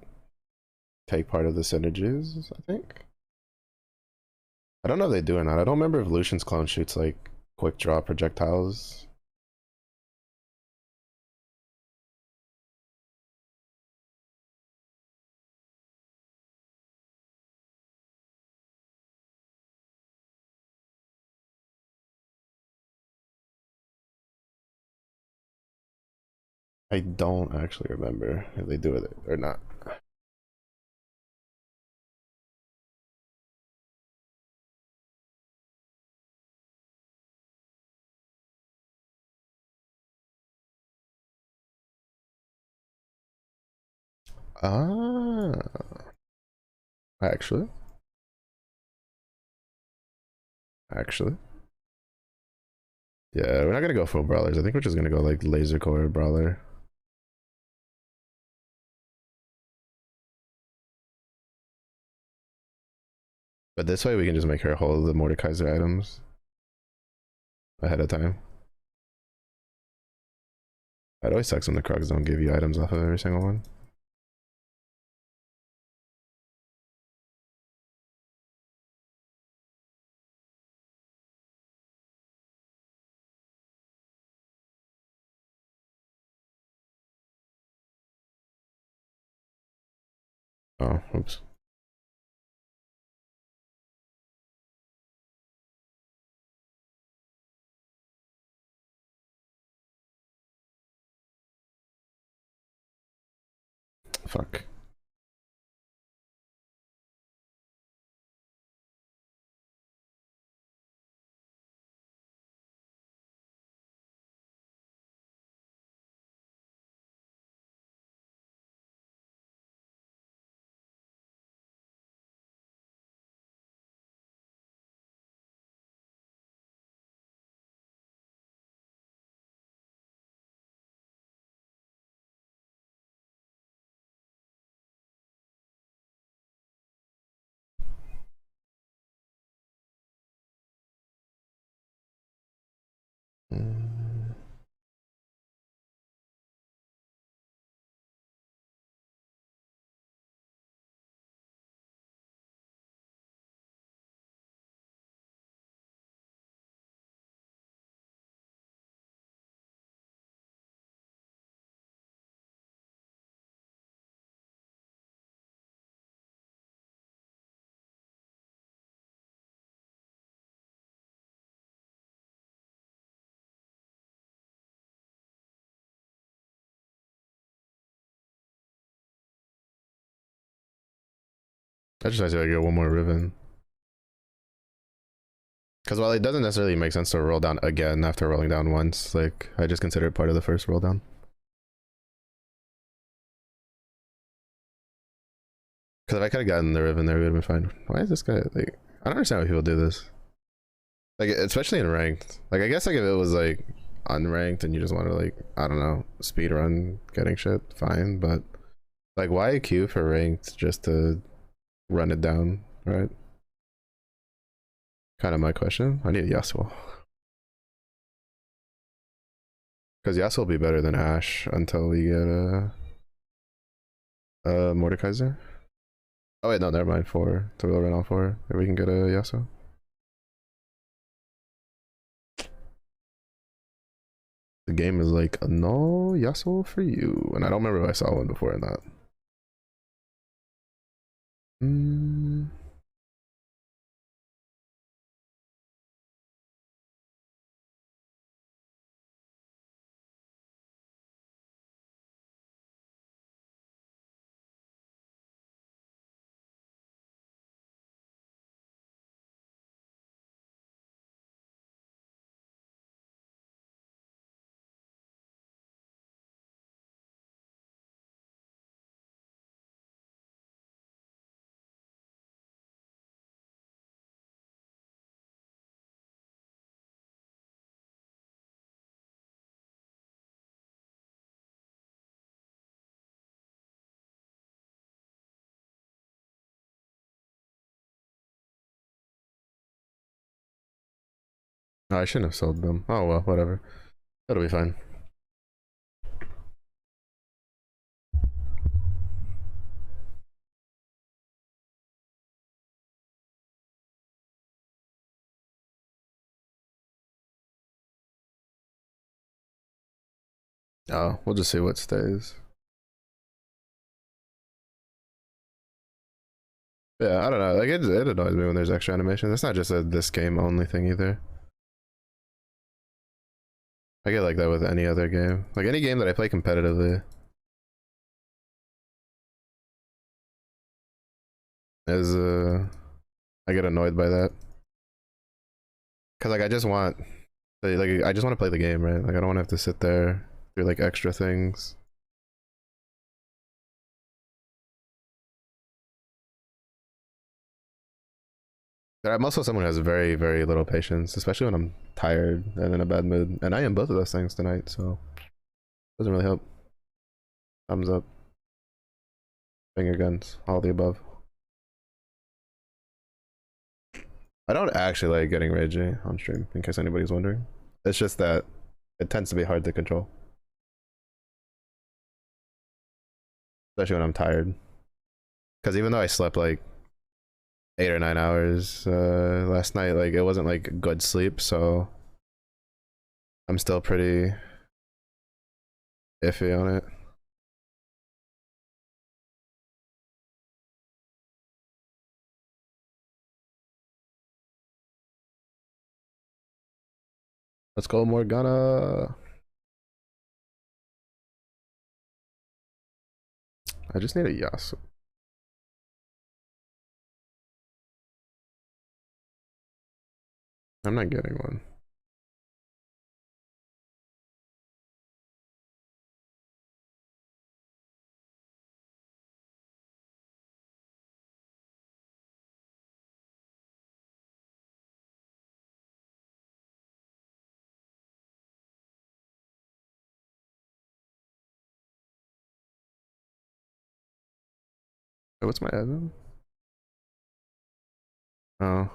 take part of the synergies. I think. I don't know if they do or not. I don't remember if Lucian's clone shoots like quick draw projectiles. I don't actually remember if they do it or not. Ah, actually, actually, yeah, we're not gonna go full brawlers. I think we're just gonna go like laser core brawler. But this way we can just make her hold the Mordekaiser items ahead of time. It always sucks when the Krugs don't give you items off of every single one. Oh, oops. Fuck. I just have to get one more Riven. Because while it doesn't necessarily make sense to roll down again after rolling down once, like, I just consider it part of the first roll down. Because if I could have gotten the Riven there, we would have been fine. Why is this guy, like, I don't understand why people do this. Like, especially in ranked. Like, I guess, like, if it was, like, unranked and you just want to, like, I don't know, speed run getting shit, fine. But, like, why queue for ranked just to run it down, right? Kind of my question. I need a Yasuo. Because Yasuo will be better than Ashe until we get a Mordekaiser. Oh wait, no, never mind. 4. So we'll run all 4. Maybe we can get a Yasuo. The game is like, no Yasuo for you. And I don't remember if I saw one before or not. Oh, I shouldn't have sold them. Oh well, whatever. That'll be fine. Oh, we'll just see what stays. Yeah, I don't know. Like it annoys me when there's extra animation. It's not just a this game only thing either. I get like that with any other game. Like any game that I play competitively is I get annoyed by that. Cause like I just want like I just want to play the game, right? Like I don't want to have to sit there do like extra things. But I'm also someone who has very, very little patience, especially when I'm tired and in a bad mood. And I am both of those things tonight, so doesn't really help. Thumbs up, finger guns, all the above. I don't actually like getting ragey on stream, in case anybody's wondering. It's just that it tends to be hard to control, especially when I'm tired. Because even though I slept like 8 or 9 hours last night, like it wasn't like good sleep, so I'm still pretty iffy on it. Let's go Morgana. I just need a Yasuo. I'm not getting one. Hey, what's my admin? Oh.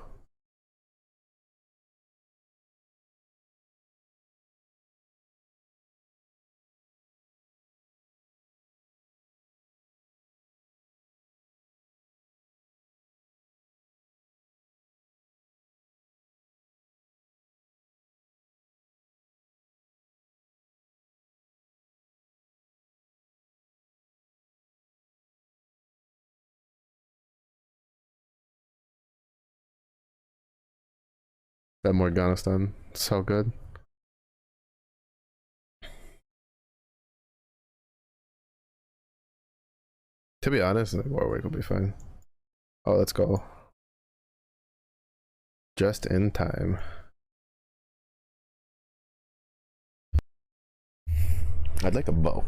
That Morgana stun. So good. To be honest, like Warwick will be fine. Oh, let's go. Just in time. I'd like a bow.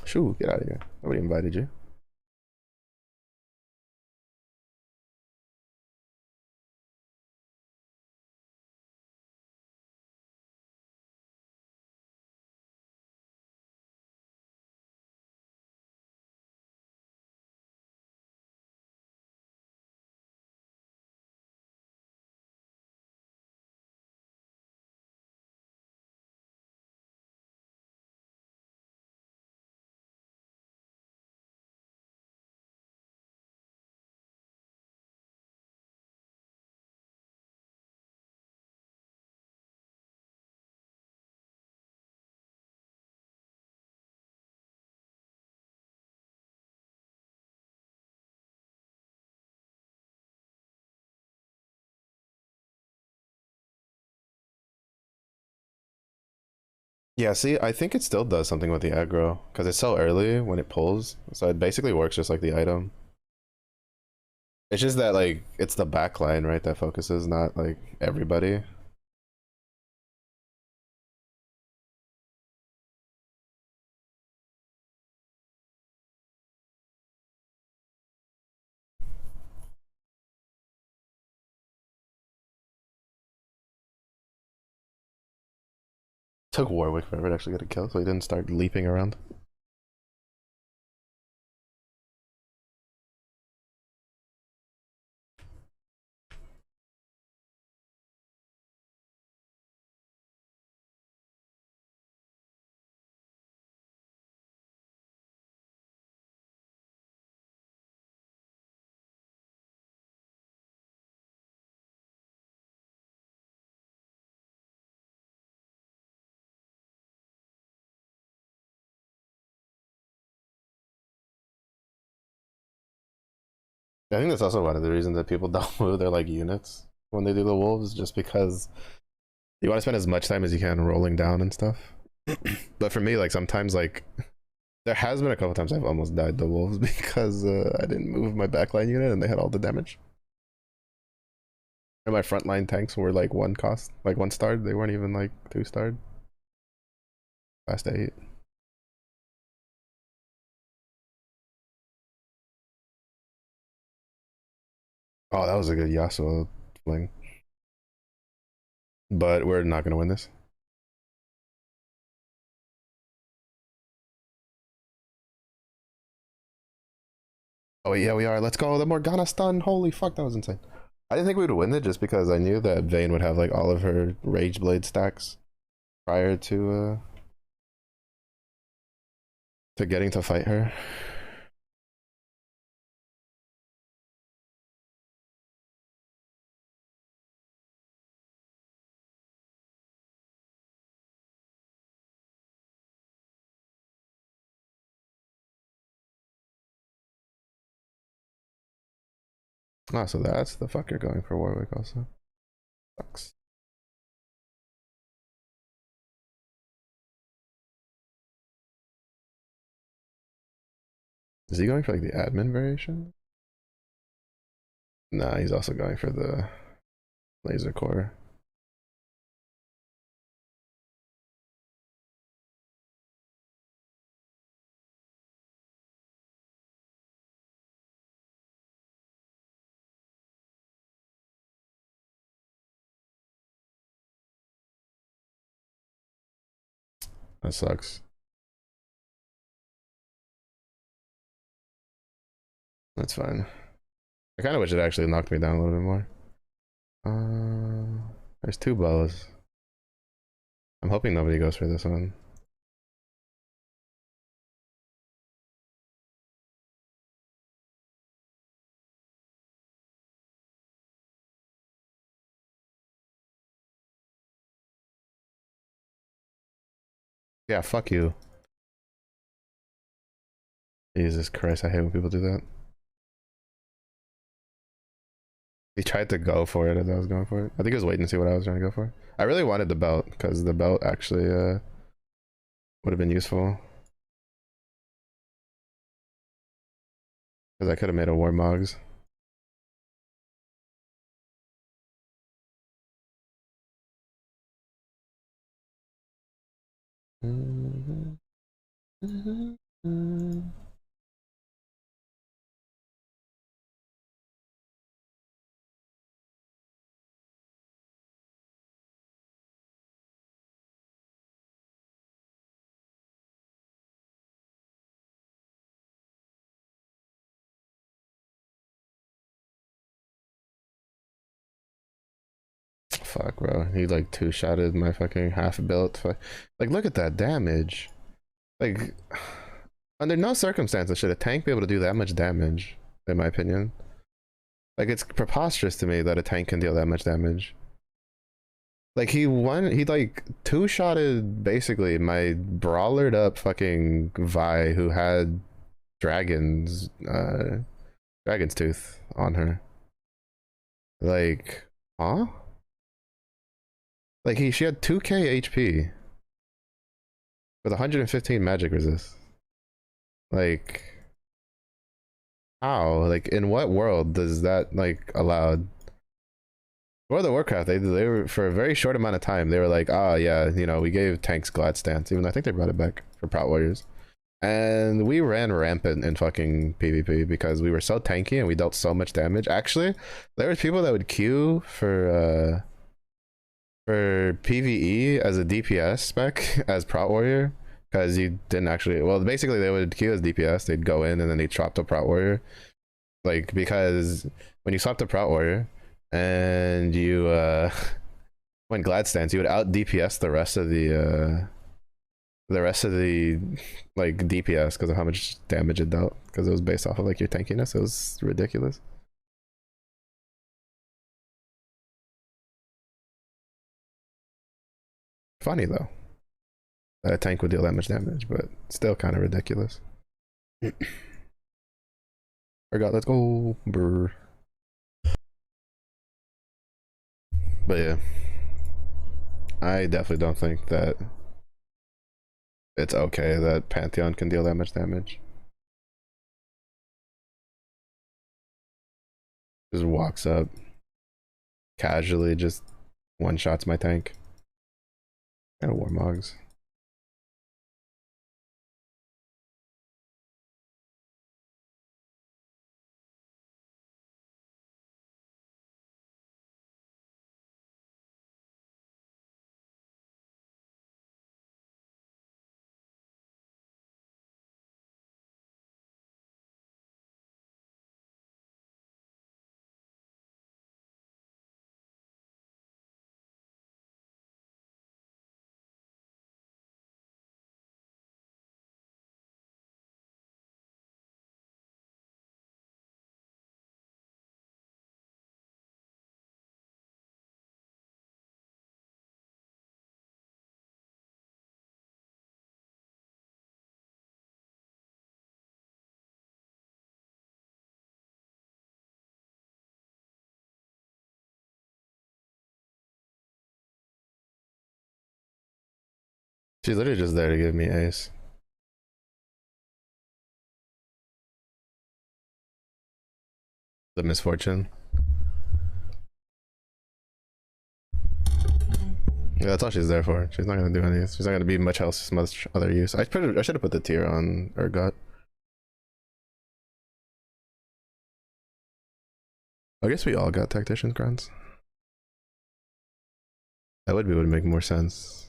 Shoo, get out of here. Nobody invited you. Yeah, see, I think it still does something with the aggro because it's so early when it pulls. So it basically works just like the item. It's just that like it's the backline, right, that focuses, not like everybody. Took Warwick forever to actually get a kill, so he didn't start leaping around. I think that's also one of the reasons that people don't move their like units when they do the wolves, just because you want to spend as much time as you can rolling down and stuff. But for me, like sometimes like there has been a couple times I've almost died to wolves because I didn't move my backline unit and they had all the damage. And my frontline tanks were like one cost, like one starred. They weren't even like two starred. Last 8. Oh, that was a good Yasuo fling. But we're not gonna win this. Oh yeah, we are. Let's go. The Morgana stun. Holy fuck, that was insane. I didn't think we would win it just because I knew that Vayne would have like all of her Rage Blade stacks prior to getting to fight her. Ah, so that's the fucker going for Warwick also. Sucks. Is he going for like the admin variation? Nah, he's also going for the laser core. That sucks. That's fine. I kind of wish it actually knocked me down a little bit more. There's 2 bows. I'm hoping nobody goes for this one. Yeah, fuck you. Jesus Christ, I hate when people do that. He tried to go for it as I was going for it. I think he was waiting to see what I was trying to go for. I really wanted the belt because the belt actually would have been useful. Because I could have made a Warmogs. Fuck, bro. He like two-shotted my fucking half-built. Like, look at that damage. Like, under no circumstances should a tank be able to do that much damage, in my opinion. Like, it's preposterous to me that a tank can deal that much damage. Like, he like two-shotted basically my brawlered up fucking Vi who had Dragon's Tooth on her. Like, huh? Like, she had 2k HP with 115 magic resist. Like, how? Like, in what world does that like allowed? World of Warcraft, they were for a very short amount of time. They were like, ah, yeah, you know, we gave tanks glad stance. Even though I think they brought it back for Prout Warriors, and we ran rampant in fucking PvP because we were so tanky and we dealt so much damage. Actually, there was people that would queue for PvE as a DPS spec as Prout Warrior because you didn't actually. Well, basically they would queue as DPS. They'd go in and then they'd swap to Prout Warrior, like because when you swap to Prout Warrior and you went glad stance, you would out DPS the rest of the like DPS because of how much damage it dealt because it was based off of like your tankiness. It was ridiculous. Funny though that a tank would deal that much damage, but still kind of ridiculous. Forgot. Let's go. Brr. But yeah, I definitely don't think that it's okay that Pantheon can deal that much damage. Just walks up casually, just one shots my tank. And Warmogs. She's literally just there to give me ace. The misfortune. Yeah, that's all she's there for. She's not gonna do anything. She's not gonna be much else, much other use. I should have put the tier on Urgot. I guess we all got tactician grants. That would make more sense.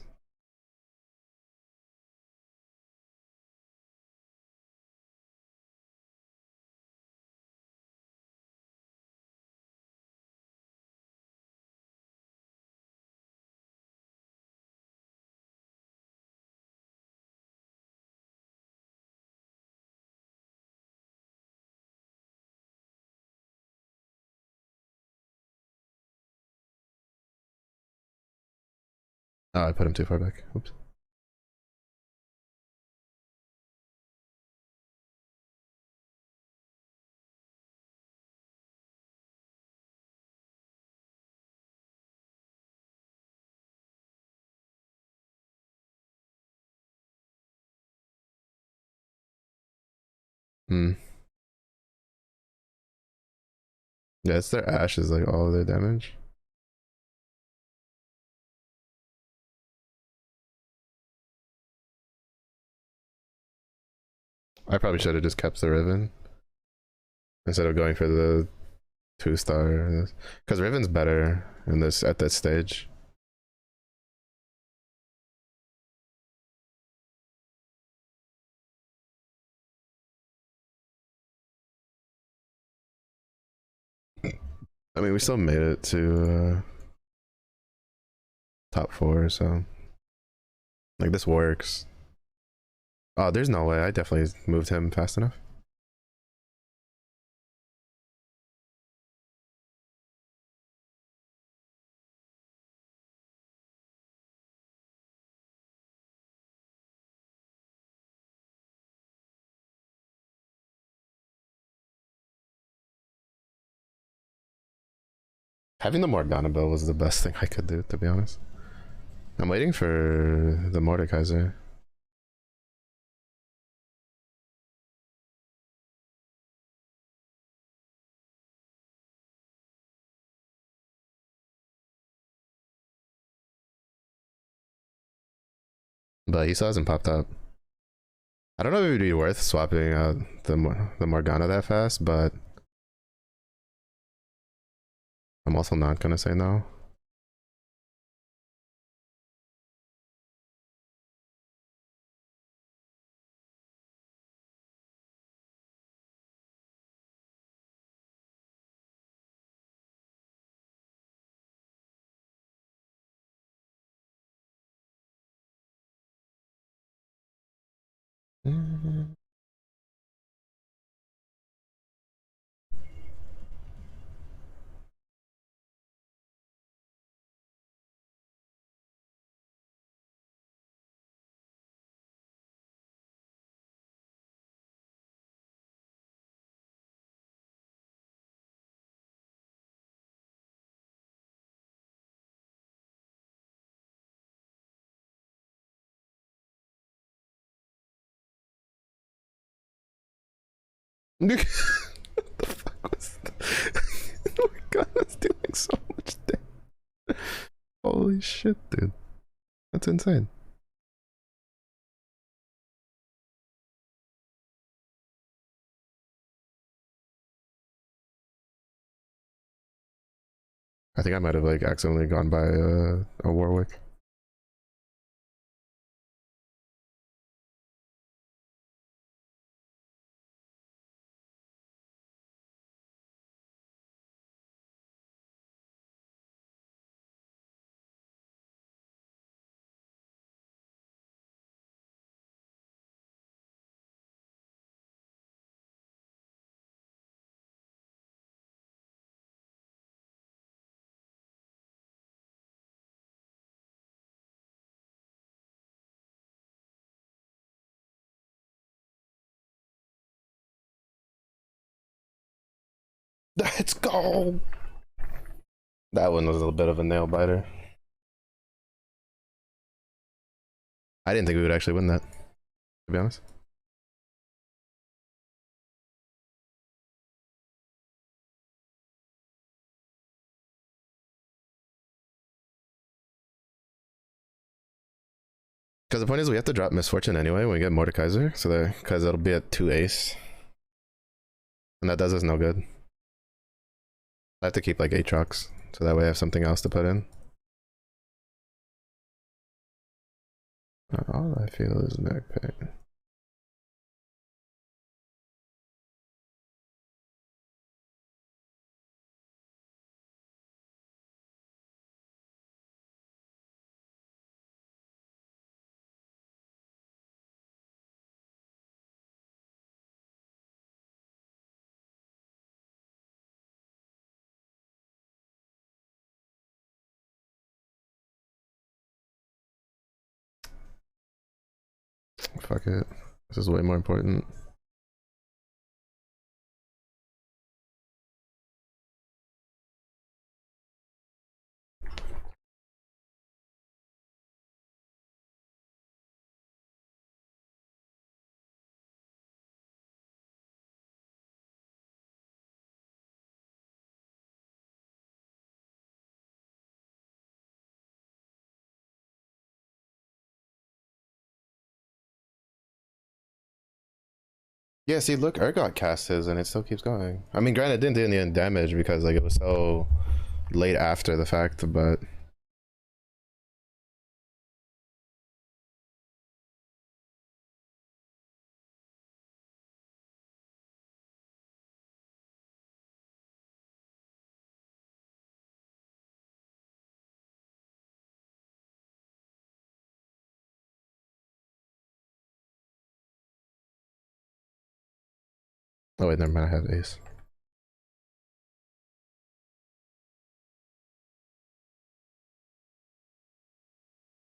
Oh, I put him too far back. Oops. Hmm. Yeah, it's their Ash is like all of their damage. I probably should have just kept the Riven instead of going for the 2-star, because Riven's better in this at this stage. I mean, we still made it to top 4, so like this works. Oh, there's no way. I definitely moved him fast enough. Having the Morgana build was the best thing I could do, to be honest. I'm waiting for the Mordekaiser. But he still hasn't popped up. I don't know if it would be worth swapping out the Morgana that fast, but I'm also not gonna say no. What the fuck was that? Oh my god, that's doing so much damage. Holy shit, dude. That's insane. I think I might have like accidentally gone by a Warwick. Let's go. That one was a little bit of a nail biter. I didn't think we would actually win that, to be honest. Because the point is, we have to drop Misfortune anyway when we get Mordekaiser, so that because it'll be at 2 ace, and that does us no good. I have to keep like 8 trucks, so that way I have something else to put in. All I feel is neck pain. Fuck it. This is way more important. Yeah, see, look, Urgot cast his and it still keeps going. I mean, granted, it didn't do any damage because like it was so late after the fact, but oh wait, never mind. I have ace.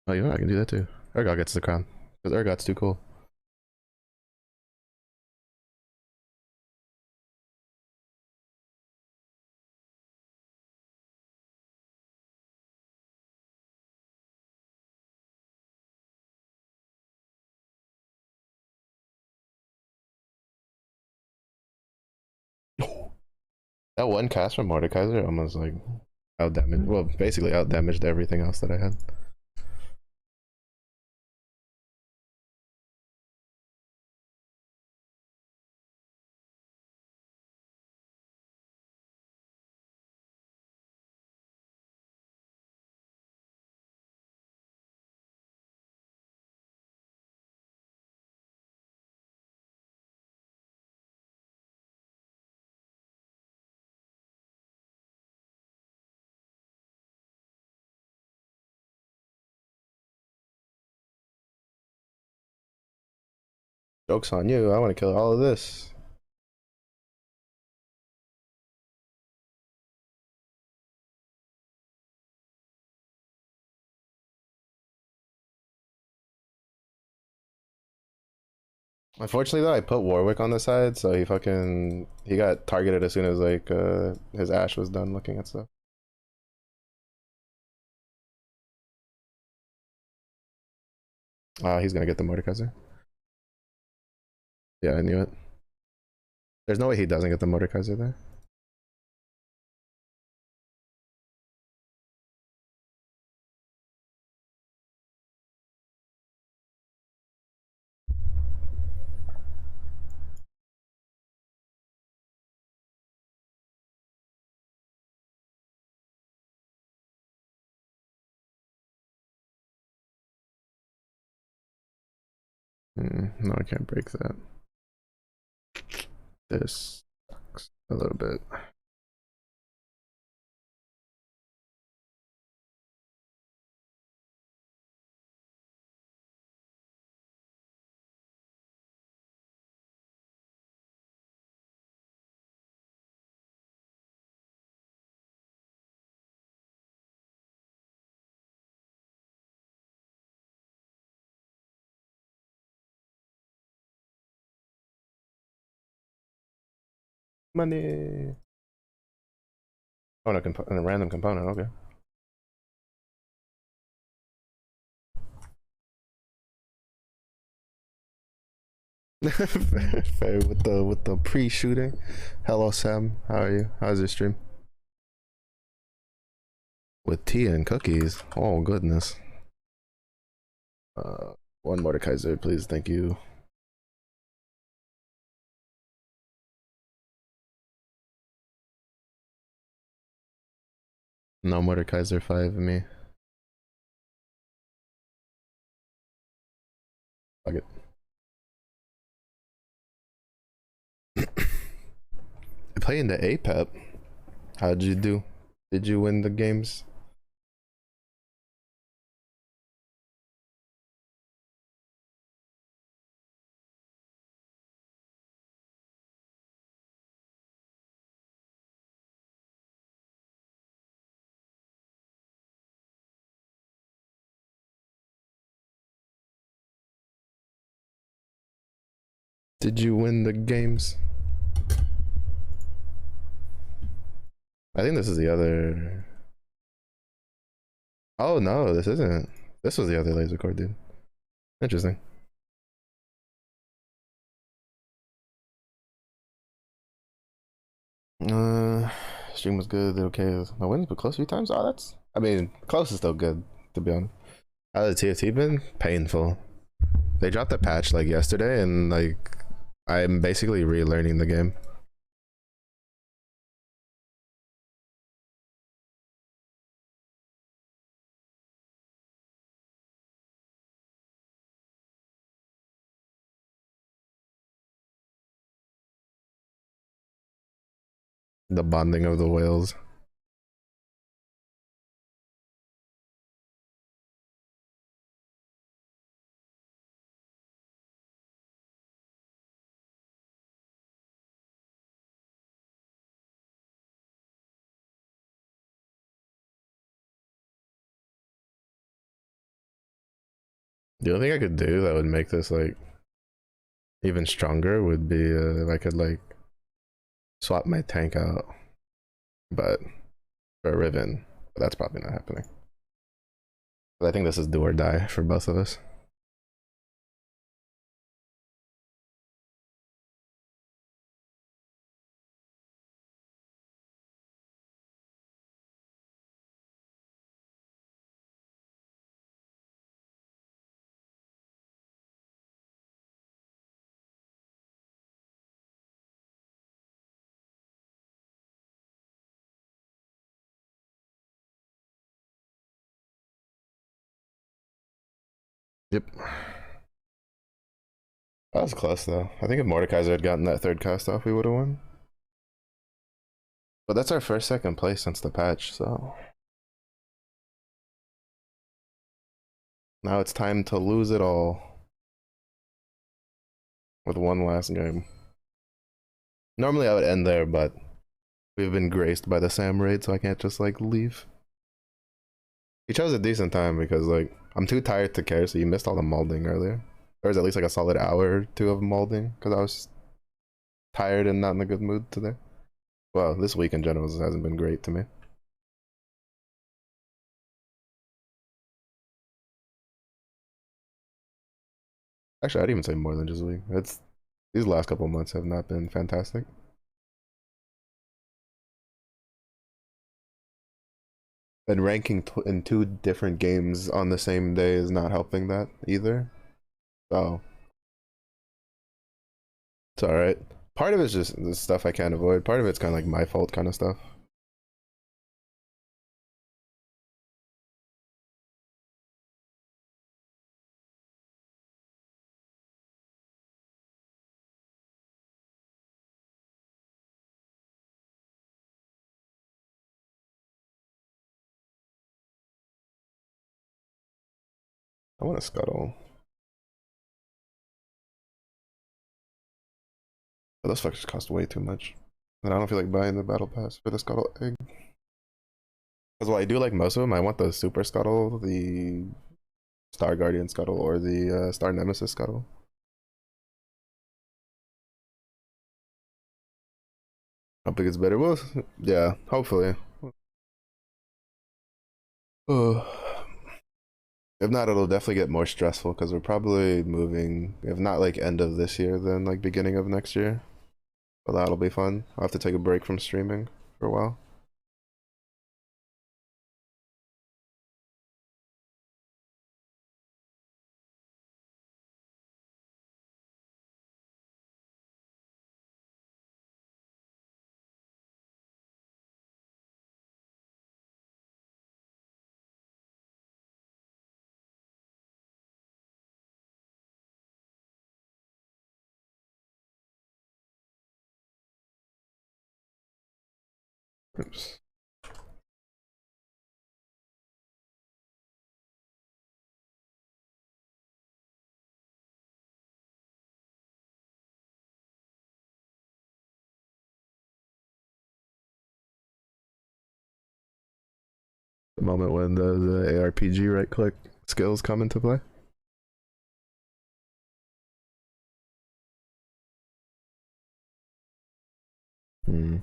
Oh, you know I can do that too. Urgot gets the crown because Urgot's too cool. That one cast from Mordekaiser almost like out damaged. Well, basically out damaged everything else that I had. Joke's on you. I want to kill all of this. Unfortunately though, I put Warwick on the side, so he got targeted as soon as like his Ash was done looking at stuff. He's gonna get the Mordekaiser. Yeah, I knew it. There's no way he doesn't get the Mordekaiser there. No, I can't break that. This sucks a little bit. Money. Oh, no, a random component. Okay. Fair with the pre-shooting. Hello, Sam. How are you? How's your stream? With tea and cookies. Oh goodness. One Mordekaiser, please. Thank you. No Mordekaiser 5 of me. Fuck it. Playing the APEP. How'd you do? Did you win the games? Did you win the games? I think this is the other. Oh no, this isn't. This was the other laser cord, dude. Interesting. Stream was good. Okay, my wins but close 3 times. Oh, that's. I mean, close is still good, to be honest. How has the TFT been? Painful. They dropped a patch like yesterday, and like I'm basically relearning the game. The bonding of the whales. The only thing I could do that would make this like even stronger would be if I could like swap my tank out, but for a Riven. But that's probably not happening. But I think this is do or die for both of us. Yep. That was close though. I think if Mordekaiser had gotten that third cast off, we would have won. But that's our first second place since the patch, so now it's time to lose it all with one last game. Normally I would end there, but we've been graced by the Sam raid, so I can't just like leave. He chose a decent time because like I'm too tired to care, so you missed all the molding earlier. There was at least like a solid hour or two of molding because I was tired and not in a good mood today. Well, this week in general hasn't been great to me. Actually, I'd even say more than just a week. It's these last couple months have not been fantastic. And ranking in two different games on the same day is not helping that either. So it's all right. Part of it's just the stuff I can't avoid. Part of it's kind of like my fault kind of stuff. I want to scuttle. But those fuckers cost way too much. And I don't feel like buying the battle pass for the scuttle egg. Because while I do like most of them, I want the super scuttle, the Star Guardian scuttle, or the Star Nemesis scuttle. How big it's better? Well, yeah, hopefully. If not, it'll definitely get more stressful because we're probably moving, if not like end of this year, then like beginning of next year. But that'll be fun. I'll have to take a break from streaming for a while. Oops. The moment when the ARPG right click skills come into play. Hmm.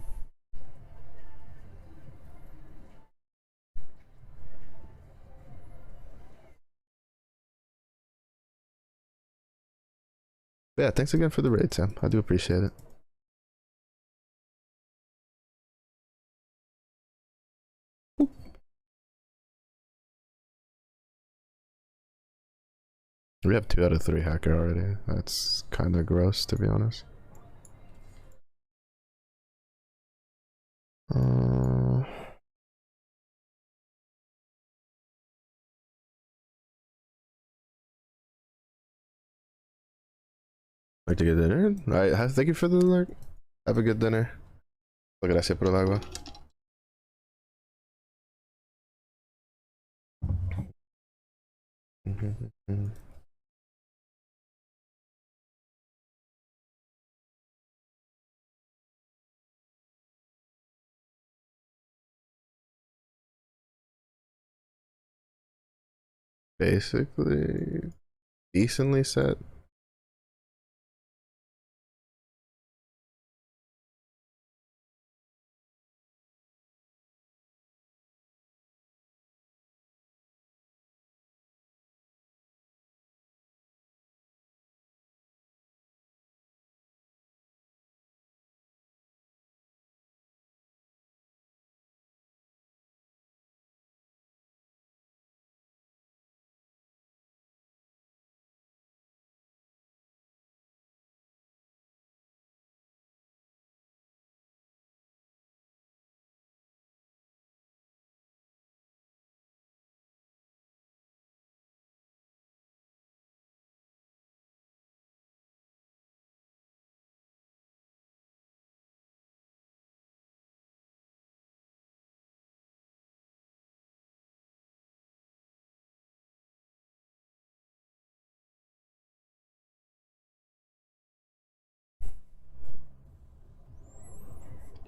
Yeah, thanks again for the raid, Sam. I do appreciate it. We have 2 out of 3 hacker already. That's kind of gross, to be honest. Like to get dinner? Alright, thank you for the alert. Have a good dinner. Gracias por el agua. Basically, decently set.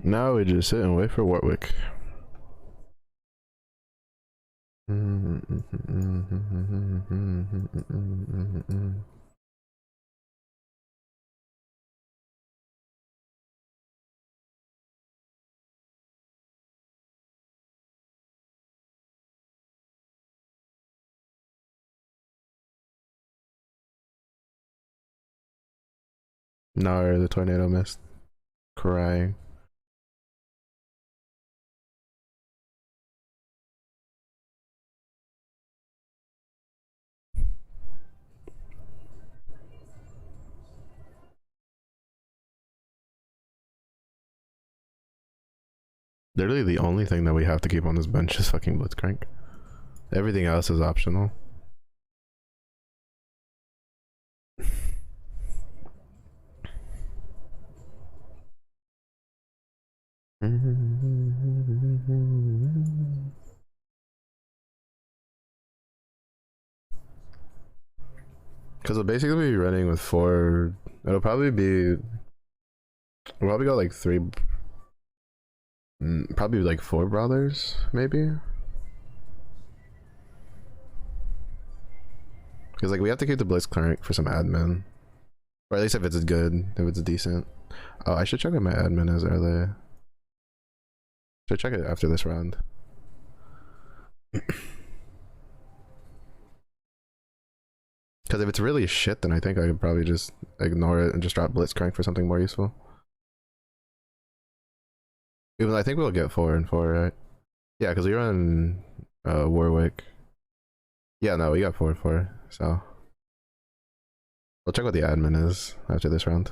Now we just sit and wait for Warwick. No, the tornado missed. Crying. Literally the only thing that we have to keep on this bench is fucking Blitzcrank. Everything else is optional. Because we'll basically be running with 4. It'll probably be. We'll probably go like 3. Probably like 4 brothers, maybe. Because like we have to keep the Blitzcrank for some admin. Or at least if it's good, if it's decent. Oh, I should check what my admin is early. Should check it after this round. Because if it's really shit, then I think I could probably just ignore it and just drop Blitzcrank for something more useful. Even though I think we'll get 4 and 4, right? Yeah, because we run Warwick. Yeah, no, we got 4 and 4, so. We'll check what the admin is after this round.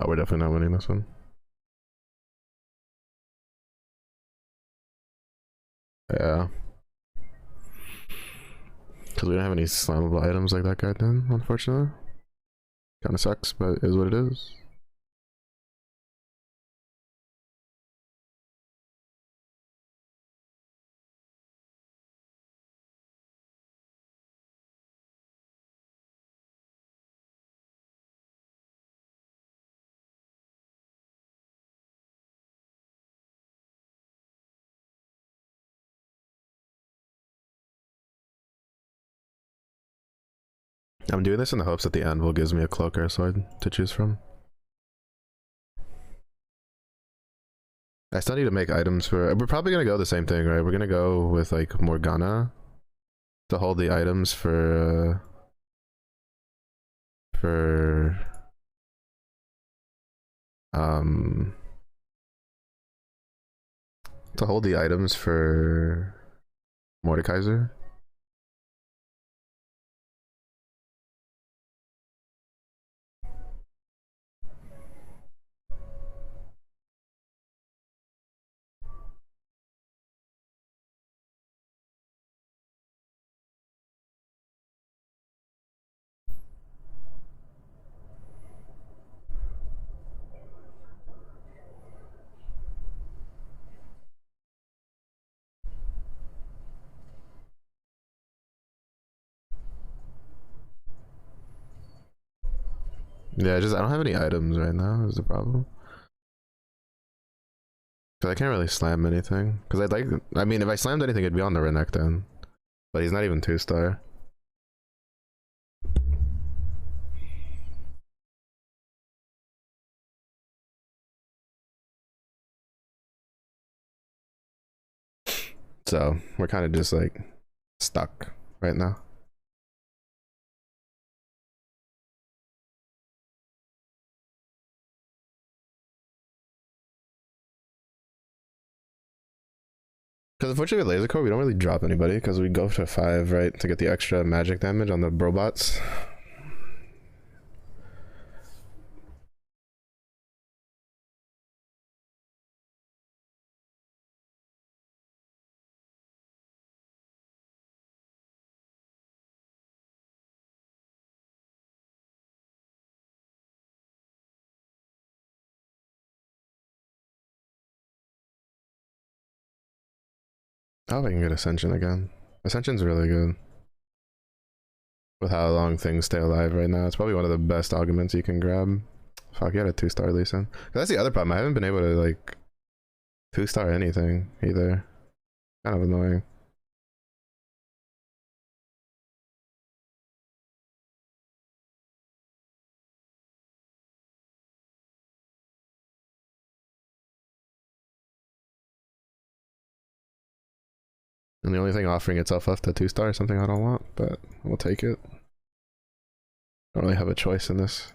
Oh, we're definitely not winning this one. Yeah. Because we don't have any slammable items like that guy then, unfortunately. Kind of sucks, but it is what it is. I'm doing this in the hopes that the anvil gives me a cloak or a sword to choose from. I still need to make items for... We're probably gonna go the same thing, right? We're gonna go with like Morgana to hold the items for to hold the items for Mordekaiser. Yeah, just I don't have any items right now is the problem. Cause I can't really slam anything. Cause I'd like, I mean, if I slammed anything, it'd be on the Renekton. But he's not even 2-star. So we're kind of just like stuck right now. Because unfortunately with Laser Core, we don't really drop anybody because we go to 5, right, to get the extra magic damage on the Brobots. I hope I can get Ascension again. Ascension's really good. With how long things stay alive right now. It's probably one of the best augments you can grab. Fuck, you had a 2-star Lee Sin. That's the other problem. I haven't been able to like 2-star anything either. Kind of annoying. And the only thing offering itself up to 2-star is something I don't want, but we'll take it. Don't really have a choice in this.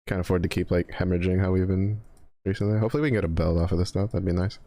Can't afford to keep like hemorrhaging how we've been recently. Hopefully we can get a belt off of this stuff. That'd be nice.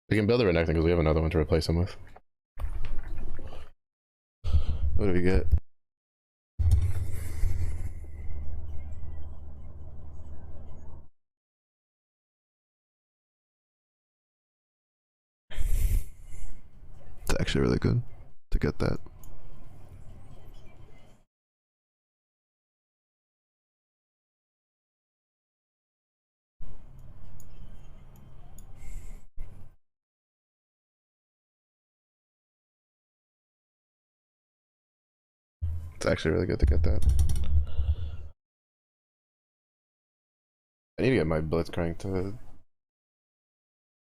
We can build a Renekton because we have another one to replace him with. What do we get? It's actually really good to get that. It's actually really good to get that. I need to get my Blitzcrank to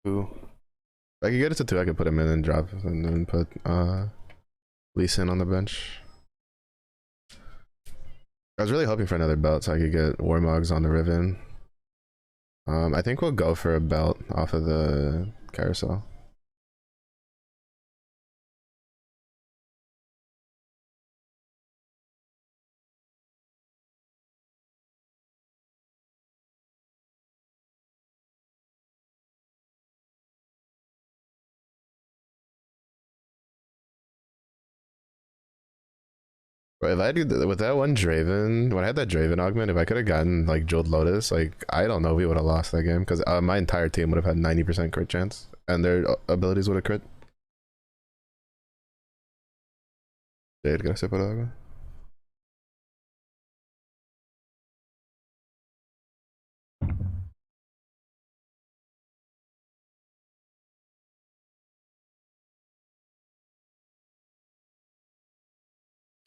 2. If I could get it to 2, I could put him in and drop and then put Lee Sin on the bench. I was really hoping for another belt so I could get Warmogs on the Riven. I think we'll go for a belt off of the carousel. But if I do with that one Draven, when I had that Draven augment, if I could have gotten like Jeweled Lotus, like I don't know if we would have lost that game because my entire team would have had 90% crit chance and their abilities would have crit. Jade, gracias por algo.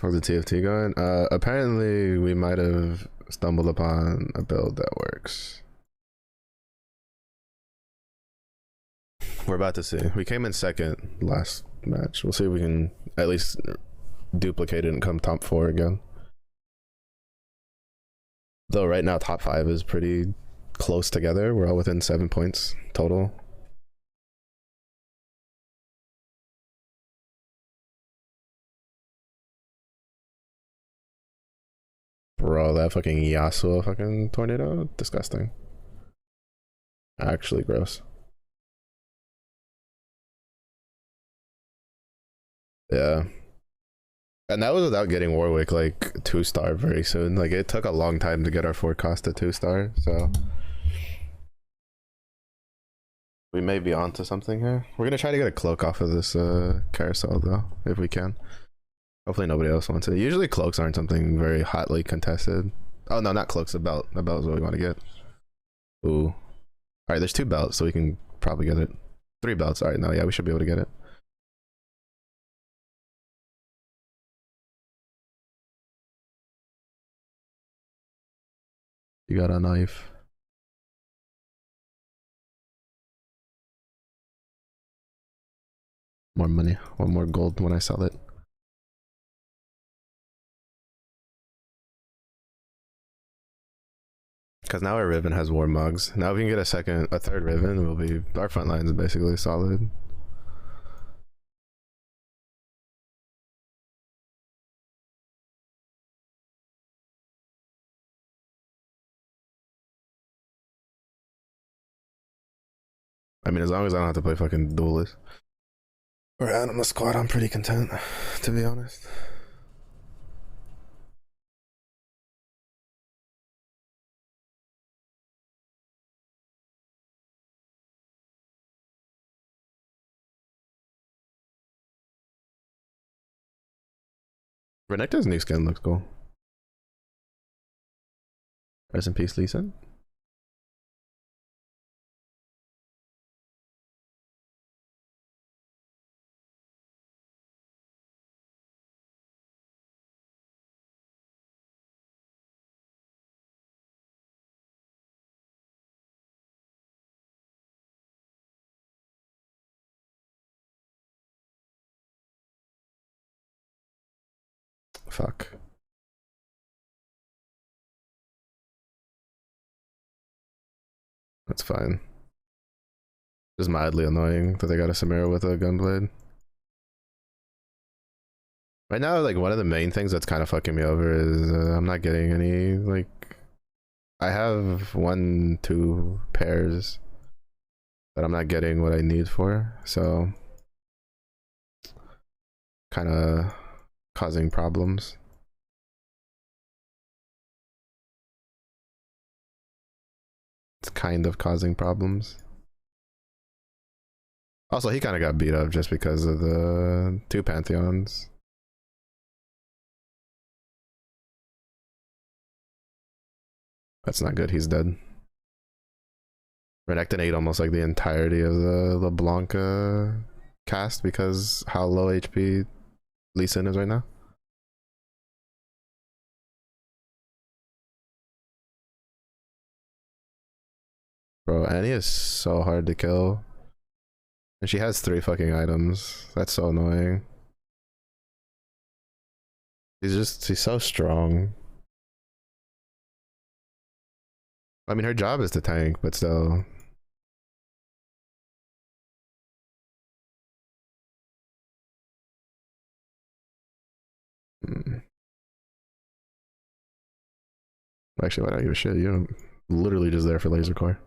How's the TFT going? Apparently we might have stumbled upon a build that works. We're about to see. We came in second last match. We'll see if we can at least duplicate it and come top 4 again. Though right now top 5 is pretty close together. We're all within 7 points total. Bro, that fucking Yasuo fucking tornado, disgusting. Actually gross. Yeah. And that was without getting Warwick like 2-star very soon. Like it took a long time to get our forecast to 2-star, so we may be onto something here. We're gonna try to get a cloak off of this carousel though, if we can. Hopefully nobody else wants it. Usually cloaks aren't something very hotly contested. Oh no, not cloaks, a belt. A belt is what we want to get. Ooh. Alright, there's 2 belts, so we can probably get it. 3 belts. Alright, no, yeah, we should be able to get it. You got a knife. More money. 1 more gold when I sell it. Because now our Riven has Warmogs. Now if we can get a third Riven, we'll be, our front line is basically solid. I mean, as long as I don't have to play fucking Duelist or Anima Squad, I'm pretty content, to be honest. Renekton's new skin looks cool. Rest in peace, Lee Sin. Fuck. That's fine. Just mildly annoying that they got a Samira with a gunblade. Right now, like, one of the main things that's kind of fucking me over is I'm not getting any, like, I have 1, 2 pairs that I'm not getting what I need for, so kind of causing problems. It's kind of causing problems. Also, he kind of got beat up just because of the 2 Pantheons. That's not good, he's dead. Renekton ate almost like the entirety of the LeBlanc cast because how low HP Lee Sin is right now. Bro, Annie is so hard to kill. And she has 3 fucking items. That's so annoying. She's so strong. I mean, her job is to tank, but still. Actually, why not give a shit? You're literally just there for laser core.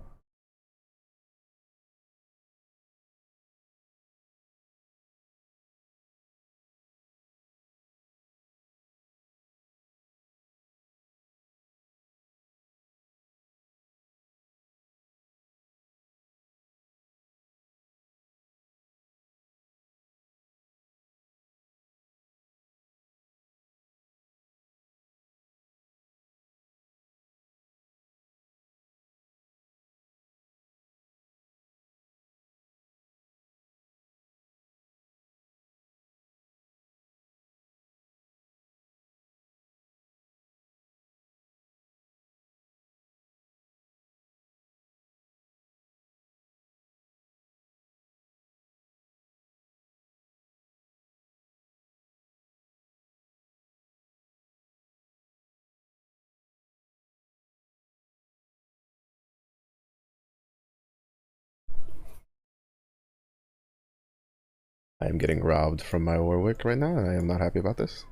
I am getting robbed from my Warwick right now, and I am not happy about this.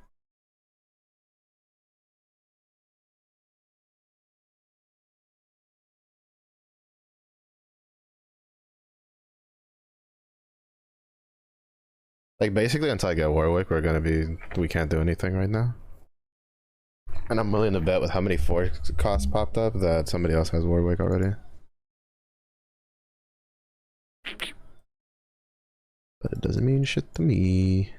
Like, basically, until I get Warwick, we can't do anything right now. And I'm willing to bet with how many force costs popped up that somebody else has Warwick already. But it doesn't mean shit to me.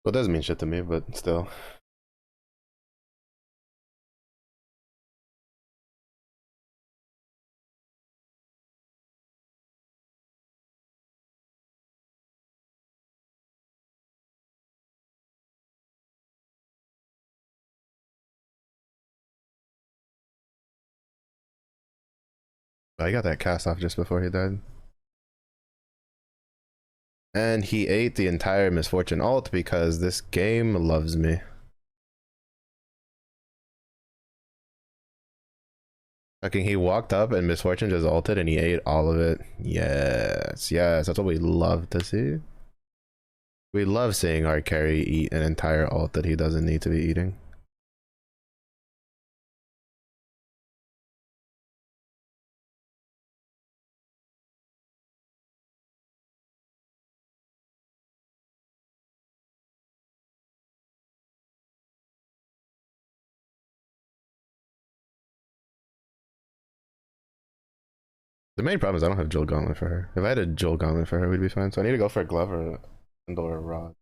Well, it doesn't mean shit to me, but still. I got that cast off just before he died. And he ate the entire Misfortune ult because this game loves me. Fucking he walked up and Misfortune just ulted and he ate all of it. Yes, yes, that's what we love to see. We love seeing our carry eat an entire ult that he doesn't need to be eating. The main problem is I don't have Jewel Gauntlet for her. If I had a Jewel Gauntlet for her, we'd be fine. So I need to go for a glove or a rod.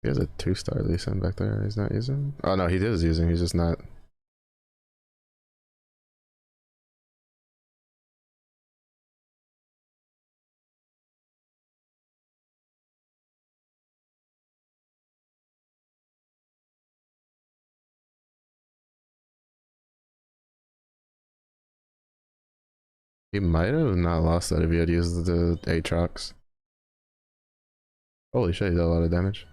He has a 2-star Lee Sin back there. He's not using. Oh no, he is using. He's just not. He might have not lost that if he had used the Aatrox. Holy shit, he did a lot of damage.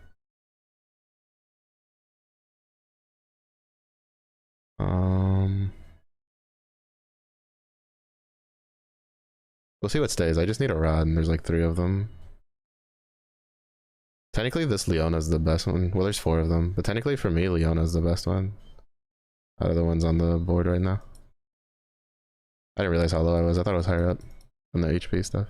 We'll see what stays. I just need a rod, and there's like 3 of them. Technically, this Leona's the best one. Well, there's 4 of them, but technically for me, Leona's the best one out of the ones on the board right now. I didn't realize how low I was. I thought I was higher up on the HP stuff.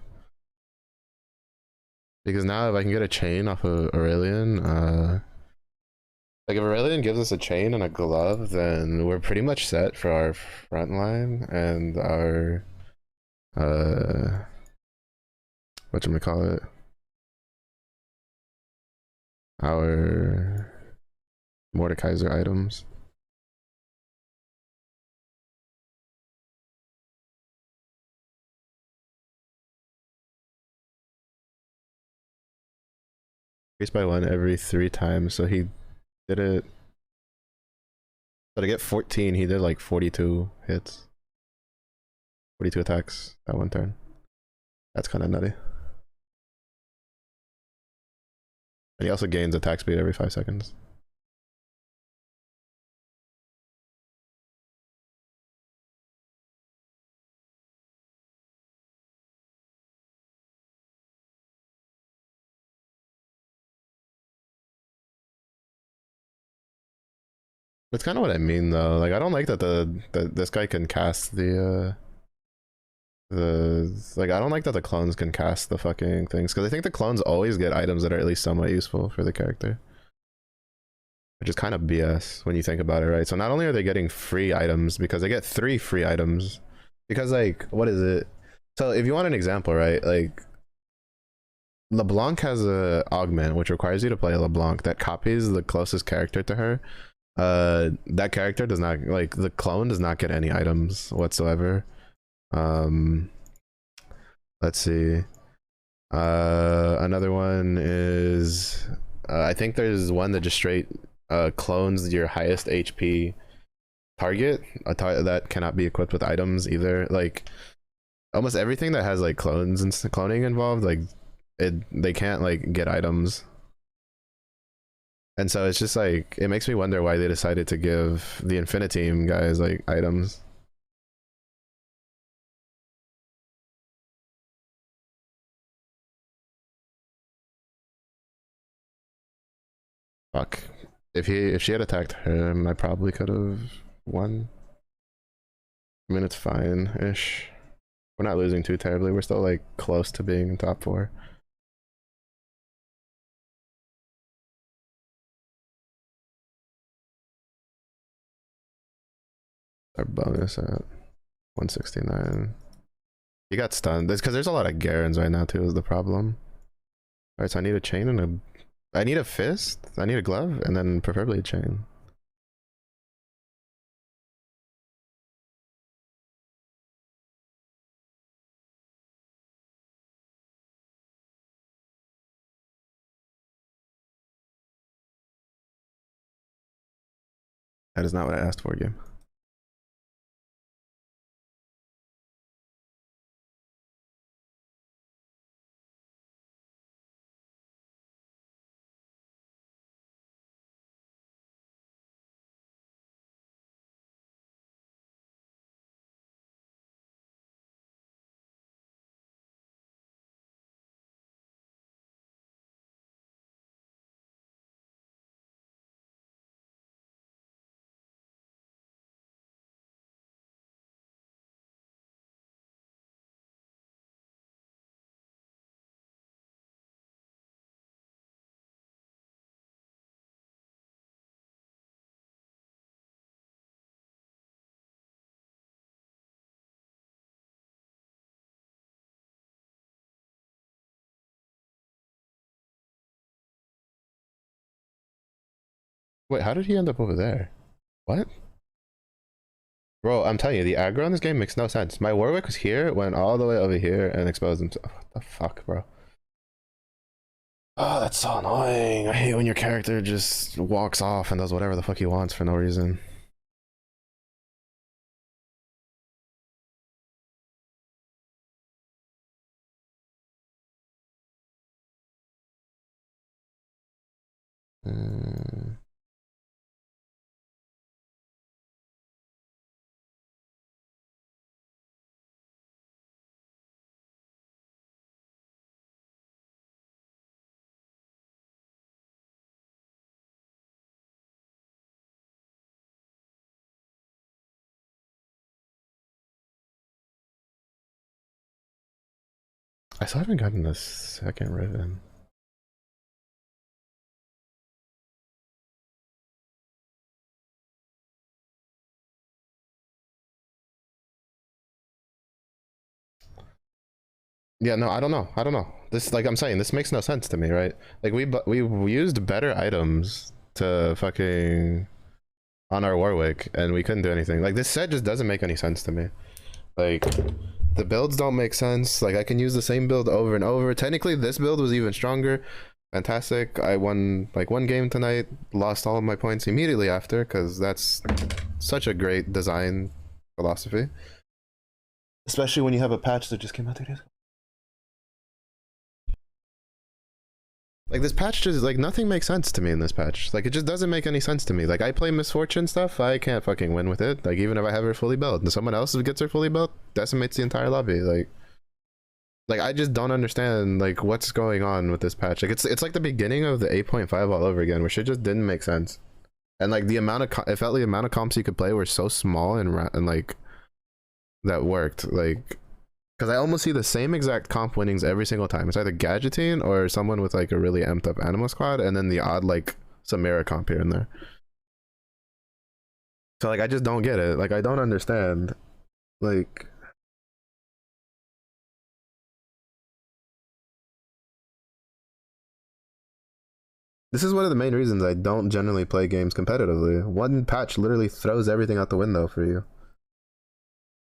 Because now if I can get a chain off of Aurelion, Like if Aurelion gives us a chain and a glove, then we're pretty much set for our front line and our whatchamacallit, our Mordekaiser items. Increase by 1 every 3 times, so he did it. So to get 14, he did like 42 hits. 42 attacks that one turn. That's kind of nutty. And he also gains attack speed every 5 seconds. That's kind of what I mean though. Like I don't like that this guy can cast like I don't like that the clones can cast the fucking things, because I think the clones always get items that are at least somewhat useful for the character, which is kind of BS when you think about it, right? So not only are they getting free items, because they get 3 free items, because like what is it? So if you want an example, right? Like LeBlanc has a augment which requires you to play a LeBlanc that copies the closest character to her. That character does not, like the clone does not get any items whatsoever. Let's see. Another one is I think there's one that just straight clones your highest HP target, that cannot be equipped with items either. Like almost everything that has like clones and cloning involved, like they can't like get items. And so it's just like it makes me wonder why they decided to give the Infiniteam guys like items. Fuck. If she had attacked him, I probably could have won. I mean, it's fine-ish. We're not losing too terribly. We're still like close to being in top 4. Our bonus at 169. He got stunned. That's because there's a lot of Garens right now too, is the problem. Alright, so I need a chain and I need a fist, I need a glove, and then preferably a chain. That is not what I asked for, game. Wait, how did he end up over there? What? Bro, I'm telling you, the aggro in this game makes no sense. My Warwick was here, went all the way over here, and exposed himself. What the fuck, bro? Oh, that's so annoying. I hate when your character just walks off and does whatever the fuck he wants for no reason. Mm. I still haven't gotten a second Riven. Yeah, no, I don't know. I don't know. This, like I'm saying, this makes no sense to me, right? Like we used better items to fucking on our Warwick, and we couldn't do anything. Like this set just doesn't make any sense to me. Like the builds don't make sense. Like I can use the same build over and over. Technically, this build was even stronger. Fantastic. I won like one game tonight, lost all of my points immediately after because that's such a great design philosophy. Especially when you have a patch that just came out 2 days ago. Like this patch just like nothing makes sense to me in this patch. Like it just doesn't make any sense to me. Like I play Misfortune stuff, I can't fucking win with it. Like even if I have her fully built and someone else gets her fully built, decimates the entire lobby. Like I just don't understand like what's going on with this patch. Like it's like the beginning of the 8.5 all over again, where shit just didn't make sense. And like the amount of it felt like the amount of comps you could play were so small and like that worked. Like because I almost see the same exact comp winnings every single time. It's either Gadgeting or someone with like a really amped up Animal Squad, and then the odd like Samira comp here and there. So like I just don't get it. Like I don't understand. Like this is one of the main reasons I don't generally play games competitively. One patch literally throws everything out the window for you.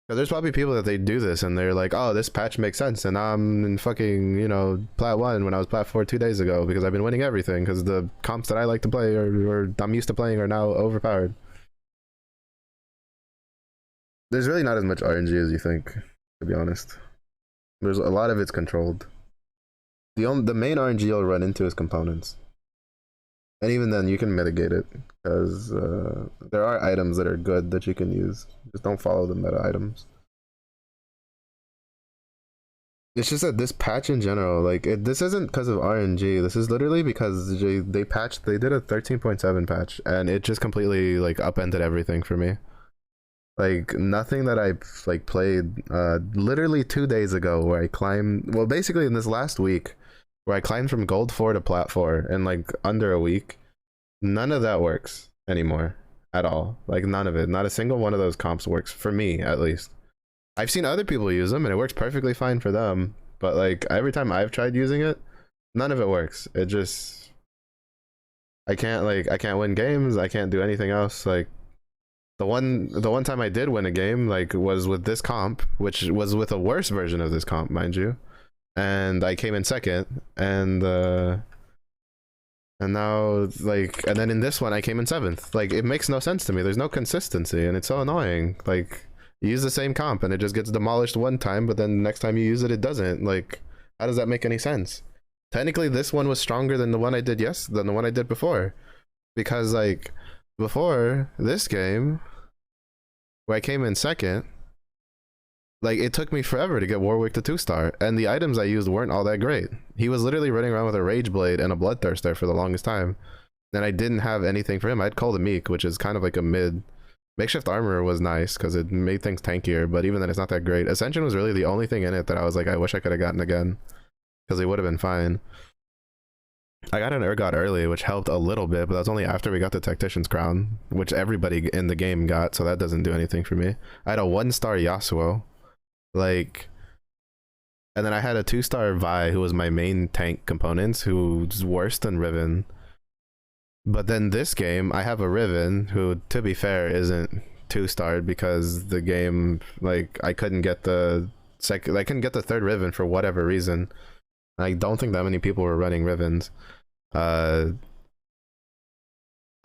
Because there's probably people that they do this and they're like, oh, this patch makes sense, and I'm in fucking, you know, plat 1 when I was plat 4 2 days ago because I've been winning everything because the comps that I like to play or I'm used to playing are now overpowered. There's really not as much RNG as you think, to be honest. There's a lot of it's controlled. The main RNG you'll run into is components. And even then, you can mitigate it because there are items that are good that you can use. Just don't follow the meta items. It's just that this patch in general, like this isn't because of RNG. This is literally because they patched. They did a 13.7 patch, and it just completely like upended everything for me. Like nothing that I like played literally 2 days ago, where I climbed. Well, basically in this last week, where I climbed from gold 4 to plat 4 in like under a week. None of that works anymore at all. Like none of it. Not a single one of those comps works for me, at least. I've seen other people use them and it works perfectly fine for them, but like every time I've tried using it, none of it works. It just I can't win games. I can't do anything else. Like the one time I did win a game like was with this comp, which was with a worse version of this comp, mind you. And I came in second, and now like and then in this one I came in 7th. Like it makes no sense to me. There's no consistency and it's so annoying. Like you use the same comp and it just gets demolished one time, but then the next time you use it, it doesn't. Like how does that make any sense? Technically this one was stronger than the one I did than the one I did before, because like before this game where I came in second, like it took me forever to get Warwick to 2-star, and the items I used weren't all that great. He was literally running around with a Rage Blade and a Bloodthirster for the longest time, and I didn't have anything for him. I'd call the Meek, which is kind of like a mid. Makeshift Armor was nice because it made things tankier, but even then it's not that great. Ascension was really the only thing in it that I was like, I wish I could have gotten again, because it would have been fine. I got an Urgot early, which helped a little bit, but that was only after we got the Tactician's Crown, which everybody in the game got, so that doesn't do anything for me. I had a 1-star Yasuo. Like, and then I had a 2-star Vi, who was my main tank components, who's worse than Riven. But then this game I have a Riven who, to be fair, isn't 2-starred because the game, like, I couldn't get the third Riven for whatever reason. I don't think that many people were running Rivens. I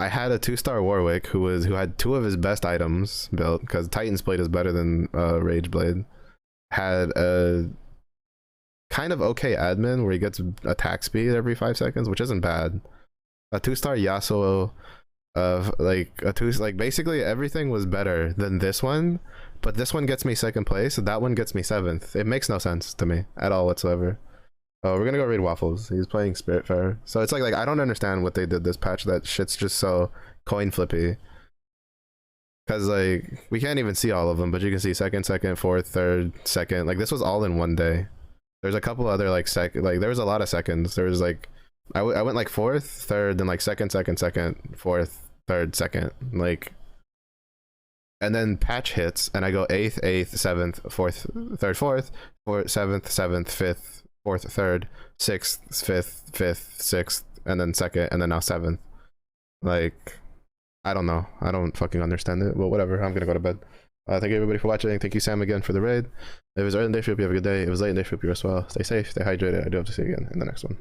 had a 2-star Warwick who had 2 of his best items built, because Titan's Blade is better than Rage Blade. Had a kind of okay admin where he gets attack speed every 5 seconds, which isn't bad. A 2-star Yasuo, like basically everything was better than this one, but this one gets me second place, that one gets me 7th. It makes no sense to me at all whatsoever. Oh, we're gonna go raid Waffles. He's playing Spiritfarer. So it's like I don't understand what they did this patch. That shit's just so coin flippy. Because like we can't even see all of them, but you can see second, fourth, third, second. Like this was all in one day. There's a couple other like there was a lot of seconds. There was like I went like fourth, third, then like second, fourth, third, second. Like and then patch hits, and I go 8th, 8th, 7th, 4th, 3rd, 4th, 7th, 7th, 5th, 4th, 3rd, 6th, 5th, 5th, 6th, and then 2nd, and then now 7th. Like, I don't know. I don't fucking understand it, but whatever. I'm gonna go to bed. Thank you everybody for watching. Thank you, Sam, again for the raid. If it was early in the day, hope you have a good day. If it was late in the day, hope you as well. Stay safe, stay hydrated. I do hope to see you again in the next one.